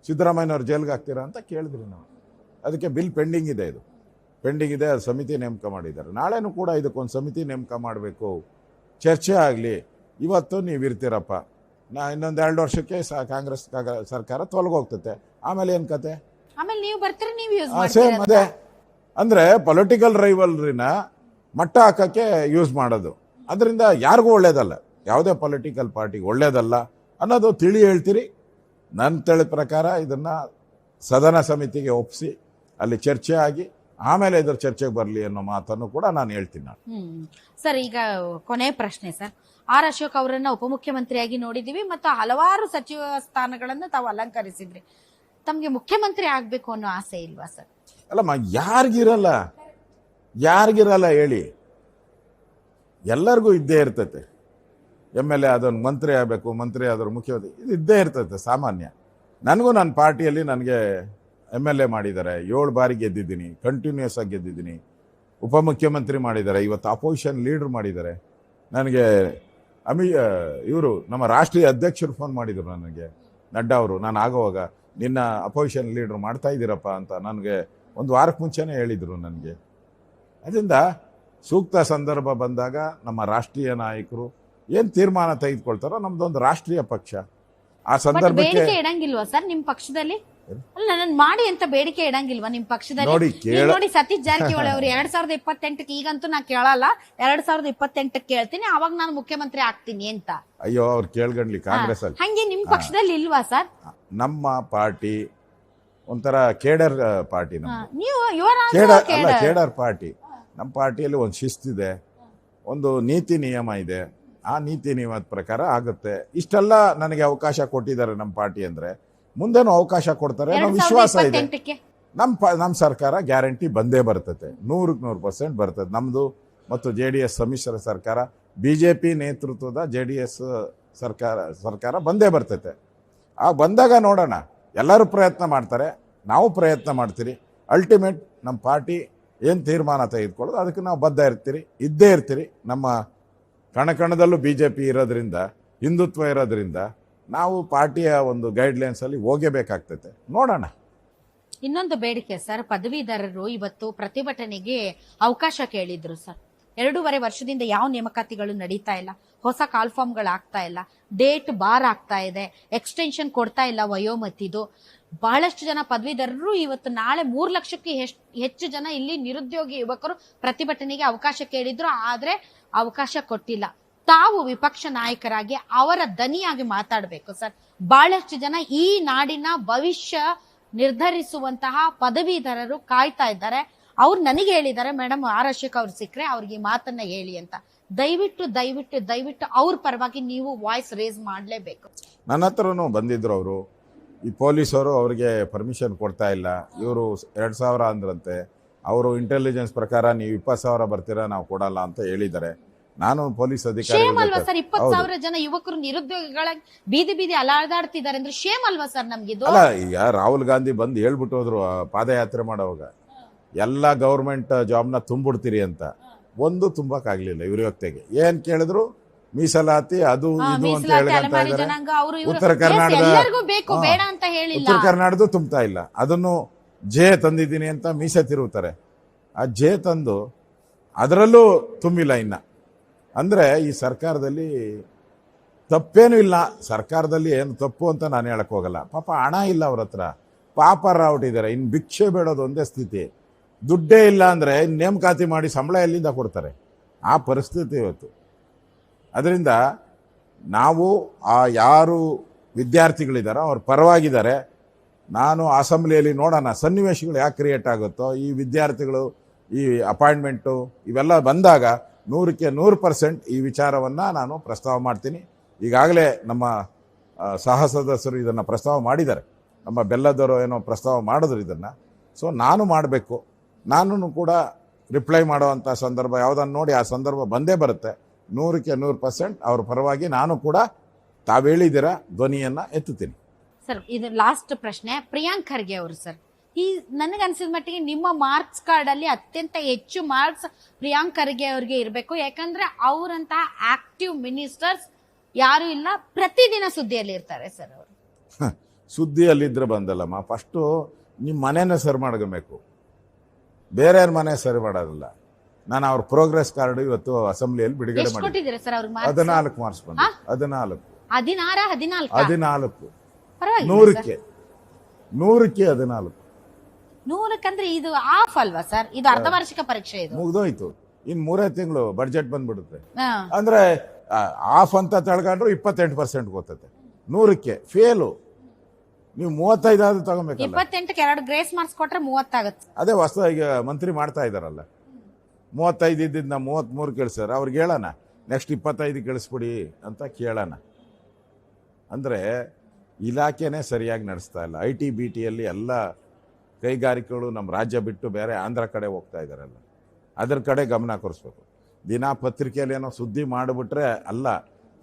ಸಿದ್ದರಾಮಯ್ಯನವ್ರು ಜೈಲ್ಗೆ ಹಾಕ್ತೀರಾ ಅಂತ ಕೇಳಿದ್ರಿ ನಾವು. ಅದಕ್ಕೆ ಬಿಲ್ ಪೆಂಡಿಂಗ್ ಇದೆ, ಅದು ಪೆಂಡಿಂಗ್ ಇದೆ. ಅದು ಸಮಿತಿ ನೇಮಕ ಮಾಡಿದ್ದಾರೆ. ನಾಳೆನೂ ಕೂಡ ಇದಕ್ಕೊಂದು ಸಮಿತಿ ನೇಮಕ ಮಾಡಬೇಕು, ಚರ್ಚೆ ಆಗಲಿ. ಇವತ್ತು ನೀವು ಇರ್ತೀರಪ್ಪ, ಇನ್ನೊಂದು 2 ವರ್ಷಕ್ಕೆ ಕಾಂಗ್ರೆಸ್ ಸರ್ಕಾರ ತೊಲಗೋಗ್ತತೆ, ಆಮೇಲೆ ಏನು ಕತೆ? ಆಮೇಲೆ ನೀವು ಬರ್ತೀರಿ, ನೀವು ಸೇಮ್ ಅದೇ. ಅಂದರೆ ಪೊಲಿಟಿಕಲ್ ರೈವಲ್ರಿನ ಮಟ್ಟ ಹಾಕೋಕ್ಕೆ ಯೂಸ್ ಮಾಡೋದು. ಅದರಿಂದ ಯಾರಿಗೂ ಒಳ್ಳೇದಲ್ಲ, ಯಾವುದೇ ಪೊಲಿಟಿಕಲ್ ಪಾರ್ಟಿಗೆ ಒಳ್ಳೇದಲ್ಲ ಅನ್ನೋದು ಹೇಳ್ತೀರಿ. ನನ್ನ ತಿಳಿದ ಪ್ರಕಾರ ಇದನ್ನು ಸದನ ಸಮಿತಿಗೆ ಒಪ್ಪಿಸಿ ಅಲ್ಲಿ ಚರ್ಚೆ ಆಗಿ ಆಮೇಲೆ ಇದ್ರ ಚರ್ಚೆಗೆ ಬರಲಿ ಅನ್ನೋ ಮಾತನ್ನು ಕೂಡ ನಾನು ಹೇಳ್ತೀನಿ. ಸರ್, ಈಗ ಕೊನೆ ಪ್ರಶ್ನೆ ಸರ್. ಅಶೋಕ್ ಅವರನ್ನ ಉಪಮುಖ್ಯಮಂತ್ರಿಯಾಗಿ ನೋಡಿದೀವಿ ಮತ್ತು ಹಲವಾರು ಸಚಿವ ಸ್ಥಾನಗಳನ್ನು ತಾವು ಅಲಂಕರಿಸಿದ್ರಿ. ತಮಗೆ ಮುಖ್ಯಮಂತ್ರಿ ಆಗ್ಬೇಕು ಅನ್ನೋ ಆಸೆ ಇಲ್ವಾ ಸರ್? ಅಲ್ಲಮ್ಮ, ಯಾರಿಗಿರಲ್ಲ ಹೇಳಿ? ಎಲ್ಲರಿಗೂ ಇದ್ದೇ ಇರ್ತೈತೆ. MLA ಆದವನು ಮಂತ್ರಿ ಆಗಬೇಕು, ಮಂತ್ರಿ ಆದವ್ರು ಮುಖ್ಯಮಂತ್ರಿ, ಇದು ಇದ್ದೇ ಇರ್ತೈತೆ ಸಾಮಾನ್ಯ. ನನಗೂ ನನ್ನ ಪಾರ್ಟಿಯಲ್ಲಿ ನನಗೆ MLA ಮಾಡಿದ್ದಾರೆ, 7 ಬಾರಿ ಗೆದ್ದಿದ್ದೀನಿ, ಕಂಟಿನ್ಯೂಸ್ ಆಗಿ ಗೆದ್ದಿದ್ದೀನಿ. ಉಪಮುಖ್ಯಮಂತ್ರಿ ಮಾಡಿದ್ದಾರೆ, ಇವತ್ತು ಅಪೋಸಿಷನ್ ಲೀಡರ್ ಮಾಡಿದ್ದಾರೆ. ನನಗೆ ಇವರು ನಮ್ಮ ರಾಷ್ಟ್ರೀಯ ಅಧ್ಯಕ್ಷರು ಫೋನ್ ಮಾಡಿದರು ನನಗೆ, ನಡ್ಡಾ ಅವರು. ನಾನು ಆಗೋವಾಗ ನಿನ್ನ ಅಪೋಸಿಷನ್ ಲೀಡರ್ ಮಾಡ್ತಾ ಇದ್ದೀರಪ್ಪ ಅಂತ ನನಗೆ 1 ವಾರಕ್ಕೆ ಮುಂಚೆನೇ ಹೇಳಿದರು ನನಗೆ. ಅದರಿಂದ ಸೂಕ್ತ ಸಂದರ್ಭ ಬಂದಾಗ ನಮ್ಮ ರಾಷ್ಟ್ರೀಯ ನಾಯಕರು ಏನು ತೀರ್ಮಾನ ತೆಗೆದುಕೊಳ್ತಾರೋ, ನಮ್ದೊಂದು ರಾಷ್ಟ್ರೀಯ ಪಕ್ಷ ಆ ಸಂದರ್ಭಕ್ಕೆ ಬೇಡಿಕೆ ಇಡಂಗಿಲ್ವಾ ಸರ್ ನಿಮ್ ಪಕ್ಷದಲ್ಲಿ? ಅಲ್ಲ, ನನ್ನ ಮಾಡಿ ಅಂತ ಬೇಡಿಕೆ ಇಡಂಗಿಲ್ವಾ ನಿಮ್ ಪಕ್ಷದಲ್ಲಿ? ನೋಡಿ ಸತೀಶ್ ಜಾರಕಿಹೊಳಿ ಅವರು 2028ಕ್ಕೆ, ಈಗಂತೂ ನಾ ಕೇಳಲ್ಲ, 2028ಕ್ಕೆ ಕೇಳ್ತೀನಿ, ಅವಾಗ ನಾನು ಮುಖ್ಯಮಂತ್ರಿ ಆಗ್ತೀನಿ ಅಂತ. ಅಯ್ಯೋ, ಅವ್ರು ಕೇಳ್ಗಂಡ್ಲಿ ಕಾಂಗ್ರೆಸ್ ಅಲ್ಲಿ. ಹಂಗೆ ನಿಮ್ ಪಕ್ಷದಲ್ಲಿ ಇಲ್ವಾ ಸರ್? ನಮ್ಮ ಪಾರ್ಟಿ ಒಂಥರ ಕೇಡರ್ ಪಾರ್ಟಿ, ನೀವು ಕೇಡರ್ ಪಾರ್ಟಿ. ನಮ್ಮ ಪಾರ್ಟಿಯಲ್ಲಿ ಒಂದು ಶಿಸ್ತಿದೆ, ಒಂದು ನೀತಿ ನಿಯಮ ಇದೆ. ಆ ನೀತಿ ನಿಯಮದ ಪ್ರಕಾರ ಆಗುತ್ತೆ. ಇಷ್ಟೆಲ್ಲ ನನಗೆ ಅವಕಾಶ ಕೊಟ್ಟಿದ್ದಾರೆ ನಮ್ಮ ಪಾರ್ಟಿ ಅಂದ್ರೆ, ಮುಂದೇನು ಅವಕಾಶ ಕೊಡ್ತಾರೆ ಅನ್ನೋ ವಿಶ್ವಾಸ ಇದೆ. ನಮ್ಮ ಸರ್ಕಾರ ಗ್ಯಾರಂಟಿ ಬಂದೇ ಬರ್ತದೆ, 100% ಬರ್ತದೆ. ನಮ್ಮದು ಮತ್ತು JDS ಸಮ್ಮಿಶ್ರ ಸರ್ಕಾರ, BJP ನೇತೃತ್ವದ JDS ಸರ್ಕಾರ ಬಂದೇ ಬರ್ತೈತೆ. ಆ ಬಂದಾಗ ನೋಡೋಣ, ಎಲ್ಲರೂ ಪ್ರಯತ್ನ ಮಾಡ್ತಾರೆ, ನಾವು ಪ್ರಯತ್ನ ಮಾಡ್ತೀರಿ. ಅಲ್ಟಿಮೇಟ್ ನಮ್ಮ ಪಾರ್ಟಿ ಏನು ತೀರ್ಮಾನ ತೆಗೆದುಕೊಳ್ಳೋದು ಅದಕ್ಕೆ ನಾವು ಇದ್ದೇ ಇರ್ತೀರಿ. ನಮ್ಮ ಕಣಕಣದಲ್ಲೂ BJP ಇರೋದ್ರಿಂದ, ಹಿಂದುತ್ವ ಇರೋದ್ರಿಂದ ನಾವು ಪಾರ್ಟಿಯ ಒಂದು ಗೈಡ್ಲೈನ್ಸಲ್ಲಿ ಹೋಗಬೇಕಾಗ್ತೈತೆ. ನೋಡೋಣ. ಇನ್ನೊಂದು ಬೇಡಿಕೆ ಸರ್, ಪದವೀಧರರು ಇವತ್ತು ಪ್ರತಿಭಟನೆಗೆ ಅವಕಾಶ ಕೇಳಿದ್ರು ಸರ್. 2.5 ವರ್ಷದಿಂದ ಯಾವ ನೇಮಕಾತಿಗಳು ನಡೀತಾ ಇಲ್ಲ, ಹೊಸ ಕಾಲ್ಫಾರ್ಮ್ಗಳು ಆಗ್ತಾ ಇಲ್ಲ, ಡೇಟ್ ಬಾರ್ ಆಗ್ತಾ ಇದೆ, ಎಕ್ಸ್ಟೆನ್ಷನ್ ಕೊಡ್ತಾ ಇಲ್ಲ ವಯೋಮತಿದು. ಬಹಳಷ್ಟು ಜನ ಪದವೀಧರರು ಇವತ್ತು ನಾಳೆ 3 ಲಕ್ಷಕ್ಕೆ ಹೆಚ್ಚು ಜನ ಇಲ್ಲಿ ನಿರುದ್ಯೋಗಿ ಯುವಕರು ಪ್ರತಿಭಟನೆಗೆ ಅವಕಾಶ ಕೇಳಿದ್ರು, ಆದ್ರೆ ಅವಕಾಶ ಕೊಟ್ಟಿಲ್ಲ. ತಾವು ವಿಪಕ್ಷ ನಾಯಕರಾಗಿ ಅವರ ದನಿಯಾಗಿ ಮಾತಾಡಬೇಕು ಸರ್. ಬಹಳಷ್ಟು ಜನ ಈ ನಾಡಿನ ಭವಿಷ್ಯ ನಿರ್ಧರಿಸುವಂತಹ ಪದವೀಧರರು ಕಾಯ್ತಾ ಇದ್ದಾರೆ. ಅವ್ರು ನನಗೆ ಹೇಳಿದ್ದಾರೆ, ಮೇಡಮ್ ಆರ್ ಅಶೋಕ್ ಅವ್ರು ಸಿಕ್ಕರೆ ಅವ್ರಿಗೆ ಈ ಮಾತನ್ನ ಹೇಳಿ ಅಂತ. ದಯವಿಟ್ಟು ಅವ್ರ ಪರವಾಗಿ ನೀವು ವಾಯ್ಸ್ ರೇಸ್ ಮಾಡಲೇಬೇಕು. ನನ್ನ ಹತ್ರನೂ ಬಂದಿದ್ರು ಅವರು, ಈ ಪೊಲೀಸರು ಅವ್ರಿಗೆ ಪರ್ಮಿಷನ್ ಕೊಡ್ತಾ ಇಲ್ಲ, ಇವರು 2,000 ಅಂದ್ರಂತೆ, ಅವರು ಇಂಟೆಲಿಜೆನ್ಸ್ ಪ್ರಕಾರ ನೀವು 20,000 ಬರ್ತೀರಾ, ನಾವು ಕೊಡಲ್ಲ ಅಂತ ಹೇಳಿದ್ದಾರೆ. ನಾನು ಪೊಲೀಸ್ ಅಧಿಕಾರಿ ಅಲ್ವಾ ಸರ್? 20,000 ಜನ ಯುವಕರು ನಿರುದ್ಯೋಗಿಗಳ ಬೀದಿ ಅಲಾದಾಡ್ತಿದ್ದಾರೆ ಅಂದ್ರೆ ಶೇಮ್ ಅಲ್ವಾ ಸರ್ ನಮ್ಗಿದು? ಅಲ್ಲ, ಈಗ ರಾಹುಲ್ ಗಾಂಧಿ ಬಂದು ಹೇಳ್ಬಿಟ್ಟು ಹೋದ್ರು ಪಾದಯಾತ್ರೆ ಮಾಡೋವಾಗ, ಎಲ್ಲ ಗೌರ್ಮೆಂಟ್ ಜಾಬ್ನ ತುಂಬಿಡ್ತೀರಿ ಅಂತ. ಒಂದು ತುಂಬಕ್ಕಾಗ್ಲಿಲ್ಲ ಇವ್ರ ವ್ಯಕ್ತಿಗೆ. ಏನ್ ಕೇಳಿದ್ರು ಮೀಸಲಾತಿ ಅದು ಇದು ಅಂತ ಹೇಳ್ತಾ ಇದ್ದಾರೆ. ಉತ್ತರ ಕರ್ನಾಟಕದ ತುಂಬ್ತಾ ಇಲ್ಲ. ಅದನ್ನು ಜೆ ತಂದಿದ್ದೀನಿ ಅಂತ ಮೀಸೆ ತಿರುಗುತ್ತಾರೆ. ಆ ಜೆ ತಂದು ಅದರಲ್ಲೂ ತುಂಬಿಲ್ಲ ಇನ್ನ. ಅಂದ್ರೆ ಈ ಸರ್ಕಾರದಲ್ಲಿ ತಪ್ಪೇನು ಇಲ್ಲ. ಸರ್ಕಾರದಲ್ಲಿ ಏನು ತಪ್ಪು ಅಂತ ನಾನು ಹೇಳಕ್ ಹೋಗಲ್ಲ. ಪಾಪ ಹಣ ಇಲ್ಲ ಅವ್ರ ಹತ್ರ, ಪಾಪರ ಹೊಟ್ಟಿದ್ದಾರೆ. ಇನ್ನು ಭಿಕ್ಷೆ ಬೇಡೋದು ಒಂದೇ ಸ್ಥಿತಿ. ದುಡ್ಡೇ ಇಲ್ಲ ಅಂದ್ರೆ ನೇಮಕಾತಿ ಮಾಡಿ ಸಂಬಳ ಎಲ್ಲಿಂದ ಕೊಡ್ತಾರೆ? ಆ ಪರಿಸ್ಥಿತಿ ಇವತ್ತು. ಅದರಿಂದ ನಾವು ಯಾರು ವಿದ್ಯಾರ್ಥಿಗಳಿದ್ದಾರೋ ಅವ್ರ ಪರವಾಗಿದ್ದಾರೆ. ನಾನು ಅಸೆಂಬ್ಲಿಯಲ್ಲಿ ನೋಡೋಣ ಸನ್ನಿವೇಶಗಳು ಯಾಕೆ ಕ್ರಿಯೇಟ್ ಆಗುತ್ತೋ, ಈ ವಿದ್ಯಾರ್ಥಿಗಳು ಈ ಅಪಾಯಿಂಟ್ಮೆಂಟು ಇವೆಲ್ಲ ಬಂದಾಗ 100% ಈ ವಿಚಾರವನ್ನು ನಾನು ಪ್ರಸ್ತಾವ ಮಾಡ್ತೀನಿ. ಈಗಾಗಲೇ ನಮ್ಮ ಸಹ ಸದಸ್ಯರು ಇದನ್ನು ಪ್ರಸ್ತಾವ ಮಾಡಿದ್ದಾರೆ. ನಮ್ಮ ಬೆಲ್ಲದವರು ಏನೋ ಪ್ರಸ್ತಾವ ಮಾಡಿದ್ರು ಇದನ್ನು. ಸೊ ನಾನು ಮಾಡಬೇಕು. ನಾನು ಕೂಡ ರಿಪ್ಲೈ ಮಾಡುವಂಥ ಸಂದರ್ಭ ಯಾವುದನ್ನು ನೋಡಿ ಆ ಸಂದರ್ಭ ಬಂದೇ ಬರುತ್ತೆ. 100% ಅವ್ರ ಪರವಾಗಿ ನಾನು ಕೂಡ ತಾವು ಹೇಳಿದ್ದೀರಾ ಧ್ವನಿಯನ್ನು ಎತ್ತುತ್ತೀನಿ. ಸರ್, ಇದು ಲಾಸ್ಟ್ ಪ್ರಶ್ನೆ. ಪ್ರಿಯಾಂಕ್ ಖರ್ಗೆ ಅವರು ಸರ್, ಈ ನನಗನ್ಸಿದ ಮಟ್ಟಿಗೆ ನಿಮ್ಮ ಮಾರ್ಕ್ಸ್ ಕಾರ್ಡ್ ಅಲ್ಲಿ ಅತ್ಯಂತ ಹೆಚ್ಚು ಮಾರ್ಕ್ಸ್ ಪ್ರಿಯಾಂಕ್ ಖರ್ಗೆ ಅವ್ರಿಗೆ ಇರಬೇಕು. ಯಾಕಂದ್ರೆ ಅವರಂತಹ ಆಕ್ಟಿವ್ ಮಿನಿಸ್ಟರ್ಸ್ ಯಾರು ಇಲ್ಲ, ಪ್ರತಿದಿನ ಸುದ್ದಿಯಲ್ಲಿ ಇರ್ತಾರೆ ಸರ್ ಅವರು. ಸುದ್ದಿಯಲ್ಲಿದ್ರೆ ಬಂದಲ್ಲಮ್ಮ, ಫಸ್ಟು ನಿಮ್ಮ ಮನೆಯನ್ನ ಸರಿ ಮಾಡ್ಕೋಬೇಕು, ಬೇರೆಯವ್ರ ಮನೆ ಸರಿ ಮಾಡೋದಿಲ್ಲ. ನಾನು ಅವ್ರ ಪ್ರೋಗ್ರೆಸ್ ಕಾರ್ಡ್ ಇವತ್ತು ಅಸೆಂಬ್ಲಿಯಲ್ಲಿ ಬಿಡುಗಡೆ ಮಾಡಿ 14 ಮಾರ್ಕ್ಸ್ ಬಂದು 14 100ಕ್ಕೆ 100 ಇದು ಆಫ್ ಅಲ್ವಾ ಸರ್? ಇದು ಅರ್ಧ ವಾರ್ಷಿಕ ಪರೀಕ್ಷೆ, ಇದು ಮುಗ್ದೋಯ್ತು. ಇನ್ 3 ತಿಂಗಳು ಬಡ್ಜೆಟ್ ಬಂದ್ಬಿಡುತ್ತೆ. ಅಂದ್ರೆ ಆಫ್ ಅಂತ ತಳ್ಕೊಂಡ್ರು 28% ಗೊತ್ತೈತೆ. 100ಕ್ಕೆ ಫೇಲು. ನೀವು 35 ಆದ್ರೂ ತಗೋಬೇಕು. 28ಕ್ಕೆ 2 ಗ್ರೇಸ್ ಮಾರ್ಕ್ಸ್ ಕೊಟ್ರೆ 30 ಆಗುತ್ತೆ. ಅದೇ ಹೊಸದಾಗಿ ಮಂತ್ರಿ ಮಾಡ್ತಾ ಇದಾರಲ್ಲ, 35 ಇದ್ದಿದ್ದ 33 ಕೇಳಿಸ್ಯಾರ. ಅವ್ರಿಗೆ ಹೇಳೋಣ ನೆಕ್ಸ್ಟ್ 25 ಕೇಳಿಸ್ಬಿಡಿ ಅಂತ ಕೇಳೋಣ. ಅಂದ್ರೆ ಇಲಾಖೆನೇ ಸರಿಯಾಗಿ ನಡೆಸ್ತಾ ಇಲ್ಲ. IT BTಯಲ್ಲಿ ಎಲ್ಲ ಕೈಗಾರಿಕೆಗಳು ನಮ್ಮ ರಾಜ್ಯ ಬಿಟ್ಟು ಬೇರೆ ಆಂಧ್ರ ಕಡೆ ಹೋಗ್ತಾ ಇದ್ದಾರಲ್ಲ, ಅದ್ರ ಕಡೆ ಗಮನ ಕೊರಿಸ್ಬೇಕು. ದಿನ ಪತ್ರಿಕೆಯಲ್ಲಿ ಏನೋ ಸುದ್ದಿ ಮಾಡಿಬಿಟ್ರೆ ಅಲ್ಲ,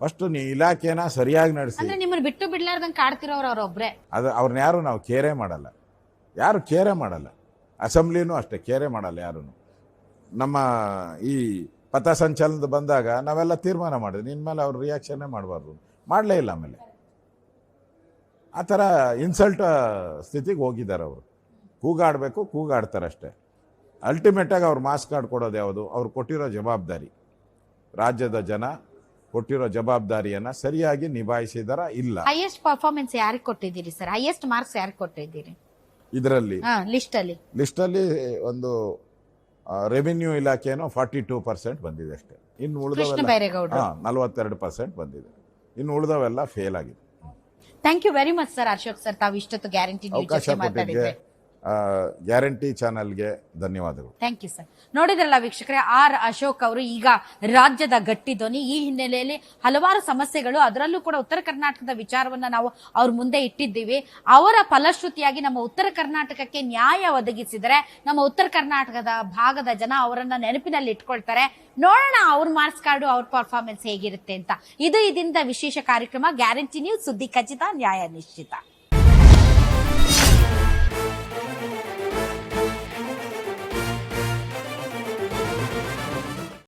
ಫಸ್ಟ್ ನೀವು ಇಲಾಖೆನ ಸರಿಯಾಗಿ ನಡೆಸಿ. ಅಂದ್ರೆ ನಿಮ್ಮನ್ನ ಬಿಟ್ಟು ಬಿಡ್ಲಾರ್ದಂಗ್ ಕಾಡ್ತಿರೋರು ಅವ್ರೊಬ್ರೆ. ಅದು ಅವ್ರನ್ನ ಯಾರು ನಾವು ಕೇರೇ ಮಾಡಲ್ಲ, ಯಾರು ಕೇರೇ ಮಾಡಲ್ಲ. ಅಸೆಂಬ್ಲಿನೂ ಅಷ್ಟೇ ಕೇರೇ ಮಾಡಲ್ಲ ಯಾರೂ. ನಮ್ಮ ಈ ಪಥಸಂಚಲನದ ಬಂದಾಗ ನಾವೆಲ್ಲ ತೀರ್ಮಾನ ಮಾಡಿದ್ವಿ, ಇನ್ಮೇಲೆ ಅವ್ರು ರಿಯಾಕ್ಷನ್ನೇ ಮಾಡಬಾರ್ದು, ಮಾಡಲೇ ಇಲ್ಲ. ಆಮೇಲೆ ಆ ಥರ ಇನ್ಸಲ್ಟ್ ಸ್ಥಿತಿಗೆ ಹೋಗಿದ್ದಾರೆ ಅವರು. ಕೂಗಾಡಬೇಕು, ಕೂಗಾಡ್ತಾರೆ ಅಷ್ಟೇ. ಅಲ್ಟಿಮೇಟಾಗಿ ಅವ್ರು ಮಾಸ್ ಕಾರ್ಡ್ ಕೊಡೋದು ಯಾವುದು? ಅವ್ರು ಕೊಟ್ಟಿರೋ ಜವಾಬ್ದಾರಿ, ರಾಜ್ಯದ ಜನ ಕೊಟ್ಟಿರೋ ಜವಾಬ್ದಾರಿಯನ್ನು ಸರಿಯಾಗಿ ನಿಭಾಯಿಸಿದಾರ ಇಲ್ಲ? ಹೈಯೆಸ್ಟ್ ಪರ್ಫಾರ್ಮೆನ್ಸ್ ಯಾರಿಗೆ ಕೊಟ್ಟಿದ್ದೀರಿ ಸರ್? ಹೈಯೆಸ್ಟ್ ಮಾರ್ಕ್ಸ್ ಯಾರಿಗೆ ಕೊಟ್ಟಿದ್ದೀರಿ ಇದರಲ್ಲಿ? ಲಿಸ್ಟಲ್ಲಿ ಒಂದು ರೆವಿನ್ಯೂ ಇಲಾಖೆನೋ 42% ಬಂದಿದೆ ಅಷ್ಟೇ. ಇನ್ನು ಉಳಿದವೆಲ್ಲ 42% ಬಂದಿದೆ. ಇನ್ನು ಉಳಿದವೆಲ್ಲ ಫೇಲ್ ಆಗಿದೆ. Thank you very much sir Ashok sir, ತಾವು ಇಷ್ಟೊತ್ತು ಗ್ಯಾರಂಟಿ ಅವಕಾಶ ಕೊಟ್ಟಿದ್ದೆ. ಗ್ಯಾರಂಟಿ ಚಾನಲ್ಗೆ ಧನ್ಯವಾದಗಳು. Thank you sir. ನೋಡಿದ್ರಲ್ಲ ವೀಕ್ಷಕರೇ, ಆರ್ ಅಶೋಕ್ ಅವರು ಈಗ ರಾಜ್ಯದ ಗಟ್ಟಿ ಧ್ವನಿ. ಈ ಹಿನ್ನೆಲೆಯಲ್ಲಿ ಹಲವಾರು ಸಮಸ್ಯೆಗಳು, ಅದರಲ್ಲೂ ಕೂಡ ಉತ್ತರ ಕರ್ನಾಟಕದ ವಿಚಾರವನ್ನ ನಾವು ಅವ್ರ ಮುಂದೆ ಇಟ್ಟಿದ್ದೀವಿ. ಅವರ ಫಲಶ್ರುತಿಯಾಗಿ ನಮ್ಮ ಉತ್ತರ ಕರ್ನಾಟಕಕ್ಕೆ ನ್ಯಾಯ ಒದಗಿಸಿದರೆ ನಮ್ಮ ಉತ್ತರ ಕರ್ನಾಟಕದ ಭಾಗದ ಜನ ಅವರನ್ನ ನೆನಪಿನಲ್ಲಿ ಇಟ್ಕೊಳ್ತಾರೆ. ನೋಡೋಣ ಅವ್ರ ಮಾರ್ಕ್ಸ್ ಕಾರ್ಡು, ಅವ್ರ ಪರ್ಫಾರ್ಮೆನ್ಸ್ ಹೇಗಿರುತ್ತೆ ಅಂತ. ಇದು ಇದರಿಂದ ವಿಶೇಷ ಕಾರ್ಯಕ್ರಮ ಗ್ಯಾರಂಟಿ ನ್ಯೂಸ್, ಸುದ್ದಿ ಖಚಿತ, ನ್ಯಾಯ ನಿಶ್ಚಿತ.